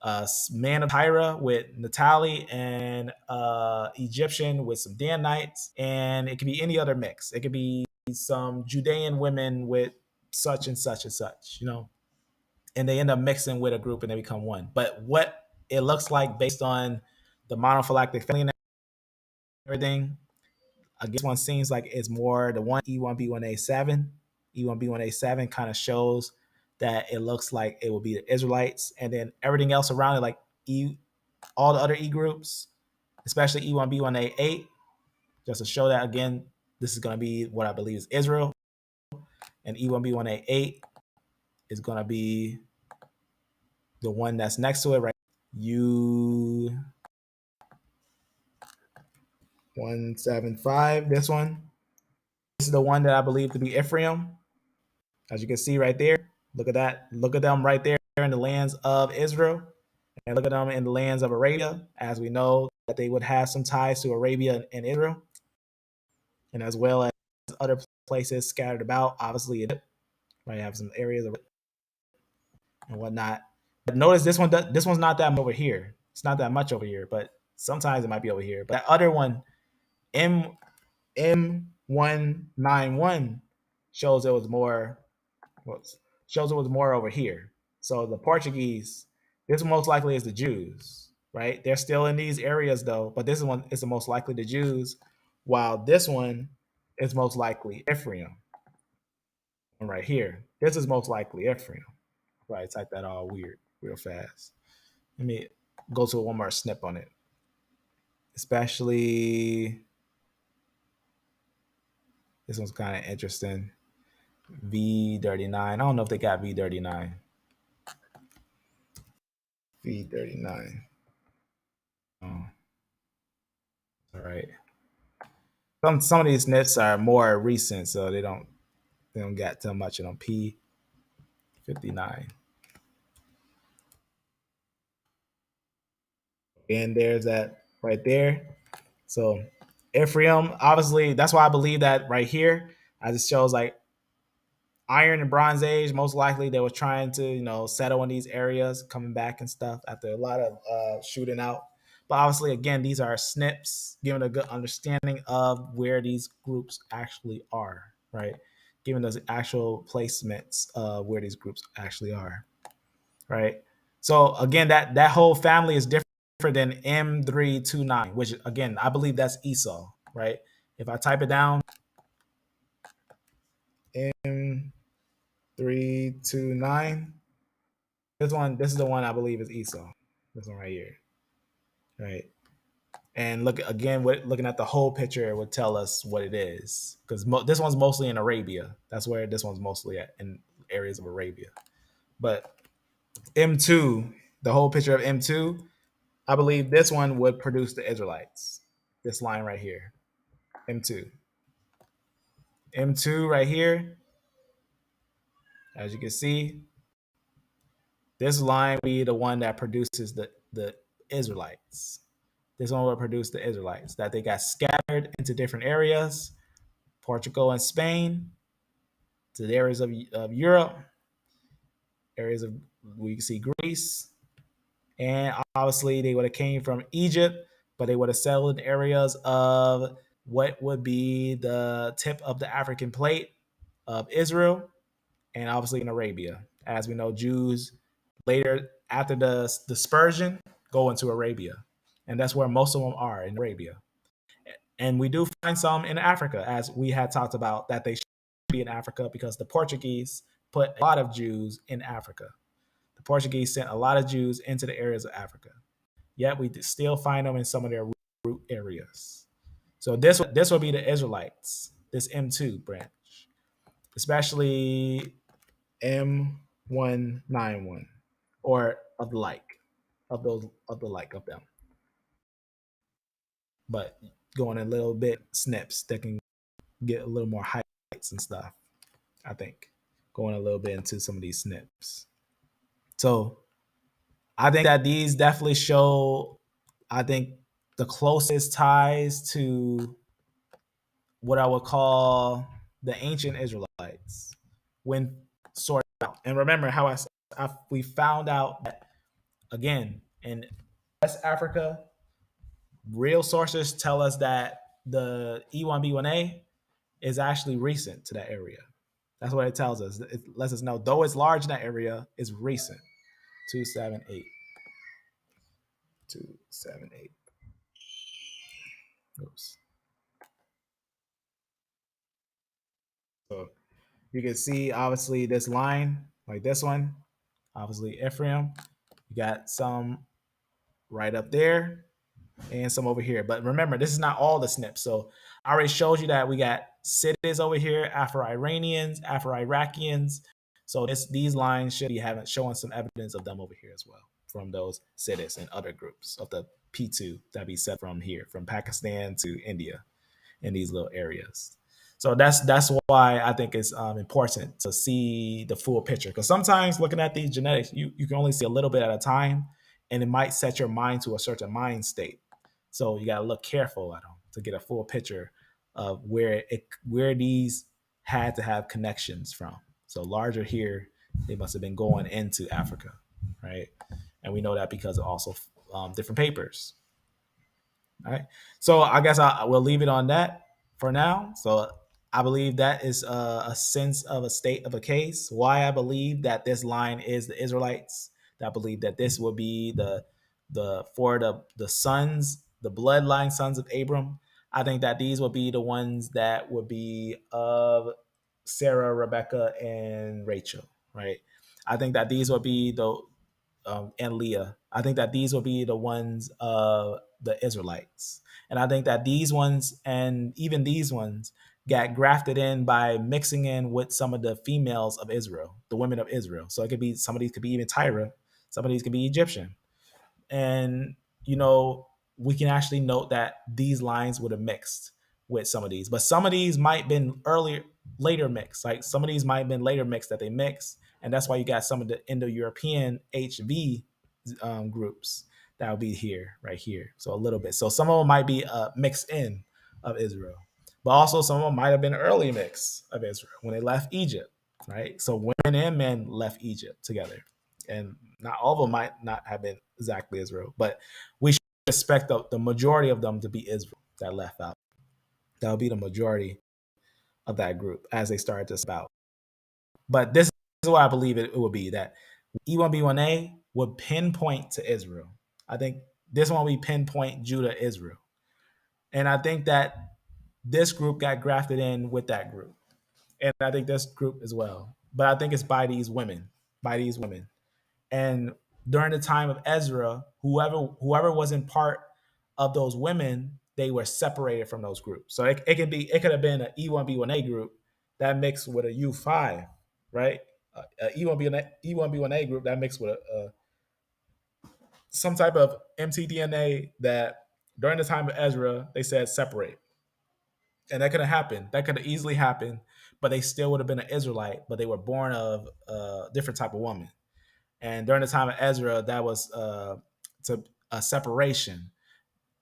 A: man of Tyra with Natalie, and Egyptian with some Danites, and it could be any other mix. It could be some Judean women with such and such and such, and they end up mixing with a group and they become one. But what it looks like based on the monophylactic family and everything, I guess one seems like it's more the one E1B1A7. E1B1A7 kind of shows that it looks like it will be the Israelites, and then everything else around it, like all the other E groups, especially E1B1A8, just to show that again, this is going to be what I believe is Israel, and E1B1A8 is going to be the one that's next to it, right? U175, this one. This is the one that I believe to be Ephraim. As you can see right there, look at that. Look at them right there in the lands of Israel, and look at them in the lands of Arabia, as we know that they would have some ties to Arabia and Israel, and as well as other places scattered about. Obviously, it might have some areas of and whatnot. But notice this one. This one's not that much over here. It's not that much over here, but sometimes it might be over here. But that other one, M191, shows it was more. Shows it was more over here. So the Portuguese, this most likely is the Jews, right? They're still in these areas though, but this one is the most likely the Jews, while this one is most likely Ephraim. And right here, this is most likely Ephraim. Right, type that all weird real fast. Let me go to one more snip on it. Especially this one's kind of interesting. V39. I don't know if they got V39. V39. Oh, all right. Some of these snips are more recent, so they don't get too much on P59. And there's that right there. So Ephraim, obviously, that's why I believe that right here, as it shows like Iron and Bronze Age, most likely they were trying to, settle in these areas, coming back and stuff after a lot of shooting out. But obviously, again, these are snips, giving a good understanding of where these groups actually are, right? Giving us actual placements of where these groups actually are, right? So again, that whole family is different than M329, which again, I believe that's Esau, right? If I type it down, M329. This is the one I believe is Esau. This one right here, right? And look again, looking at the whole picture, it would tell us what it is because this one's mostly in Arabia. That's where this one's mostly at, in areas of Arabia. But M2, the whole picture of M2, I believe this one would produce the Israelites. This line right here, M2, M2 right here. As you can see, this line would be the one that produces the Israelites. This one will produce the Israelites that they got scattered into different areas, Portugal and Spain, to the areas of Europe, areas of we can see Greece, and obviously they would have came from Egypt, but they would have settled in areas of what would be the tip of the African plate of Israel, and obviously in Arabia. As we know, Jews later after the dispersion go into Arabia, and that's where most of them are in Arabia. And we do find some in Africa, as we had talked about that they should be in Africa because the Portuguese put a lot of Jews in Africa. The Portuguese sent a lot of Jews into the areas of Africa. Yet we still find them in some of their root areas. So this will be the Israelites, this M2 branch, especially M191 or of the like, of those of the like of them. But going a little bit snips that can get a little more highlights and stuff. I think going a little bit into some of these snips. So I think that these definitely show, I think, the closest ties to what I would call the ancient Israelites when sorted out. And remember how we found out that again, in West Africa, real sources tell us that the E1B1A is actually recent to that area. That's what it tells us. It lets us know, though it's large in that area, it's recent. 278. 278. Oops. So you can see, obviously, this line, like this one, obviously Ephraim. You got some right up there and some over here. But remember, this is not all the SNPs. So I already showed you that we got cities over here, Afro-Iranians, Afro-Iraqians. So these lines should be showing some evidence of them over here as well from those cities and other groups of the P2 that be set from here, from Pakistan to India in these little areas. So that's why I think it's important to see the full picture. Because sometimes looking at these genetics, you can only see a little bit at a time, and it might set your mind to a certain mind state. So you got to look careful at them to get a full picture of where these had to have connections from. So larger here, they must have been going into Africa, right? And we know that because of also different papers. All right. So I guess I will leave it on that for now. So I believe that is a sense of a state of a case. Why I believe that this line is the Israelites. That I believe that this will be the sons, the bloodline sons of Abram. I think that these will be the ones that would be of Sarah, Rebecca, and Rachel. Right. I think that these will be and Leah. I think that these will be the ones of the Israelites. And I think that these ones and even these ones got grafted in by mixing in with some of the females of Israel, the women of Israel. So it could be some of these could be even Tyra, some of these could be Egyptian. And we can actually note that these lines would have mixed with some of these, but some of these might have been later mixed. Like some of these might have been later mixed that they mixed, and that's why you got some of the Indo-European HV groups that will be here, right here. So a little bit. So some of them might be mixed in of Israel, but also some of them might have been early mix of Israel when they left Egypt, right? So women and men left Egypt together, and not all of them might not have been exactly Israel, but we should expect the majority of them to be Israel that left out. That would be the majority of that group as they started to spout. But this is what I believe it would be, that E1B1A would pinpoint to Israel. I think this one we pinpoint Judah, Israel. And I think that this group got grafted in with that group. And I think this group as well. But I think it's by these women, And during the time of Ezra, whoever wasn't part of those women, they were separated from those groups. So it could have been an E1B1A group that mixed with a U5, right? E1B1A group that mixed with some type of mtDNA that during the time of Ezra they said separate, and that could have happened. That could have easily happened, but they still would have been an Israelite, but they were born of a different type of woman. And during the time of Ezra, that was to a separation,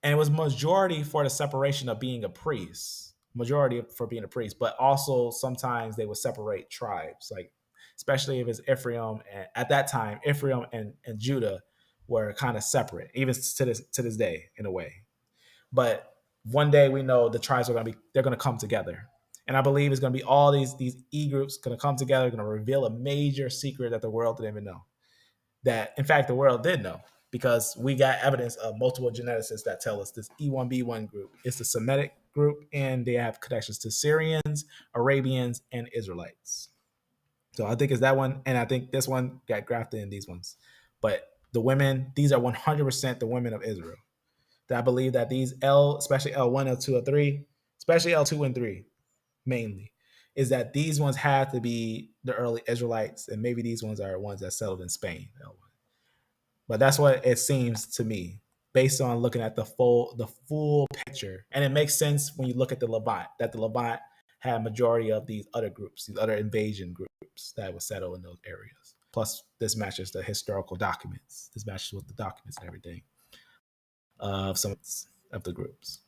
A: and it was majority for the separation of being a priest, majority for being a priest, but also sometimes they would separate tribes, like especially if it's Ephraim. And at that time, Ephraim and Judah were kind of separate, even to this day in a way. But one day we know the tribes they're gonna come together. And I believe it's gonna be all these E groups gonna come together, gonna reveal a major secret that the world didn't even know, that in fact the world did know, because we got evidence of multiple geneticists that tell us this E1B1 group is the Semitic group, and they have connections to Syrians, Arabians, and Israelites. So I think it's that one, and I think this one got grafted in these ones. But the women, these are 100% the women of Israel. That I believe that these especially L1, L2, L3, especially L2 and 3 mainly, is that these ones had to be the early Israelites, and maybe these ones are ones that settled in Spain. But that's what it seems to me, based on looking at the full picture. And it makes sense when you look at the Levant, that the Levant had a majority of these other groups, these other invasion groups that would settle in those areas. Plus, this matches the historical documents. This matches with the documents and everything of some of the groups.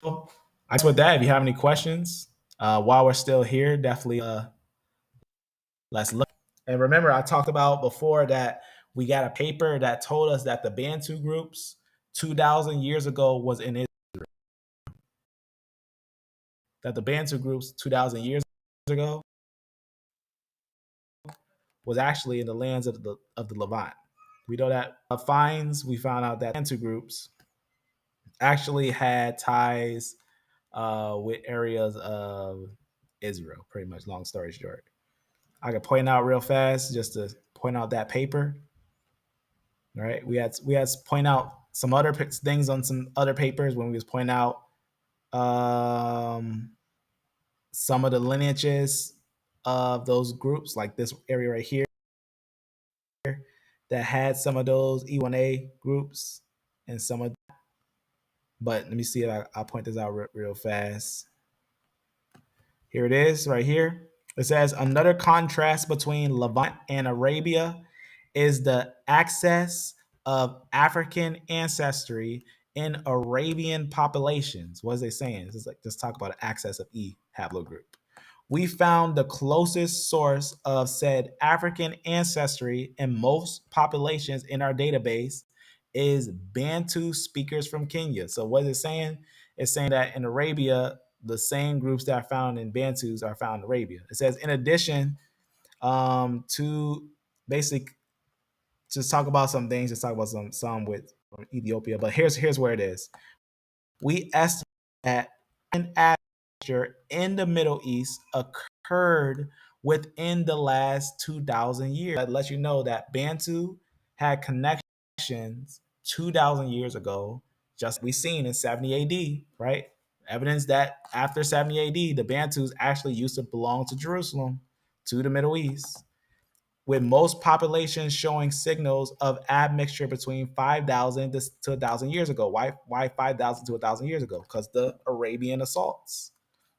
A: So, I guess with that, if you have any questions, while we're still here, definitely let's look. And remember, I talked about before that We got a paper that told us that the Bantu groups 2,000 years ago was in Israel. That the Bantu groups 2,000 years ago was actually in the lands of the Levant. We know that finds we found out that Bantu groups actually had ties with areas of Israel. Pretty much, long story short. I could point out real fast just to point out that paper. All right, we had to point out some other things on some other papers when we was pointing out um, some of the lineages of those groups, like this area right here, that had some of those E1A groups and some of. But let me see if I'll point this out real fast. Here it is, right here. It says another contrast between Levant and Arabia is the access of African ancestry in Arabian populations. What is they saying? This is like just talk about the access of E haplogroup. We found the closest source of said African ancestry in most populations in our database is Bantu speakers from Kenya. So what is it saying? It's saying that in Arabia, the same groups that are found in Bantus are found in Arabia. It says in addition to basic just talk about some things, just talk about some with from Ethiopia. But here's where it is. We estimate that an admixture in the Middle East occurred within the last 2,000 years. That lets you know that Bantu had connections 2,000 years ago, just we seen in 70 AD, right? Evidence that after 70 AD, the Bantus actually used to belong to Jerusalem, to the Middle East, with most populations showing signals of admixture between 5,000 to 1,000 years ago. Why 5,000 to 1,000 years ago? Because the Arabian assaults,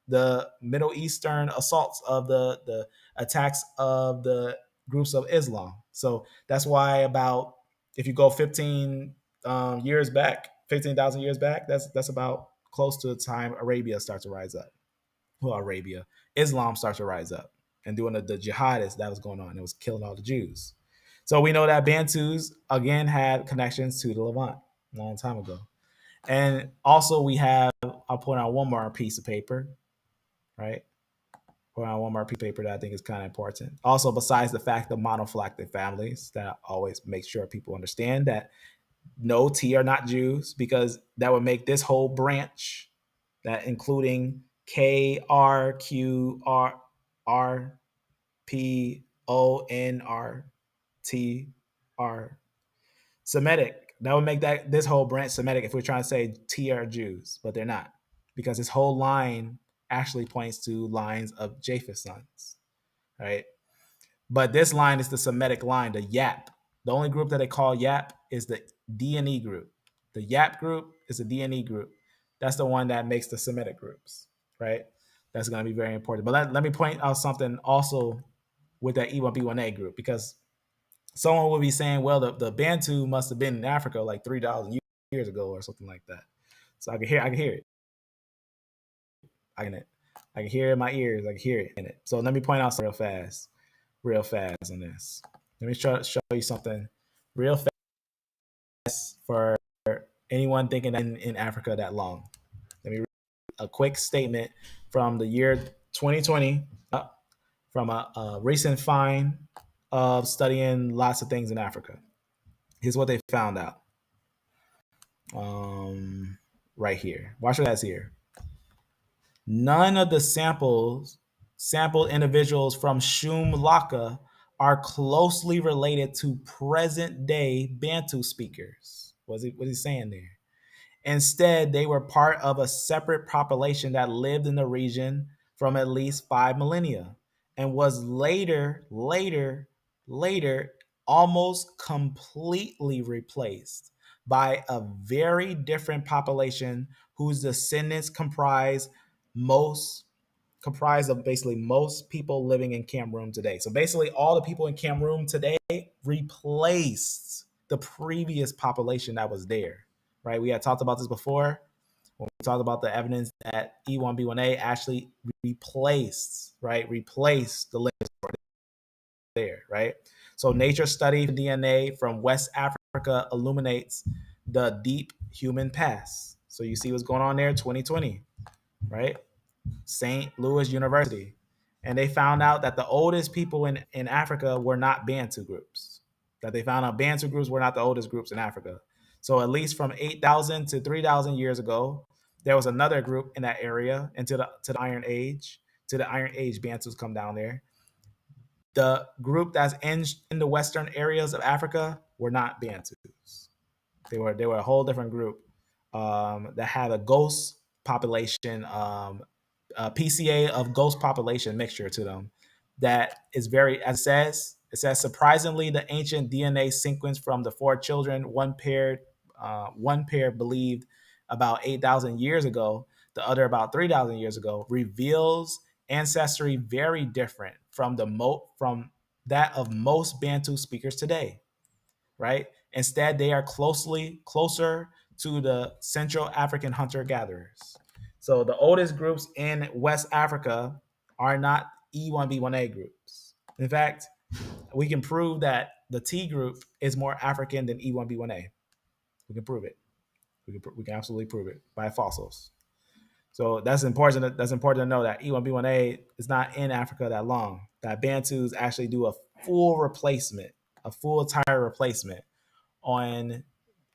A: the Middle Eastern assaults of the attacks of the groups of Islam. So that's why about if you go 15 years back, 15,000 years back, that's about close to the time Arabia starts to rise up. Well, Arabia, Islam starts to rise up and doing the jihadists that was going on. It was killing all the Jews. So we know that Bantus again had connections to the Levant a long time ago. And also we have, I'll point out one more piece of paper, right? Point out one more piece of paper that I think is kind of important. Also, besides the fact of monophylactic families, that I always make sure people understand that no, T are not Jews, because that would make this whole branch, that including K R Q R R P O N R T R Semitic. That would make that this whole branch Semitic if we're trying to say T are Jews, but they're not, because this whole line actually points to lines of Japheth's sons, right? But this line is the Semitic line, the Yap. The only group that they call Yap is the D&E group. The Yap group is the D&E group. That's the one that makes the Semitic groups, right? That's going to be very important. But let me point out something also with that E1B1A group, because someone will be saying, well, the Bantu must have been in Africa like 3,000 years ago or something like that. So I can hear it. I can hear it in my ears. I can hear it in it. So let me point out something real fast on this. Let me show you something real fast for anyone thinking that in Africa that long. Let me read a quick statement from the year 2020 from a recent find of studying lots of things in Africa. Here's what they found out. Right here. Watch what that's here. None of the sampled individuals from Shumlaka are closely related to present day Bantu speakers. What's he saying there? Instead, they were part of a separate population that lived in the region from at least 5 millennia and was later almost completely replaced by a very different population whose descendants comprised of basically most people living in Cameroon today. So basically all the people in Cameroon today replaced the previous population that was there, right? We had talked about this before when we talked about the evidence that E1B1A actually replaced the lineage there, right? So nature study DNA from West Africa illuminates the deep human past. So you see what's going on there, 2020, right? St. Louis University. And they found out that the oldest people in Africa were not Bantu groups. That they found out Bantu groups were not the oldest groups in Africa. So at least from 8,000 to 3,000 years ago, there was another group in that area into the Iron Age. To the Iron Age, Bantus come down there. The group that's in the western areas of Africa were not Bantus. They were a whole different group that had a ghost population, a PCA of ghost population mixture to them. That is very, as it says surprisingly, the ancient DNA sequence from the four children, one pair believed about 8,000 years ago, the other about 3,000 years ago, reveals ancestry very different from from that of most Bantu speakers today, right? Instead, they are closer to the Central African hunter gatherers. So the oldest groups in West Africa are not E1B1A groups. In fact, we can prove that the T group is more African than E1B1A. We can prove it. We can absolutely prove it by fossils. So that's important. That's important to know that E1B1A is not in Africa that long. That Bantus actually do a full replacement, a full tire replacement on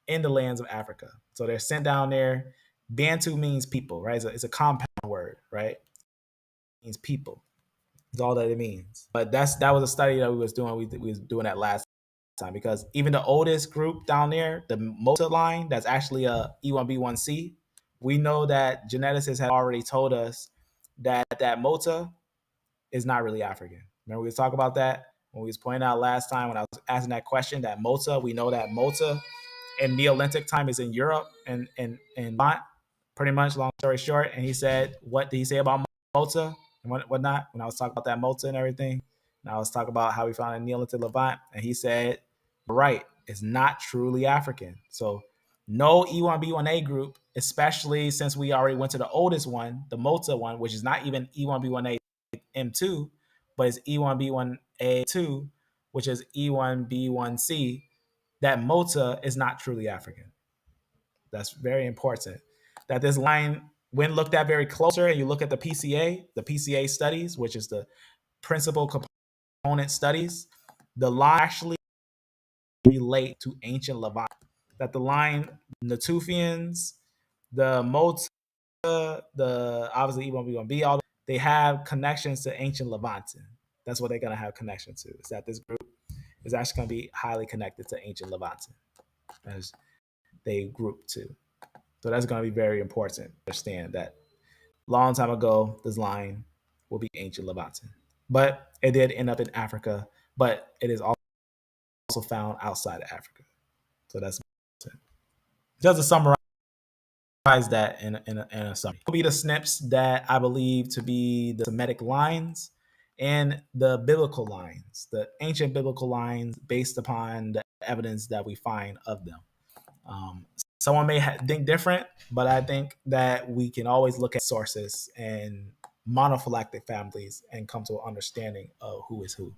A: in the lands of Africa. So they're sent down there. Bantu means people, right? It's a compound word, right? It means people. That's all that it means. But that was a study that we was doing. We was doing that last time because even the oldest group down there, the Mota line, that's actually a E1B1C. We know that geneticists have already told us that Mota is not really African. Remember we was talking about that when we was pointing out last time when I was asking that question. That Mota, we know that Mota in Neolithic time is in Europe and Levant, pretty much. Long story short, and he said, "What did he say about Malta and whatnot?" When I was talking about that Malta and everything, and I was talking about how we found in Neolithic Levant, and he said, "Right, it's not truly African." So no E1B1A group, especially since we already went to the oldest one, the Malta one, which is not even E1B1A M2, but it's E1B1A2, which is E1B1C, that Mota is not truly African. That's very important. That this line, when looked at very closer, and you look at the PCA studies, which is the principal component studies, the line actually relate to ancient Levant. That the line Natufians, the Mota, the obviously E1B1B, all they have connections to ancient Levantin. That's what they're gonna have connection to. Is that this group is actually gonna be highly connected to ancient Levantin as they group to. So that's going to be very important to understand that long time ago, this line will be ancient Levantin. But it did end up in Africa, but it is also found outside of Africa. So that's important. Just to summarize that in a summary. Will be the snips that I believe to be the Semitic lines and the biblical lines, the ancient biblical lines based upon the evidence that we find of them. Someone may think different, but I think that we can always look at sources and monophylactic families and come to an understanding of who is who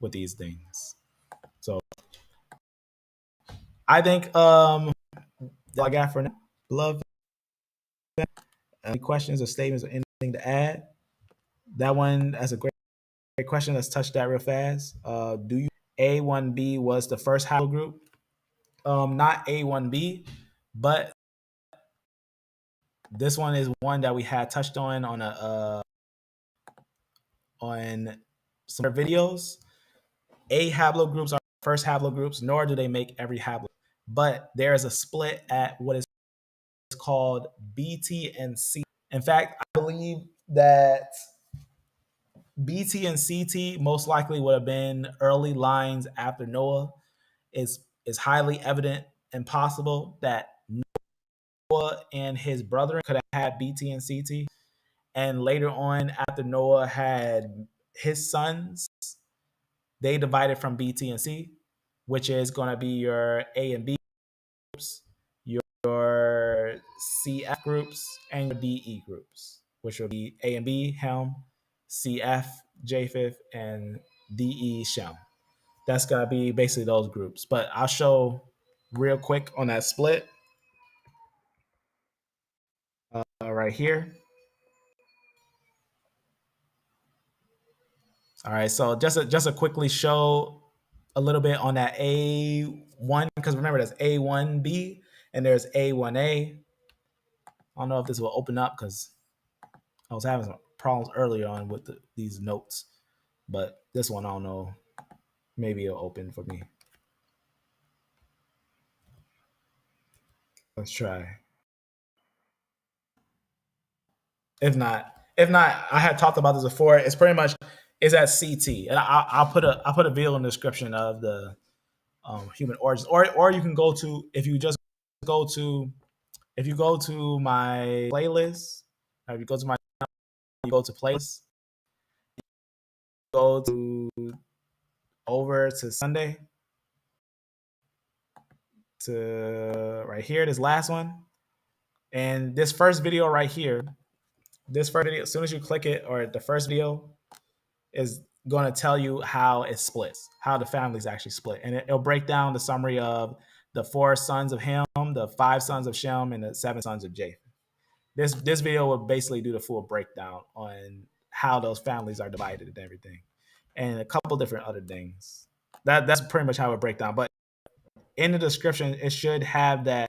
A: with these things. So I think that's all I got for now. Love. Any questions or statements or anything to add? That one, that's a great question. Let's touch that real fast. Do you A1B was the first haplogroup? Not A1B, but this one is one that we had touched on a on some videos. A haplogroups are first haplogroups, nor do they make every haplogroup. But there is a split at what is called BT and C. In fact, I believe that BT and CT most likely would have been early lines after Noah. Is highly evident and possible that Noah and his brethren could have had BT and CT. And later on, after Noah had his sons, they divided from BT and C, which is going to be your A and B groups, your CF groups, and your DE groups, which will be A and B, Helm, CF, Japheth, and DE, Shem. That's gonna be basically those groups. But I'll show real quick on that split right here. All right, so just to quickly show a little bit on that A1, because remember there's A1B and there's A1A. I don't know if this will open up because I was having some problems earlier on with these notes, but this one I don't know. Maybe it'll open for me. Let's try. If not, I had talked about this before. It's pretty much is at CT, and I'll put a video in the description of the human origins, or you can go to go to if you go to my playlist, or if you go to my you go to playlist, go to over to Sunday to right here, this last one, and this first video right here, this first video, as soon as you click it, or the first video is going to tell you how it splits, how the families actually split, and it'll break down the summary of the 4 sons of Ham, the 5 sons of Shem, and the 7 sons of Japheth. This video will basically do the full breakdown on how those families are divided and everything, and a couple different other things. That's pretty much how it breaks down. But in the description, it should have that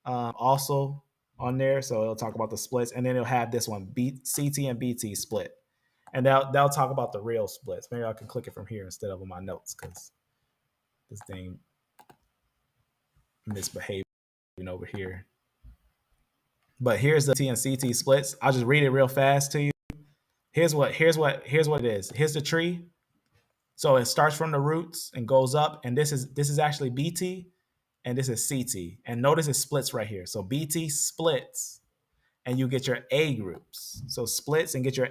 A: also on there, so it'll talk about the splits, and then it'll have this one, CT and BT split, and they'll talk about the real splits. Maybe I can click it from here instead of on my notes because this thing misbehaving over here. But here's the T and CT splits. I'll just read it real fast to you. Here's what it is. Here's the tree. So it starts from the roots and goes up, and this is actually BT, and this is CT. And notice it splits right here. So BT splits, and you get your A groups. So splits and get your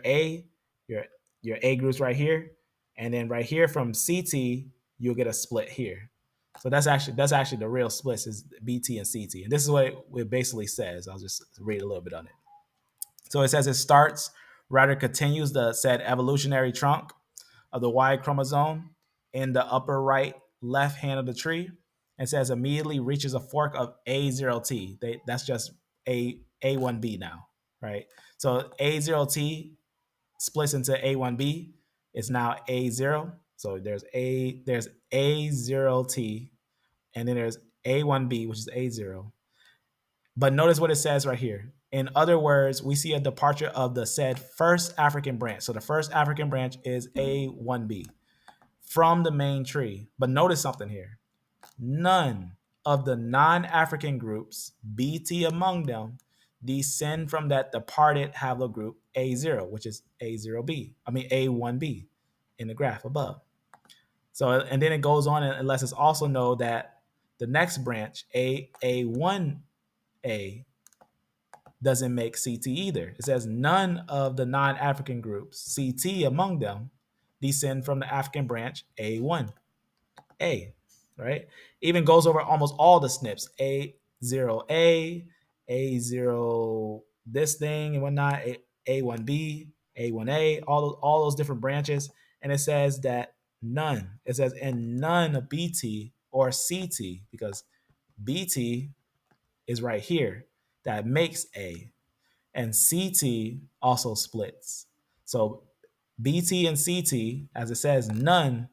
A: your A groups right here, and then right here from CT you'll get a split here. So that's actually the real splits is BT and CT, and this is what it basically says. I'll just read a little bit on it. So it says it starts, rather continues the said evolutionary trunk of the Y chromosome in the upper right left hand of the tree, and says immediately reaches a fork of A0T. That's just A1B now, right? So A0T splits into A1B. It's now A0. So there's A0T, and then there's A1B, which is A0. But notice what it says right here. In other words, we see a departure of the said first African branch. So the first African branch is A1B from the main tree. But notice something here. None of the non-African groups, BT among them, descend from that departed haplogroup A0, which is A0B. I mean A1B in the graph above. So, and then it goes on and lets us also know that the next branch, A1A, doesn't make CT either. It says none of the non-African groups, CT among them, descend from the African branch A1A, right? Even goes over almost all the SNPs, A0A, A0 this thing and whatnot, A1B, A1A, all those different branches. And it says that none, it says, and none of BT or CT, because BT is right here, that makes A. And CT also splits. So BT and CT, as it says, none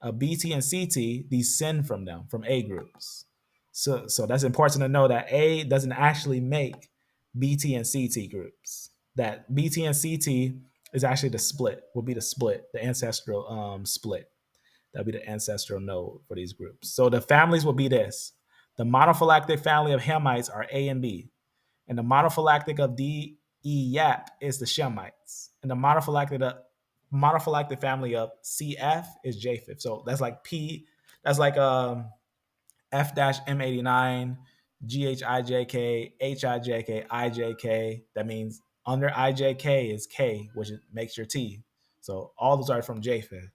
A: of BT and CT descend from them, from A groups. So that's important to know that A doesn't actually make BT and CT groups. That BT and CT is actually the split, will be the split, the ancestral split. That'll be the ancestral node for these groups. So the families will be this. The monophylactic family of Hamites are A and B. And the monophylactic of D, E, Yap is the Shemites. And the monophylactic family of CF is Japheth. So that's like that's like F-M89, GHIJK, HIJK, IJK. That means under IJK is K, which makes your T. So all those are from Japheth.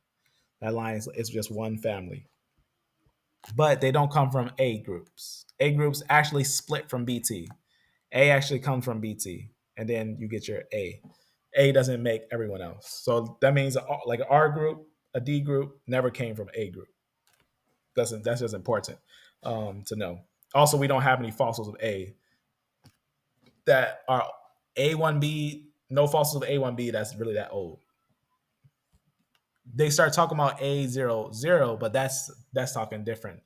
A: That line is just one family. But they don't come from A groups. A groups actually split from BT. A actually comes from BT, and then you get your A. A doesn't make everyone else. So that means like our group, a D group never came from A group. That's just important to know. Also, we don't have any fossils of A that are A1B. No fossils of A1B that's really that old. They start talking about A00, but that's talking different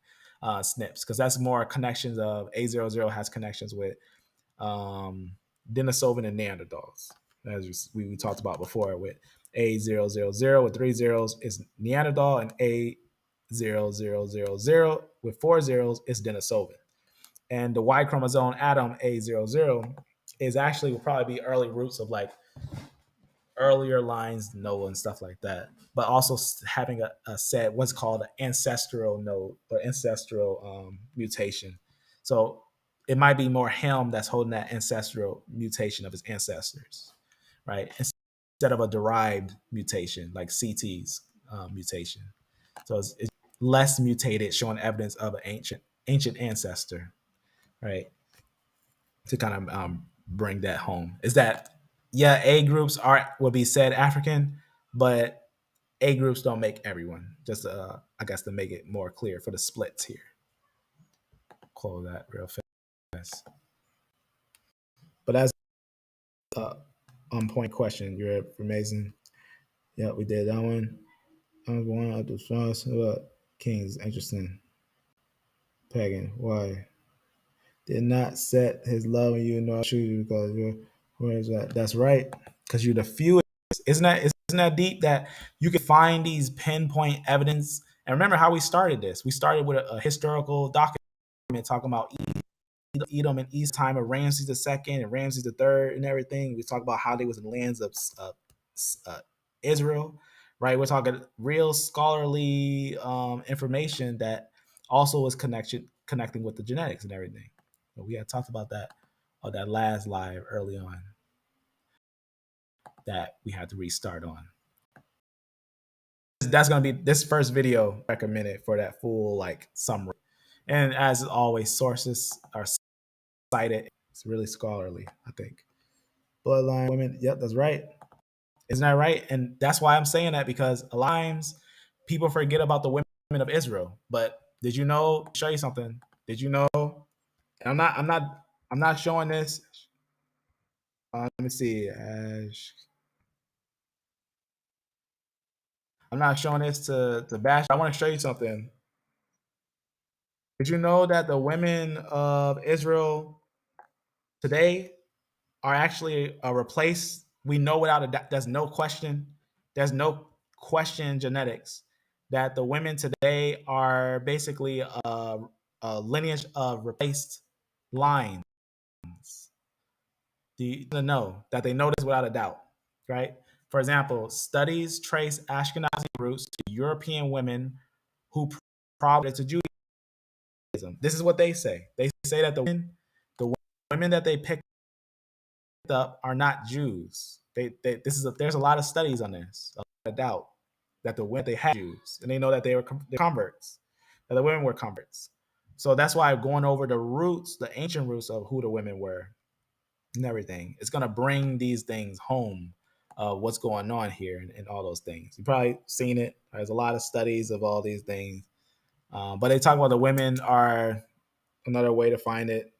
A: SNPs because that's more connections of A00 has connections with um, Denisovan and Neanderthals, as we talked about before. With A000 with 3 zeros is Neanderthal, and A0000 with 4 zeros is Denisovan. And the Y chromosome atom A00 is actually will probably be early roots of like earlier lines Noah and stuff like that, but also having a set what's called an ancestral node or ancestral mutation. So it might be more him that's holding that ancestral mutation of his ancestors, right? Instead of a derived mutation like CT's mutation. So it's less mutated, showing evidence of an ancient ancestor, right? To kind of bring that home is that yeah, A groups are will be said African, but A groups don't make everyone. Just I guess to make it more clear for the splits here. Close that real fast. But as a on point question, you're amazing. Yeah, we did that one. I was one of the songs about Kings. Interesting. Pagan. Why did not set his love in you nor choose you because you're where is that? That's right. Because you're the fewest. Isn't that deep that you can find these pinpoint evidence? And remember how we started this. We started with a historical document talking about Edom and East time of Ramses the second and Ramses the third and everything. We talk about how they was in the lands of uh, Israel, right? We're talking real scholarly information that also was connecting with the genetics and everything. But we had talked about that on that last live early on that we had to restart on. That's gonna be this first video recommended for that full like summary. And as always, sources are cited. It's really scholarly, I think. Bloodline women, yep, that's right. Isn't that right? And that's why I'm saying that because a lot of times people forget about the women of Israel. But did you know? Show you something. Did you know? And I'm not showing this. Let me see. I'm not showing this to bash. I want to show you something. Did you know that the women of Israel today are actually replaced? We know without a doubt. There's no question. There's no question genetics that the women today are basically a lineage of replaced lines. Do you know that they know this without a doubt, right? For example, studies trace Ashkenazi roots to European women who probably to Judaism. This is what they say. They say that the women that they picked up are not Jews. There's a lot of studies on this. A doubt that the women they had Jews, and they know that they were converts, that the women were converts. So that's why going over the roots, the ancient roots of who the women were, and everything. It's gonna bring these things home. What's going on here and all those things. You've probably seen it. There's a lot of studies of all these things, but they talk about the women are another way to find it.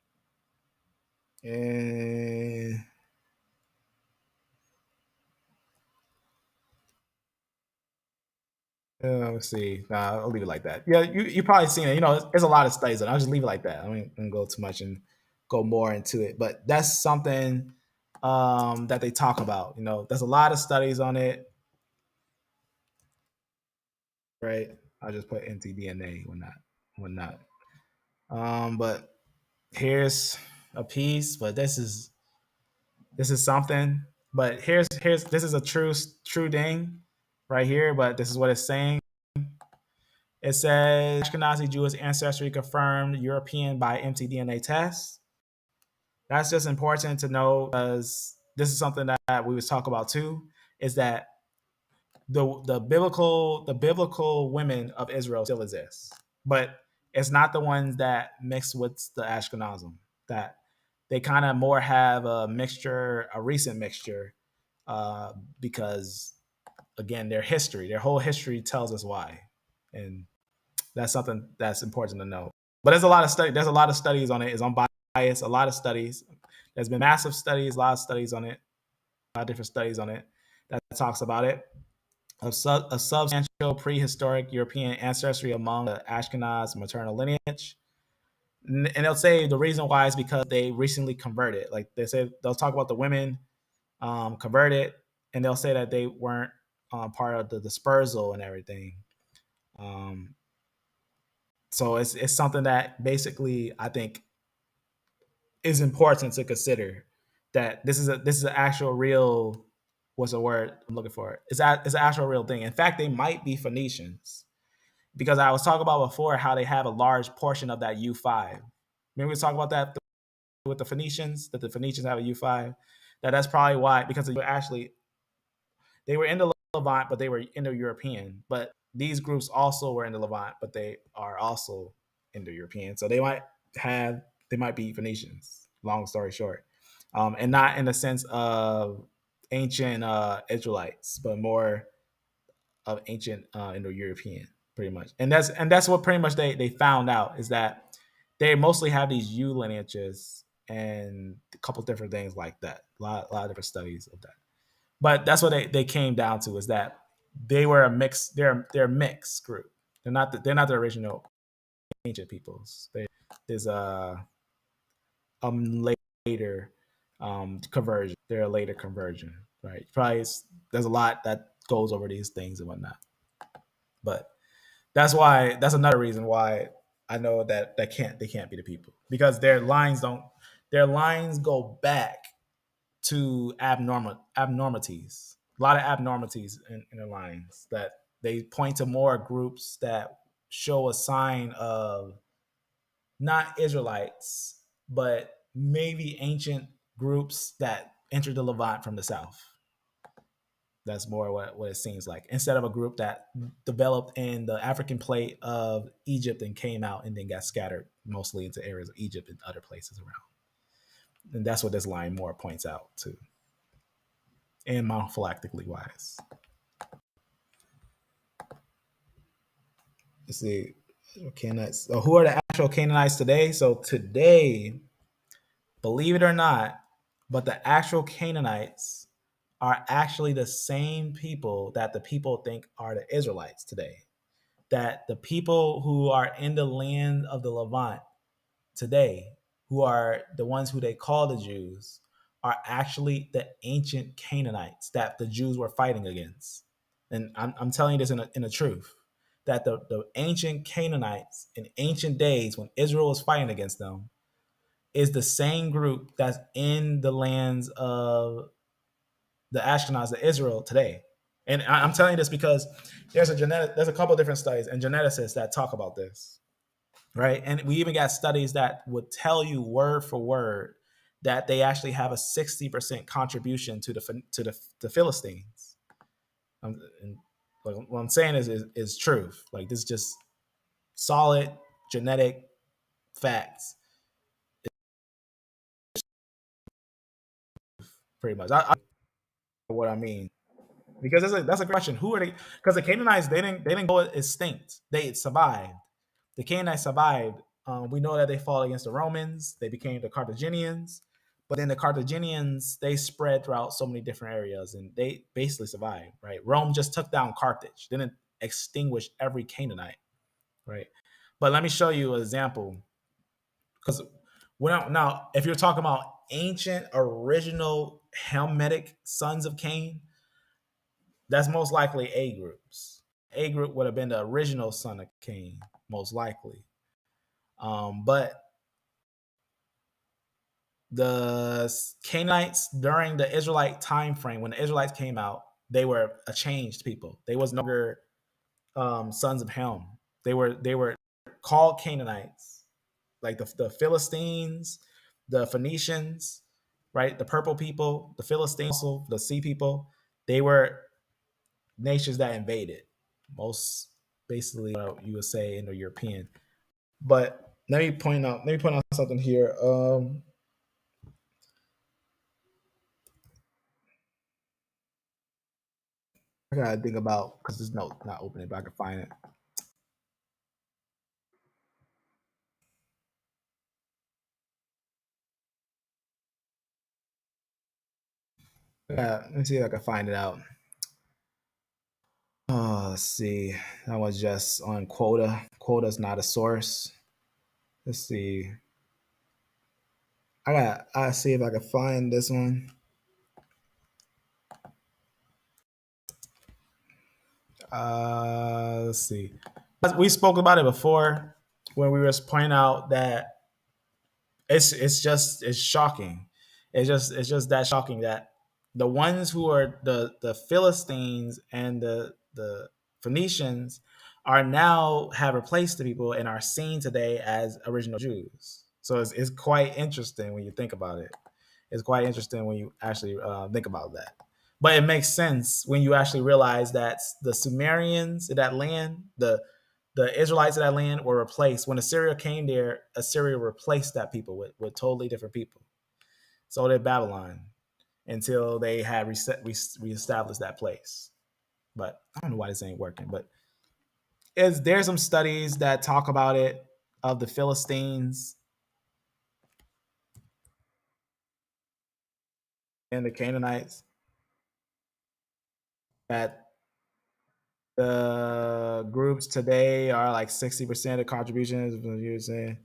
A: And let's see. Nah, I'll leave it like that. Yeah, you probably seen it. You know, there's a lot of studies on it. I'll just leave it like that. I don't go too much and go more into it. But that's something that they talk about. You know, there's a lot of studies on it. Right? I just put mtDNA when not. But here's a piece. But this is something. But here's this is a true thing right here. But this is what it's saying. It says Ashkenazi Jewish ancestry confirmed European by mtDNA test. That's just important to know because this is something that we was talk about too. Is that the biblical women of Israel still exist, but it's not the ones that mix with the Ashkenazim. That they kind of more have a mixture, a recent mixture, because again, their whole history tells us why, and that's something that's important to know. But there's a lot of studies on it. It's on bias. A lot of studies. There's been massive studies, a lot of studies on it, a lot of different studies on it that talks about it. A substantial prehistoric European ancestry among the Ashkenaz maternal lineage. And they'll say the reason why is because they recently converted. Like they say, they'll talk about the women converted, and they'll say that they weren't part of the dispersal and everything. Um, so it's something that basically I think is important to consider, that this is an actual real, what's the word I'm looking for? It's an actual real thing. In fact, they might be Phoenicians, because I was talking about before how they have a large portion of that U5. Remember we talked about that with the Phoenicians, that the Phoenicians have a U5. That's probably why, because actually they were in the Levant, but they were Indo-European. But these groups also were in the Levant, but they are also Indo-European. So they might be Phoenicians. Long story short, and not in the sense of ancient Israelites, but more of ancient Indo-European, pretty much. And that's what pretty much they found out, is that they mostly have these U lineages and a couple different things like that. A lot of different studies of that. But that's what they came down to, is that they were a mix. They're a mixed group. They're not the original ancient peoples. There's later conversion. They're a later conversion, right? Probably there's a lot that goes over these things and whatnot. But that's another reason why I know that they can't be the people, because their lines go back to abnormities. A lot of abnormities in their lines, that they point to more groups that show a sign of not Israelites, but maybe ancient groups that entered the Levant from the south. That's more what it seems like, instead of a group that developed in the African plate of Egypt and came out and then got scattered mostly into areas of Egypt and other places around. And that's what this line more points out to, and morphologically wise. Let's see. Canaanites. So who are the actual Canaanites today? So today, believe it or not, but the actual Canaanites are actually the same people that the people think are the Israelites today. That the people who are in the land of the Levant today, who are the ones who they call the Jews, are actually the ancient Canaanites that the Jews were fighting against. And I'm telling you this in a truth, that the ancient Canaanites in ancient days, when Israel was fighting against them, is the same group that's in the lands of the Ashkenaz of Israel today. And I'm telling you this because there's a couple of different studies and geneticists that talk about this, right? And we even got studies that would tell you word for word that they actually have a 60% contribution to the Philistines. And what I'm saying is truth. Like, this is just solid genetic facts, pretty much. I what I mean, because that's a question. Who are they? Because the Canaanites, they didn't go extinct. They survived. The Canaanites survived. We know that they fought against the Romans. They became the Carthaginians. But then the Carthaginians, they spread throughout so many different areas, and they basically survived. Right? Rome just took down Carthage. Didn't extinguish every Canaanite. Right? But let me show you an example. Because now, if you're talking about ancient, original Hamitic sons of Cain, that's most likely A groups. A group would have been the original son of Cain, most likely. But the Canaanites during the Israelite time frame, when the Israelites came out, they were a changed people. They was no longer sons of Ham. They were called Canaanites, like the Philistines, the Phoenicians, right? The purple people, the Philistines, the sea people. They were nations that invaded. Most basically, you would say Indo-European. But let me point out something here. I gotta think about because this note not opening, but I can find it. Let me see if I can find it out. Oh, let's see. That was just on quota. Quota's not a source. Let's see. I see if I can find this one. Let's see. We spoke about it before when we were pointing out that it's shocking. It's just that shocking that the ones who are the Philistines and the Phoenicians are now have replaced the people and are seen today as original Jews. So it's quite interesting when you think about it. It's quite interesting when you actually think about that. But it makes sense when you actually realize that the Sumerians in that land, the Israelites in that land were replaced. When Assyria came there, Assyria replaced that people with totally different people. So did Babylon until they had reestablished that place. But I don't know why this ain't working. But there's some studies that talk about it of the Philistines and the Canaanites that the groups today are like 60% of contributions, what you were saying.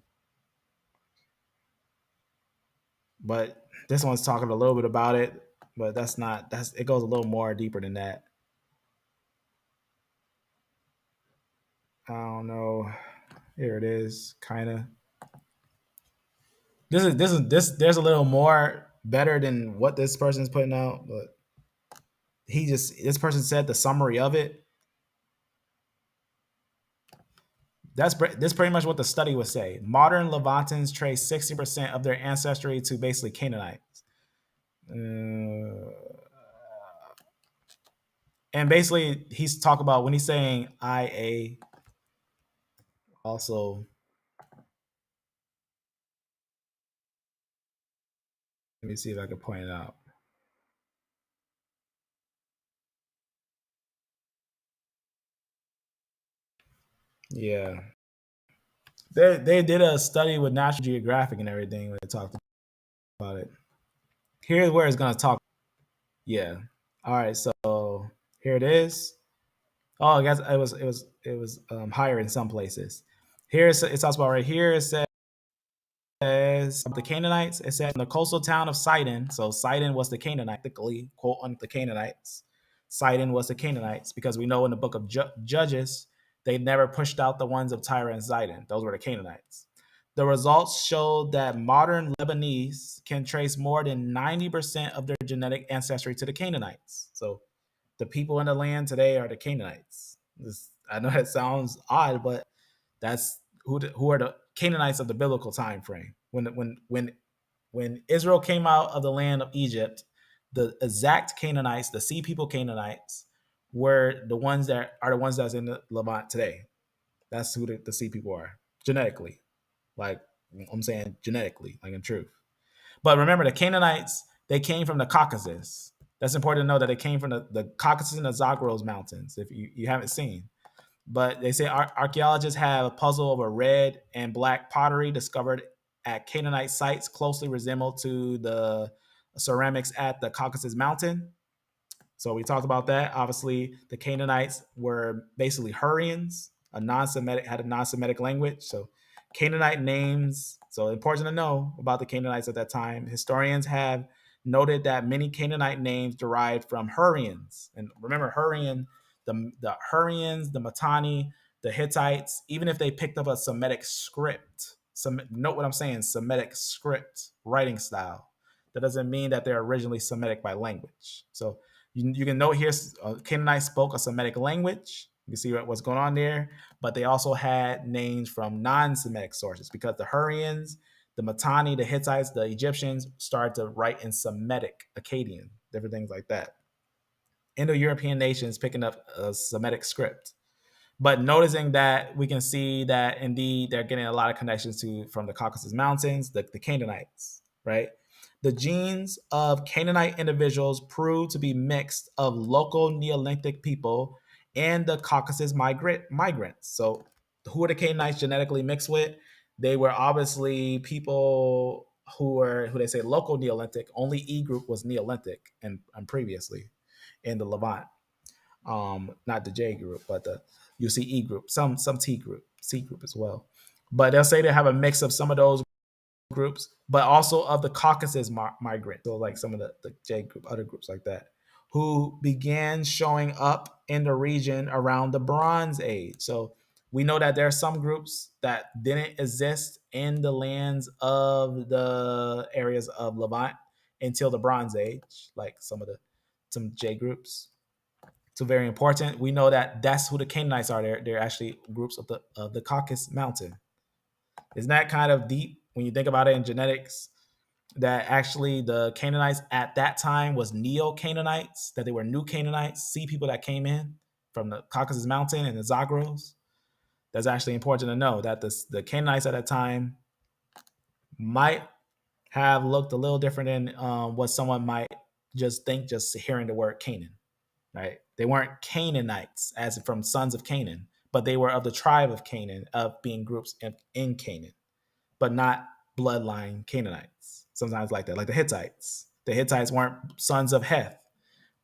A: But this one's talking a little bit about it, but that's it goes a little more deeper than that. I don't know. Here it is, kind of. This. There's a little more better than what this person's putting out, but this person said the summary of it. This pretty much what the study would say. Modern Levantins trace 60% of their ancestry to basically Canaanites. And basically, he's talking about when he's saying IA. Also, let me see if I can point it out. Yeah, they did a study with National Geographic and everything when they talked about it. Here's where it's gonna talk. Yeah. All right. So here it is. Oh, I guess it was higher in some places. Here it talks about right here. It says the Canaanites. It said in the coastal town of Sidon. So Sidon was the Canaanite, quote on the Canaanites. Sidon was the Canaanites because we know in the book of Judges they never pushed out the ones of Tyre and Sidon. Those were the Canaanites. The results showed that modern Lebanese can trace more than 90% of their genetic ancestry to the Canaanites. So the people in the land today are the Canaanites. I know that sounds odd, but that's who are the Canaanites of the biblical time frame. When Israel came out of the land of Egypt, the exact Canaanites, the Sea People Canaanites, were the ones that's in the Levant today. That's who the Sea People are genetically. Like I'm saying genetically, like in truth. But remember, the Canaanites, they came from the Caucasus. That's important to know that they came from the Caucasus and the Zagros Mountains, if you haven't seen. But they say archaeologists have a puzzle of a red and black pottery discovered at Canaanite sites closely resemble to the ceramics at the Caucasus Mountain. So we talked about that. Obviously, the Canaanites were basically Hurrians, had a non-Semitic language. So Canaanite names. So important to know about the Canaanites at that time. Historians have noted that many Canaanite names derived from Hurrians. And remember, the Hurrians, the Mitanni, the Hittites, even if they picked up a Semitic script, note what I'm saying, Semitic script writing style. That doesn't mean that they're originally Semitic by language. So you can note here, Canaanites spoke a Semitic language. You can see what's going on there. But they also had names from non-Semitic sources because the Hurrians, the Mitanni, the Hittites, the Egyptians started to write in Semitic, Akkadian, different things like that. Indo-European nations picking up a Semitic script. But noticing that we can see that indeed they're getting a lot of connections from the Caucasus Mountains, the Canaanites, right? The genes of Canaanite individuals proved to be mixed of local Neolithic people and the Caucasus migrants. So, who are the Canaanites genetically mixed with? They were obviously people who they say local Neolithic. Only E group was Neolithic and previously in the Levant. Not the J group, but the UCE group, some T group, C group as well. But they'll say they have a mix of some of those groups, but also of the Caucasus migrant. So like some of the J group, other groups like that, who began showing up in the region around the Bronze Age. So we know that there are some groups that didn't exist in the lands of the areas of Levant until the Bronze Age, like some J groups. So very important. We know that that's who the Canaanites are. They're actually groups of the Caucasus Mountain. Isn't that kind of deep when you think about it in genetics? That actually the Canaanites at that time was Neo-Canaanites, that they were new Canaanites, sea people that came in from the Caucasus Mountain and the Zagros. That's actually important to know that the Canaanites at that time might have looked a little different than what someone might just think just hearing the word Canaan, right? They weren't Canaanites as from sons of Canaan, but they were of the tribe of Canaan, of being groups in Canaan, but not bloodline Canaanites. Sometimes like that, like the Hittites. The Hittites weren't sons of Heth,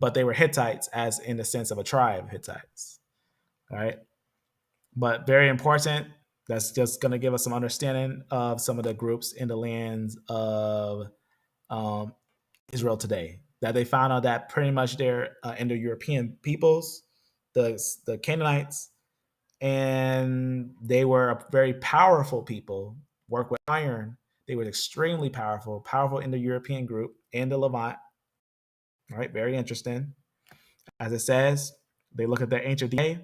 A: but they were Hittites as in the sense of a tribe, Hittites. All right. But very important. That's just going to give us some understanding of some of the groups in the lands of um, Israel today. That they found out that pretty much they're Indo-European peoples, the Canaanites, and they were a very powerful people. Work with iron. They were extremely powerful Indo-European group in the Levant. All right, very interesting. As it says, they look at their ancient DNA,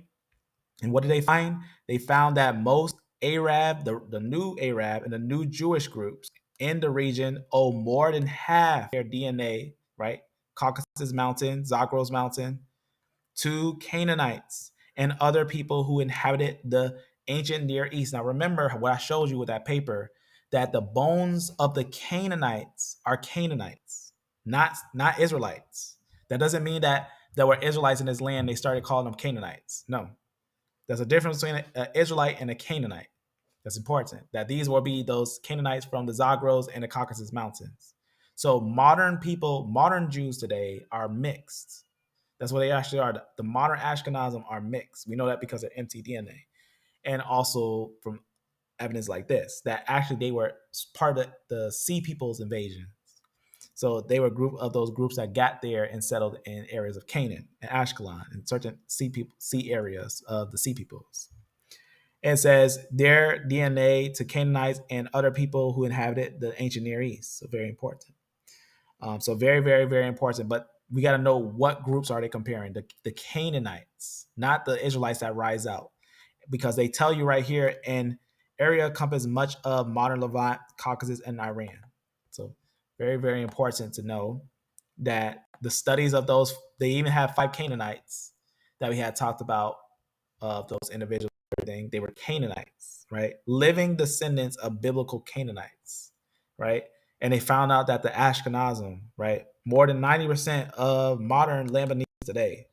A: and what did they find? They found that most Arab, the new Arab, and the new Jewish groups in the region owe more than half their DNA, right? Caucasus Mountain, Zagros Mountain, to Canaanites and other people who inhabited the ancient Near East. Now, remember what I showed you with that paper, that the bones of the Canaanites are Canaanites, not Israelites. That doesn't mean that there were Israelites in this land. They started calling them Canaanites. No, there's a difference between an Israelite and a Canaanite. That's important. That these will be those Canaanites from the Zagros and the Caucasus Mountains. So modern people, modern Jews today are mixed. That's what they actually are. The modern Ashkenazim are mixed. We know that because of mtDNA, and also from evidence like this, that actually they were part of the Sea People's invasion. So they were a group of those groups that got there and settled in areas of Canaan and Ashkelon and certain sea areas of the Sea Peoples. And it says their DNA to Canaanites and other people who inhabited the ancient Near East. So very important. So very, very, very important. But we got to know what groups are they comparing? The Canaanites, not the Israelites that rise out, because they tell you right here in area encompass much of modern Levant, Caucasus, and Iran. So very, very important to know that the studies of those, they even have 5 Canaanites that we had talked about of those individuals. Everything, they were Canaanites, right? Living descendants of biblical Canaanites, right? And they found out that the Ashkenazim, right, more than 90% of modern Lebanese today,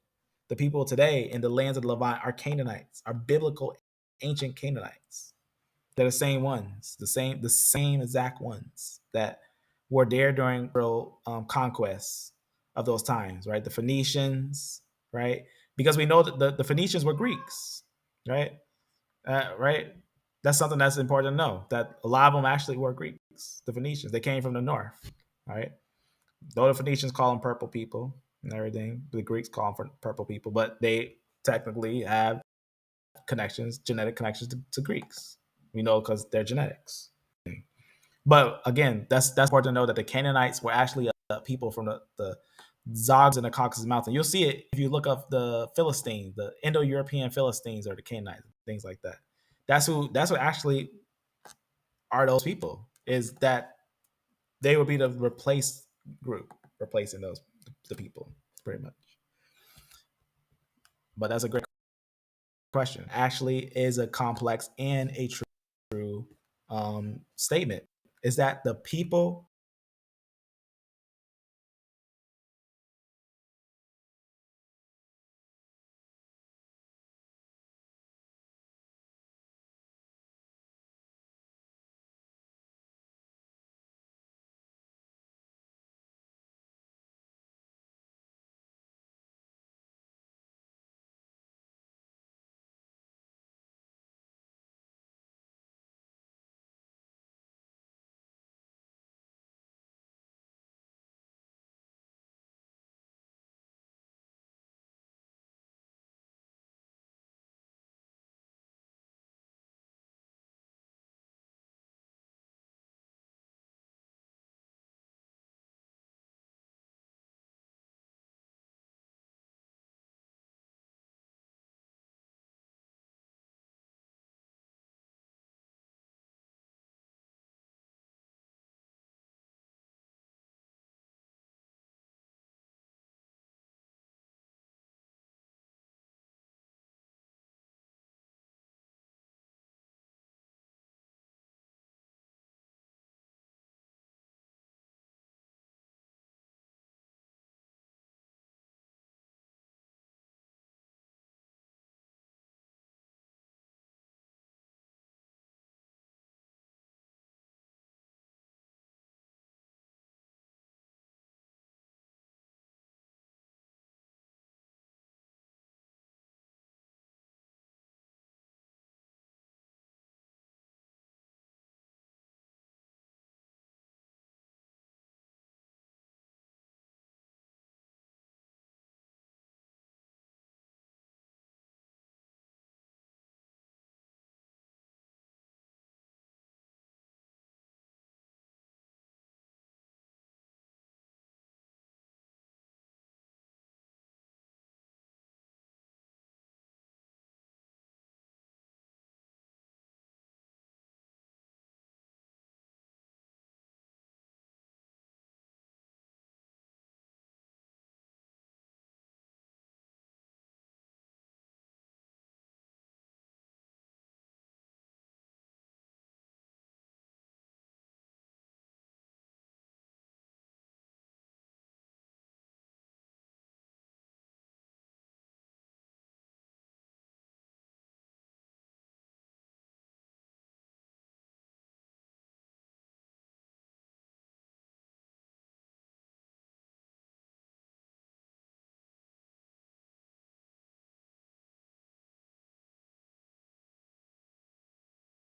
A: the people today in the lands of the Levant are Canaanites, are biblical ancient Canaanites. They're the same ones, the same exact ones that were there during conquests of those times, right? The Phoenicians, right? Because we know that the Phoenicians were Greeks, right? Right? That's something that's important to know. That a lot of them actually were Greeks. The Phoenicians, they came from the north, right? Though the Phoenicians call them purple people and everything, the Greeks call them purple people, but they technically have connections, genetic connections to Greeks. We know because they're genetics. But again, that's important to know that the Canaanites were actually people from the Zogs and the Caucasus Mountain. You'll see it if you look up the Philistines, the Indo-European Philistines, or the Canaanites, things like that. That's what actually are those people. Is that they would be the replaced group, replacing the people, pretty much. But that's a great question. Actually, is a complex and a true statement. Is that the people